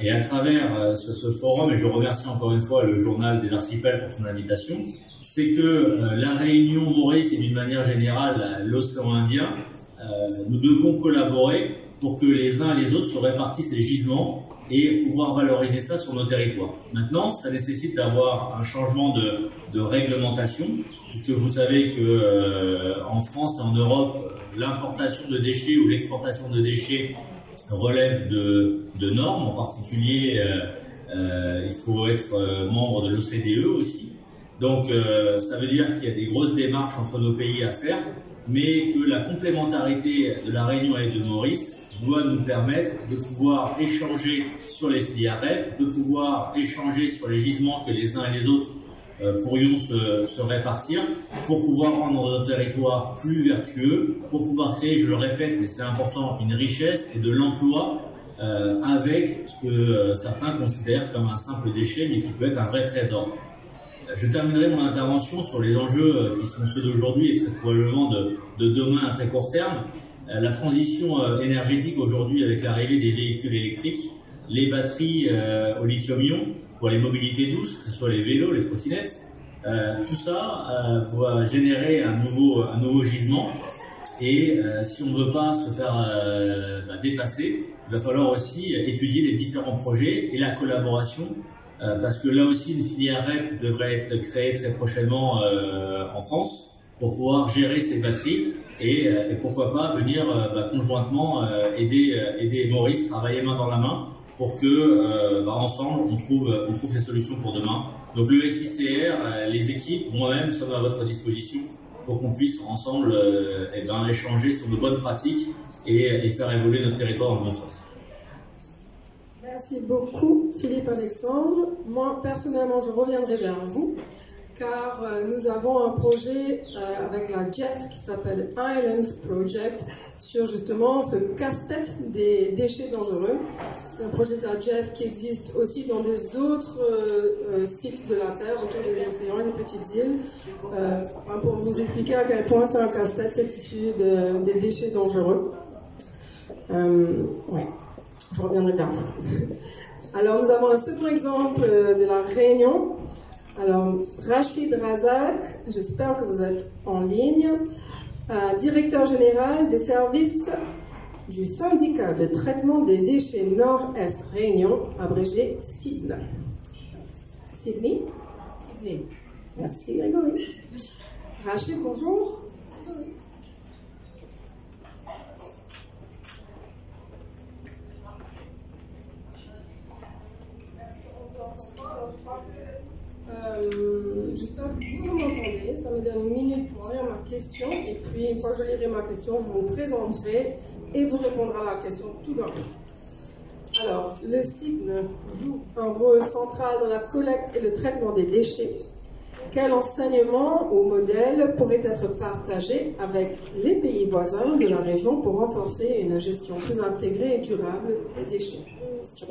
et à travers ce forum, et je remercie encore une fois le journal des Archipels pour son invitation, c'est que La Réunion, Maurice et d'une manière générale l'océan Indien, nous devons collaborer pour que les uns et les autres se répartissent les gisements et pouvoir valoriser ça sur nos territoires. Maintenant, ça nécessite d'avoir un changement de réglementation, puisque vous savez que en France et en Europe, l'importation de déchets ou l'exportation de déchets relève de normes. En particulier, il faut être membre de l'OCDE aussi. Donc, ça veut dire qu'il y a des grosses démarches entre nos pays à faire, mais que la complémentarité de La Réunion et de Maurice doit nous permettre de pouvoir échanger sur les filières REP, de pouvoir échanger sur les gisements que les uns et les autres pourrions se répartir pour pouvoir rendre notre territoire plus vertueux, pour pouvoir créer, je le répète, mais c'est important, une richesse et de l'emploi avec ce que certains considèrent comme un simple déchet, mais qui peut être un vrai trésor. Je terminerai mon intervention sur les enjeux qui sont ceux d'aujourd'hui et très probablement de demain à très court terme. La transition énergétique aujourd'hui avec l'arrivée des véhicules électriques, les batteries au lithium-ion pour les mobilités douces, que ce soit les vélos, les trottinettes, tout ça va générer un nouveau gisement. Et si on ne veut pas se faire dépasser, il va falloir aussi étudier les différents projets et la collaboration, parce que là aussi une filière REP devrait être créée très prochainement en France pour pouvoir gérer ces batteries et pourquoi pas venir conjointement aider Maurice, travailler main dans la main pour que ensemble on trouve ces solutions pour demain. Donc le SICR, les équipes, moi-même sommes à votre disposition pour qu'on puisse ensemble échanger sur nos bonnes pratiques et faire évoluer notre territoire dans le bon sens. Merci beaucoup Philippe Alexandre. Moi personnellement je reviendrai vers vous car nous avons un projet avec la JEF qui s'appelle Islands Project sur justement ce casse-tête des déchets dangereux. C'est un projet de la JEF qui existe aussi dans des autres sites de la Terre, autour des océans et des petites îles. Pour vous expliquer à quel point c'est un casse-tête, c'est issu des déchets dangereux. Ouais, je reviendrai vers vous. Alors nous avons un second exemple de la Réunion. Alors, Rachid Razak, j'espère que vous êtes en ligne, directeur général des services du syndicat de traitement des déchets Nord-Est Réunion, abrégé SIDNE. Sydney. Merci Grégory. Rachid, bonjour. J'espère que vous m'entendez, ça me donne une minute pour lire ma question et puis une fois que je lirai ma question, je vous présenterai et vous répondrez à la question tout d'un coup. Alors, le SIDNE joue un rôle central dans la collecte et le traitement des déchets. Quel enseignement ou modèle pourrait être partagé avec les pays voisins de la région pour renforcer une gestion plus intégrée et durable des déchets? Question.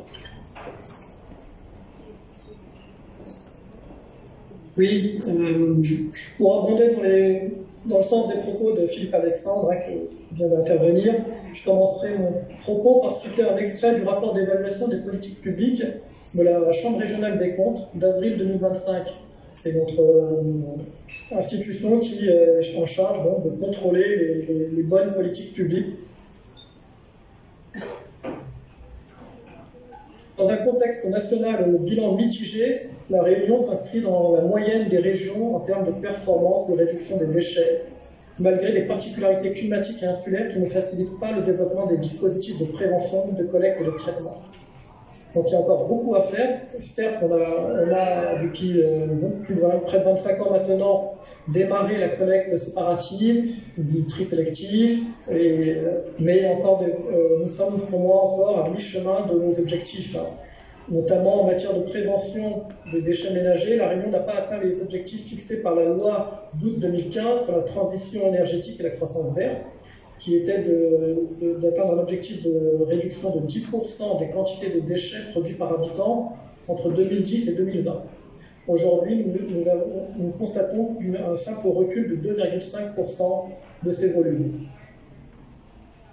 Oui, pour abonder dans le sens des propos de Philippe Alexandre, qui vient d'intervenir, je commencerai mon propos par citer un extrait du rapport d'évaluation des politiques publiques de la Chambre régionale des comptes d'avril 2025. C'est notre institution qui est en charge de contrôler les bonnes politiques publiques. Dans un contexte national au bilan mitigé, la Réunion s'inscrit dans la moyenne des régions en termes de performance de réduction des déchets, malgré des particularités climatiques et insulaires qui ne facilitent pas le développement des dispositifs de prévention, de collecte et de traitement. Donc il y a encore beaucoup à faire. Certes, on a depuis près de 25 ans maintenant démarré la collecte séparative, du tri sélectif, mais nous sommes pour moi encore à mi-chemin de nos objectifs. Notamment en matière de prévention des déchets ménagers, la Réunion n'a pas atteint les objectifs fixés par la loi d'août 2015 sur la transition énergétique et la croissance verte. qui était d'atteindre un objectif de réduction de 10% des quantités de déchets produits par habitant entre 2010 et 2020. Aujourd'hui, nous constatons un simple recul de 2,5% de ces volumes.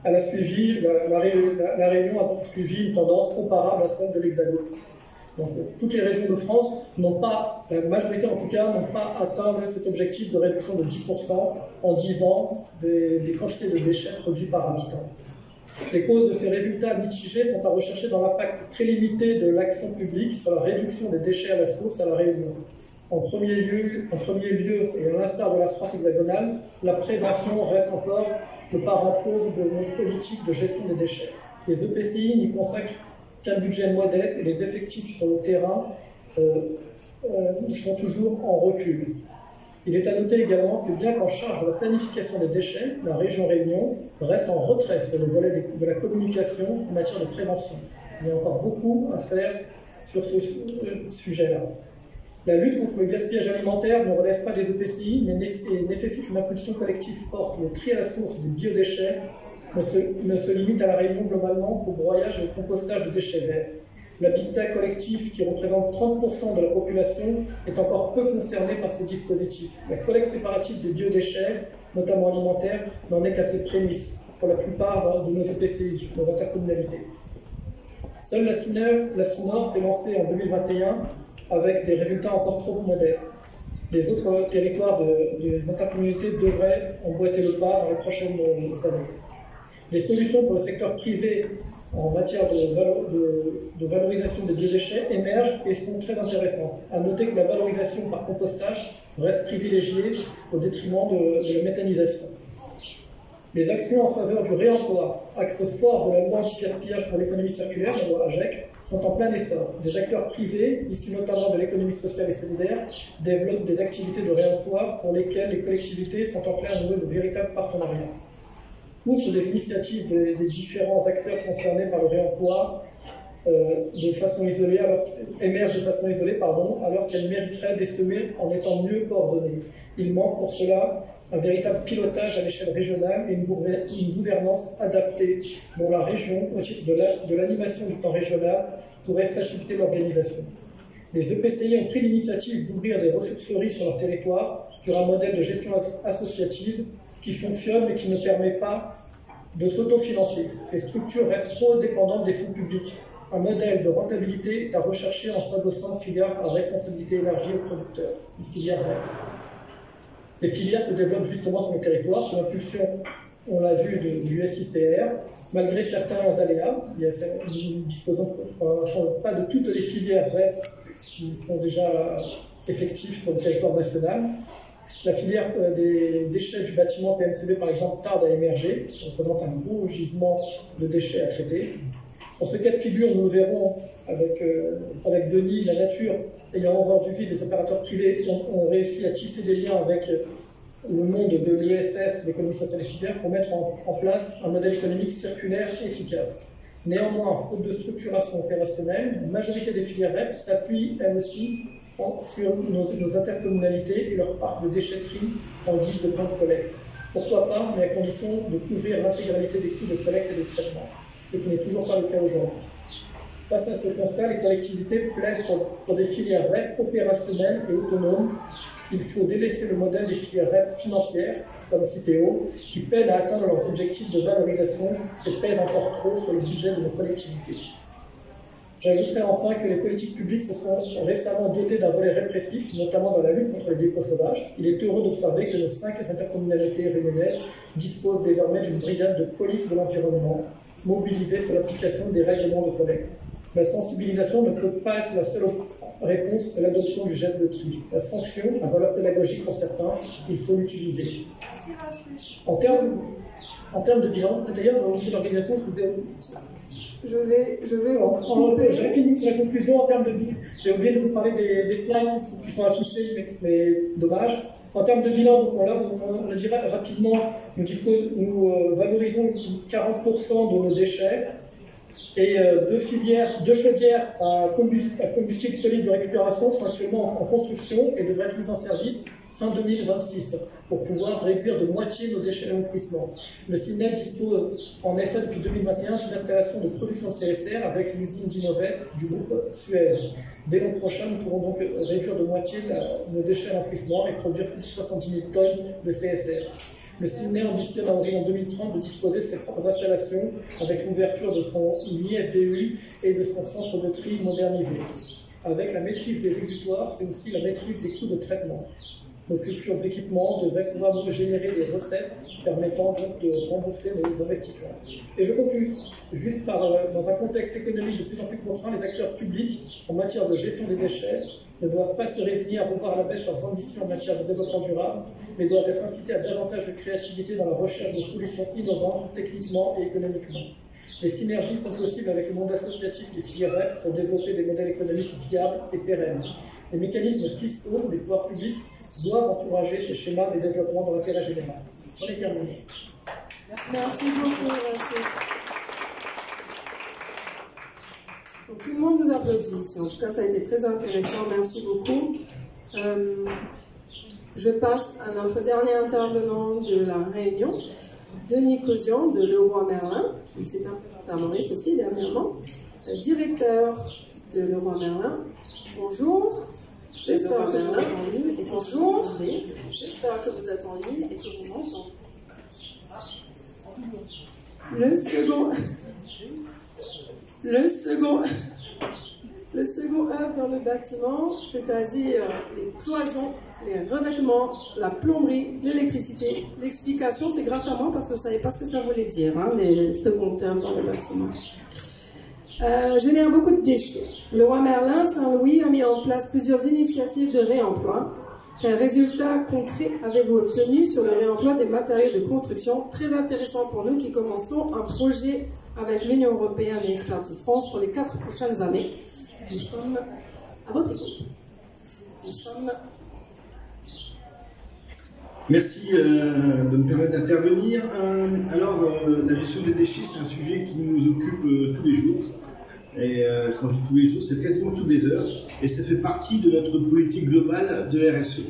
La Réunion a donc suivi une tendance comparable à celle de l'Hexagone. Donc, toutes les régions de France n'ont pas, la majorité en tout cas, n'ont pas atteint cet objectif de réduction de 10% en 10 ans des quantités de déchets produits par habitant. Les causes de ces résultats mitigés sont à rechercher dans l'impact très limité de l'action publique sur la réduction des déchets à la source à La Réunion. En premier lieu, et à l'instar de la France hexagonale, la prévention reste encore le parent pauvre de notre politique de gestion des déchets. Les EPCI n'y consacrent qu'un budget modeste et les effectifs sur le terrain sont toujours en recul. Il est à noter également que bien qu'en charge de la planification des déchets, la région Réunion reste en retrait sur le volet de la communication en matière de prévention. Il y a encore beaucoup à faire sur ce sujet-là. La lutte contre le gaspillage alimentaire ne relève pas des EPCI, mais nécessite une impulsion collective forte. Le tri à la source des biodéchets ne se limite à La Réunion globalement qu'au broyage et au compostage de déchets verts. L'habitat collectif, qui représente 30% de la population, est encore peu concerné par ces dispositifs. La collecte séparative des biodéchets, notamment alimentaires, n'en est qu'à ses prémices pour la plupart de nos EPCI, nos intercommunalités. Seule la SINOR est lancée en 2021 avec des résultats encore trop modestes. Les autres territoires des intercommunalités devraient emboîter le pas dans les prochaines années. Les solutions pour le secteur privé en matière de valorisation des biodéchets émergent et sont très intéressantes. À noter que la valorisation par compostage reste privilégiée au détriment de la méthanisation. Les actions en faveur du réemploi, axe fort de la loi anti-gaspillage pour l'économie circulaire, la loi AGEC, sont en plein essor. Des acteurs privés, issus notamment de l'économie sociale et solidaire, développent des activités de réemploi pour lesquelles les collectivités sont en plein nouveau de véritables partenariats. Outre des initiatives des différents acteurs concernés par le réemploi émergent de façon isolée, alors qu'elles mériteraient d'essayer en étant mieux coordonnées. Il manque pour cela un véritable pilotage à l'échelle régionale et une gouvernance adaptée dont la région, au titre de l'animation du plan régional, pourrait faciliter l'organisation. Les EPCI ont pris l'initiative d'ouvrir des ressourceries sur leur territoire sur un modèle de gestion associative qui fonctionne mais qui ne permet pas de s'autofinancer. Ces structures restent trop dépendantes des fonds publics. Un modèle de rentabilité est à rechercher en s'adossant aux filières à responsabilité élargie aux producteurs, une filière REP. Ces filières se développent justement sur le territoire, sous l'impulsion, on l'a vu, du SICR, malgré certains aléas. Nous ne disposons pour l'instant pas de toutes les filières REP qui sont déjà effectives sur le territoire national. La filière des déchets du bâtiment PMCB, par exemple, tarde à émerger. Ça représente un gros gisement de déchets à traiter. Dans ce cas de figure, nous verrons avec Denis, la nature ayant horreur du vide, les opérateurs privés ont réussi à tisser des liens avec le monde de l'ESS, l'économie sociale et solidaire, pour mettre en place un modèle économique circulaire efficace. Néanmoins, faute de structuration opérationnelle, la majorité des filières REP s'appuient, elles aussi, sur nos intercommunalités et leur parc de déchetterie en guise de point de collecte. Pourquoi pas, mais à condition de couvrir l'intégralité des coûts de collecte et de traitement, ce qui n'est toujours pas le cas aujourd'hui. Face à ce constat, les collectivités plaident pour des filières REP opérationnelles et autonomes. Il faut délaisser le modèle des filières REP financières, comme Citeo, qui peinent à atteindre leurs objectifs de valorisation et pèsent encore trop sur le budget de nos collectivités. J'ajouterai enfin que les politiques publiques se sont récemment dotées d'un volet répressif, notamment dans la lutte contre les dépôts sauvages. Il est heureux d'observer que nos 5 intercommunalités réunionnaises disposent désormais d'une brigade de police de l'environnement, mobilisée sur l'application des règlements de collecte. La sensibilisation ne peut pas être la seule réponse à l'adoption du geste de tri. La sanction, à valeur pédagogique pour certains, il faut l'utiliser. En termes de bilan, d'ailleurs, dans l'organisation, je vais j'ai fini sur la conclusion en termes de bilan. J'ai oublié de vous parler des slides qui sont affichés, mais dommage. En termes de bilan, donc, on le dirait rapidement, nous valorisons 40% de nos déchets. Et deux chaudières à combustible solide de récupération sont actuellement en construction et devraient être mises en service fin 2026 pour pouvoir réduire de moitié nos déchets d'enfouissement. Le CINED dispose en effet depuis 2021 d'une installation de production de CSR avec l'usine d'Innovest du groupe Suez. Dès l'an prochain, nous pourrons donc réduire de moitié nos déchets d'enfouissement et produire plus de 70 000 tonnes de CSR. Le CINED ambitionne à horizon 2030 de disposer de ses propres installations avec l'ouverture de son ISBU et de son centre de tri modernisé. Avec la maîtrise des exutoires, c'est aussi la maîtrise des coûts de traitement. Nos futurs équipements devraient pouvoir nous générer des recettes permettant donc de rembourser nos investissements. Et je conclue juste dans un contexte économique de plus en plus contraint, les acteurs publics en matière de gestion des déchets ne doivent pas se résigner à revoir à la baisse leurs ambitions en matière de développement durable, mais doivent être incités à davantage de créativité dans la recherche de solutions innovantes techniquement et économiquement. Les synergies sont possibles avec le monde associatif et filières REP pour développer des modèles économiques viables et pérennes. Les mécanismes fiscaux des pouvoirs publics doivent encourager ce schéma de développement dans l'intérêt général. On est terminé. Merci beaucoup, Rachid. Donc, tout le monde vous applaudit ici. En tout cas, ça a été très intéressant. Merci beaucoup. Je passe à notre dernier intervenant de la réunion, Denis Causian de Leroy Merlin, qui s'est impermanent ceci dernièrement, directeur de Leroy Merlin. Bonjour. J'espère que vous êtes en ligne. Et bonjour. J'espère que vous êtes en ligne et que vous m'entendez. Le second hub dans le bâtiment, c'est-à-dire les cloisons, les revêtements, la plomberie, l'électricité. L'explication, c'est grâce à moi parce que je ne savais pas ce que ça voulait dire, les seconds hubs dans le bâtiment. Génère beaucoup de déchets. Leroy Merlin Saint-Louis a mis en place plusieurs initiatives de réemploi. Quels résultats concrets avez-vous obtenus sur le réemploi des matériaux de construction? Très intéressant pour nous qui commençons un projet avec l'Union européenne et Expertise France pour les 4 prochaines années. Nous sommes à votre écoute. Merci de me permettre d'intervenir. La gestion des déchets, c'est un sujet qui nous occupe tous les jours. Et quand je dis tous les jours, c'est quasiment toutes les heures. Et ça fait partie de notre politique globale de RSE.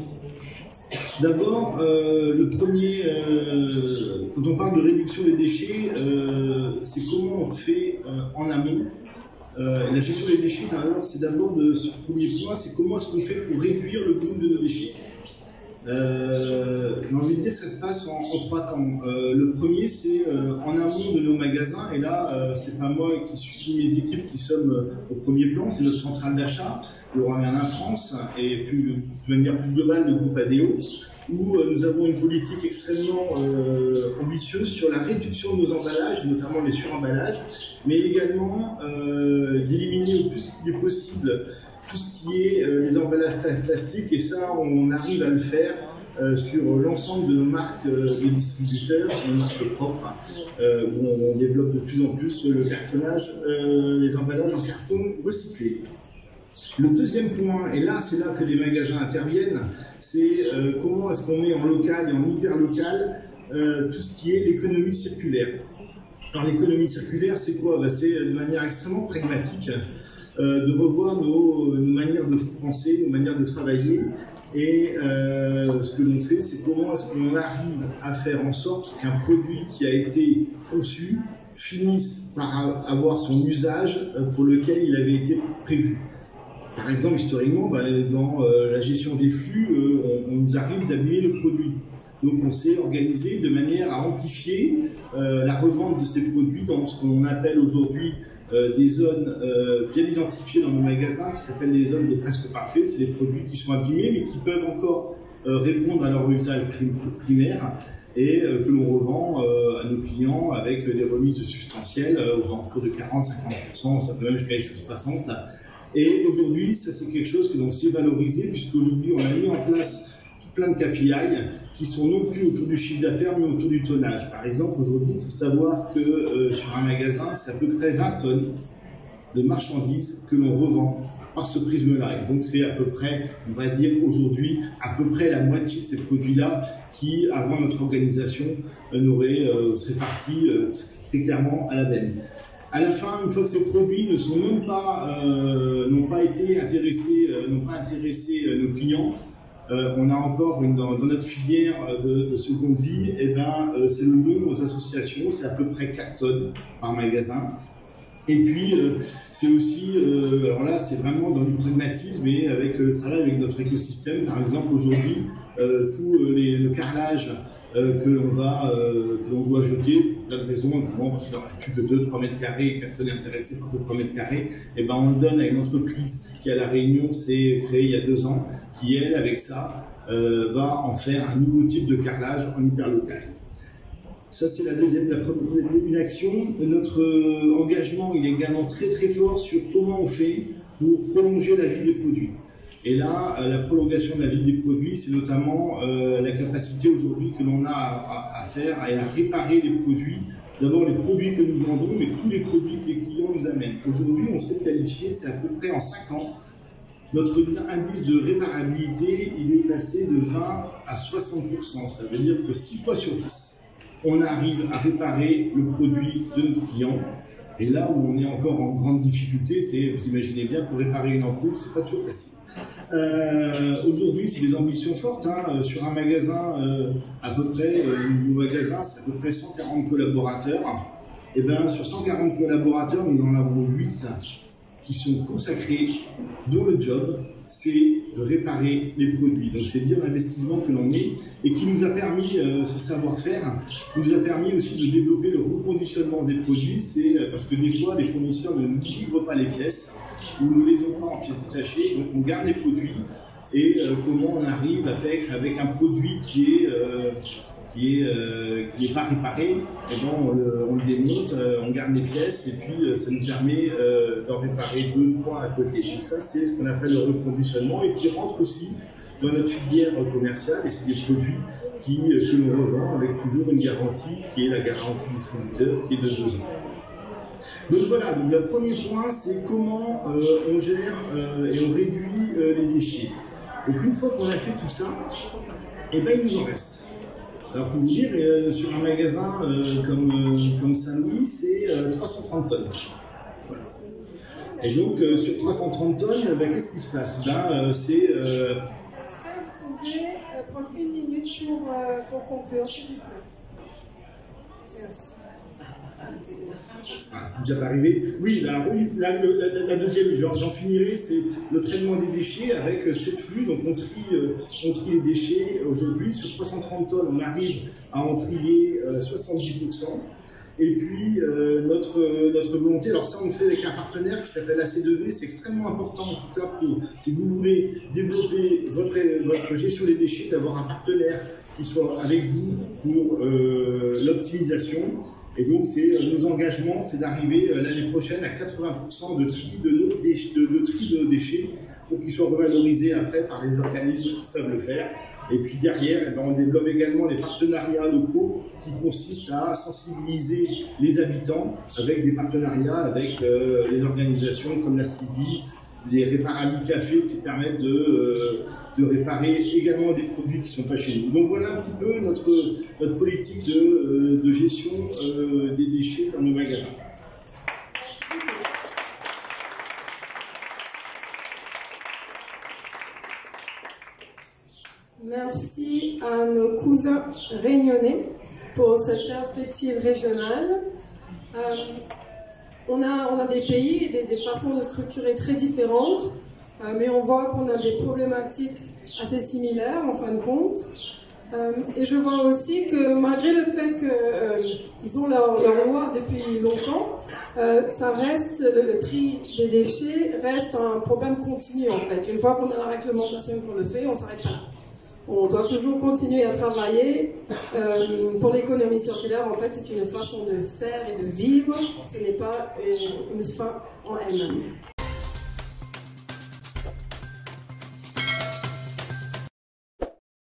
D'abord, le premier, quand on parle de réduction des déchets, c'est comment on fait en amont. La gestion des déchets, c'est d'abord ce premier point, c'est comment est-ce qu'on fait pour réduire le volume de nos déchets. J'ai envie de dire que ça se passe en 3 temps. Le premier, c'est en amont de nos magasins, et là, c'est pas moi qui suis mes équipes qui sommes au premier plan, c'est notre centrale d'achat, Leroy Merlin France, et de manière plus globale, le groupe ADO, où nous avons une politique extrêmement ambitieuse sur la réduction de nos emballages, notamment les suremballages, mais également d'éliminer le plus possible tout ce qui est les emballages plastiques, et ça, on arrive à le faire sur l'ensemble de nos marques de distributeurs, nos marques propres, où on développe de plus en plus le cartonnage, les emballages en carton recyclé. Le deuxième point, et là, c'est là que les magasins interviennent, c'est comment est-ce qu'on met en local et en hyper local tout ce qui est l'économie circulaire. Alors l'économie circulaire, c'est quoi? C'est de manière extrêmement pragmatique de revoir nos manières de penser, nos manières de travailler. Et ce que l'on fait, c'est comment est-ce qu'on arrive à faire en sorte qu'un produit qui a été conçu finisse par avoir son usage pour lequel il avait été prévu. Par exemple, historiquement, dans la gestion des flux, on nous arrive d'abîmer le produit. Donc on s'est organisé de manière à amplifier la revente de ces produits dans ce qu'on appelle aujourd'hui des zones bien identifiées dans nos magasins, qui s'appellent les zones des presque parfaits. C'est des produits qui sont abîmés mais qui peuvent encore répondre à leur usage primaire et que l'on revend à nos clients avec des remises substantielles aux alentours de 40-50%, ça peut même jusqu'à les choses 60%. Et aujourd'hui, ça c'est quelque chose que l'on sait valoriser, puisqu'aujourd'hui on a mis en place plein de KPI qui sont non plus autour du chiffre d'affaires mais autour du tonnage. Par exemple, aujourd'hui, il faut savoir que sur un magasin, c'est à peu près 20 tonnes de marchandises que l'on revend par ce prisme-là. Et donc c'est à peu près, on va dire aujourd'hui, à peu près la moitié de ces produits-là qui, avant notre organisation, seraient partis très clairement à la benne. À la fin, une fois que ces produits ne sont même pas, n'ont pas intéressé nos clients, on a encore dans notre filière de seconde vie, c'est le don aux associations, c'est à peu près 4 tonnes par magasin. Et puis, c'est aussi, alors là, c'est vraiment dans du pragmatisme et avec le travail avec notre écosystème. Par exemple, aujourd'hui, tout le carrelage que l'on doit jeter, plein de raisons, notamment parce qu'il en fait plus de 2-3 mètres carrés, personne n'est intéressé par 2-3 mètres carrés, et ben on le donne à une entreprise qui à La Réunion s'est créée il y a 2 ans, qui elle, avec ça, va en faire un nouveau type de carrelage en hyperlocal. Ça, c'est une action. Notre engagement, il est également très très fort sur comment on fait pour prolonger la vie des produits. Et là, la prolongation de la vie des produits, c'est notamment la capacité aujourd'hui que l'on a à faire et à réparer les produits. D'abord les produits que nous vendons, mais tous les produits que les clients nous amènent. Aujourd'hui, on s'est qualifié, c'est à peu près en 5 ans. Notre indice de réparabilité, il est passé de 20 à 60%. Ça veut dire que 6 fois sur 10, on arrive à réparer le produit de notre client. Et là où on est encore en grande difficulté, c'est, vous imaginez bien, pour réparer une ampoule, c'est pas toujours facile. Aujourd'hui, c'est des ambitions fortes. Sur un magasin, à peu près, nos magasins, c'est à peu près 140 collaborateurs. Et bien, sur 140 collaborateurs, nous en avons 8 qui sont consacrés, dont le job, c'est de réparer les produits. Donc c'est dire l'investissement que l'on met et qui nous a permis, ce savoir-faire, nous a permis aussi de développer le reconditionnement des produits. C'est parce que des fois, les fournisseurs ne nous livrent pas les pièces ou ne les ont pas en pièces détachées, donc on garde les produits. Et comment on arrive à faire avec un produit qui n'est pas réparé, et ben on le démonte, on garde les pièces et puis ça nous permet d'en réparer 2-3 à côté. Donc ça, c'est ce qu'on appelle le reconditionnement et qui rentre aussi dans notre filière commerciale et c'est des produits que l'on revend avec toujours une garantie qui est la garantie distributeur qui est de 2 ans. Donc voilà, donc le premier point, c'est comment on gère et on réduit les déchets. Donc une fois qu'on a fait tout ça, et ben il nous en reste. Alors pour vous dire, sur un magasin comme Saint-Louis, c'est 330 tonnes. Voilà. Et donc sur 330 tonnes, qu'est-ce qui se passe? C'est... Vous pouvez prendre 1 minute pour conclure, s'il vous plaît. Merci. C'est déjà pas arrivé. Oui, la deuxième, j'en finirai, c'est le traitement des déchets avec 7 flux. Donc on trie les déchets. Aujourd'hui, sur 330 tonnes, on arrive à en trier 70%. Et puis notre volonté, alors ça on le fait avec un partenaire qui s'appelle AC2V, c'est extrêmement important en tout cas pour, si vous voulez développer votre gestion des déchets, d'avoir un partenaire qui soit avec vous pour l'optimisation. Et donc, nos engagements, c'est d'arriver l'année prochaine à 80% de tri de nos déchets pour qu'ils soient revalorisés après par les organismes qui savent le faire. Et puis derrière, on développe également les partenariats locaux qui consistent à sensibiliser les habitants avec des partenariats avec les organisations comme la CIVIS, les Réparali Café qui permettent de réparer également des produits qui ne sont pas chez nous. Donc voilà un petit peu notre politique de gestion des déchets dans nos magasins. Merci à nos cousins réunionnais pour cette perspective régionale. On a des pays et des façons de structurer très différentes, mais on voit qu'on a des problématiques assez similaires en fin de compte. Et je vois aussi que malgré le fait qu'ils ont leur loi depuis longtemps, ça reste, le tri des déchets reste un problème continu en fait. Une fois qu'on a la réglementation qu'on le fait, on ne s'arrête pas là. On doit toujours continuer à travailler. Pour l'économie circulaire, en fait, c'est une façon de faire et de vivre. Ce n'est pas une fin en elle-même.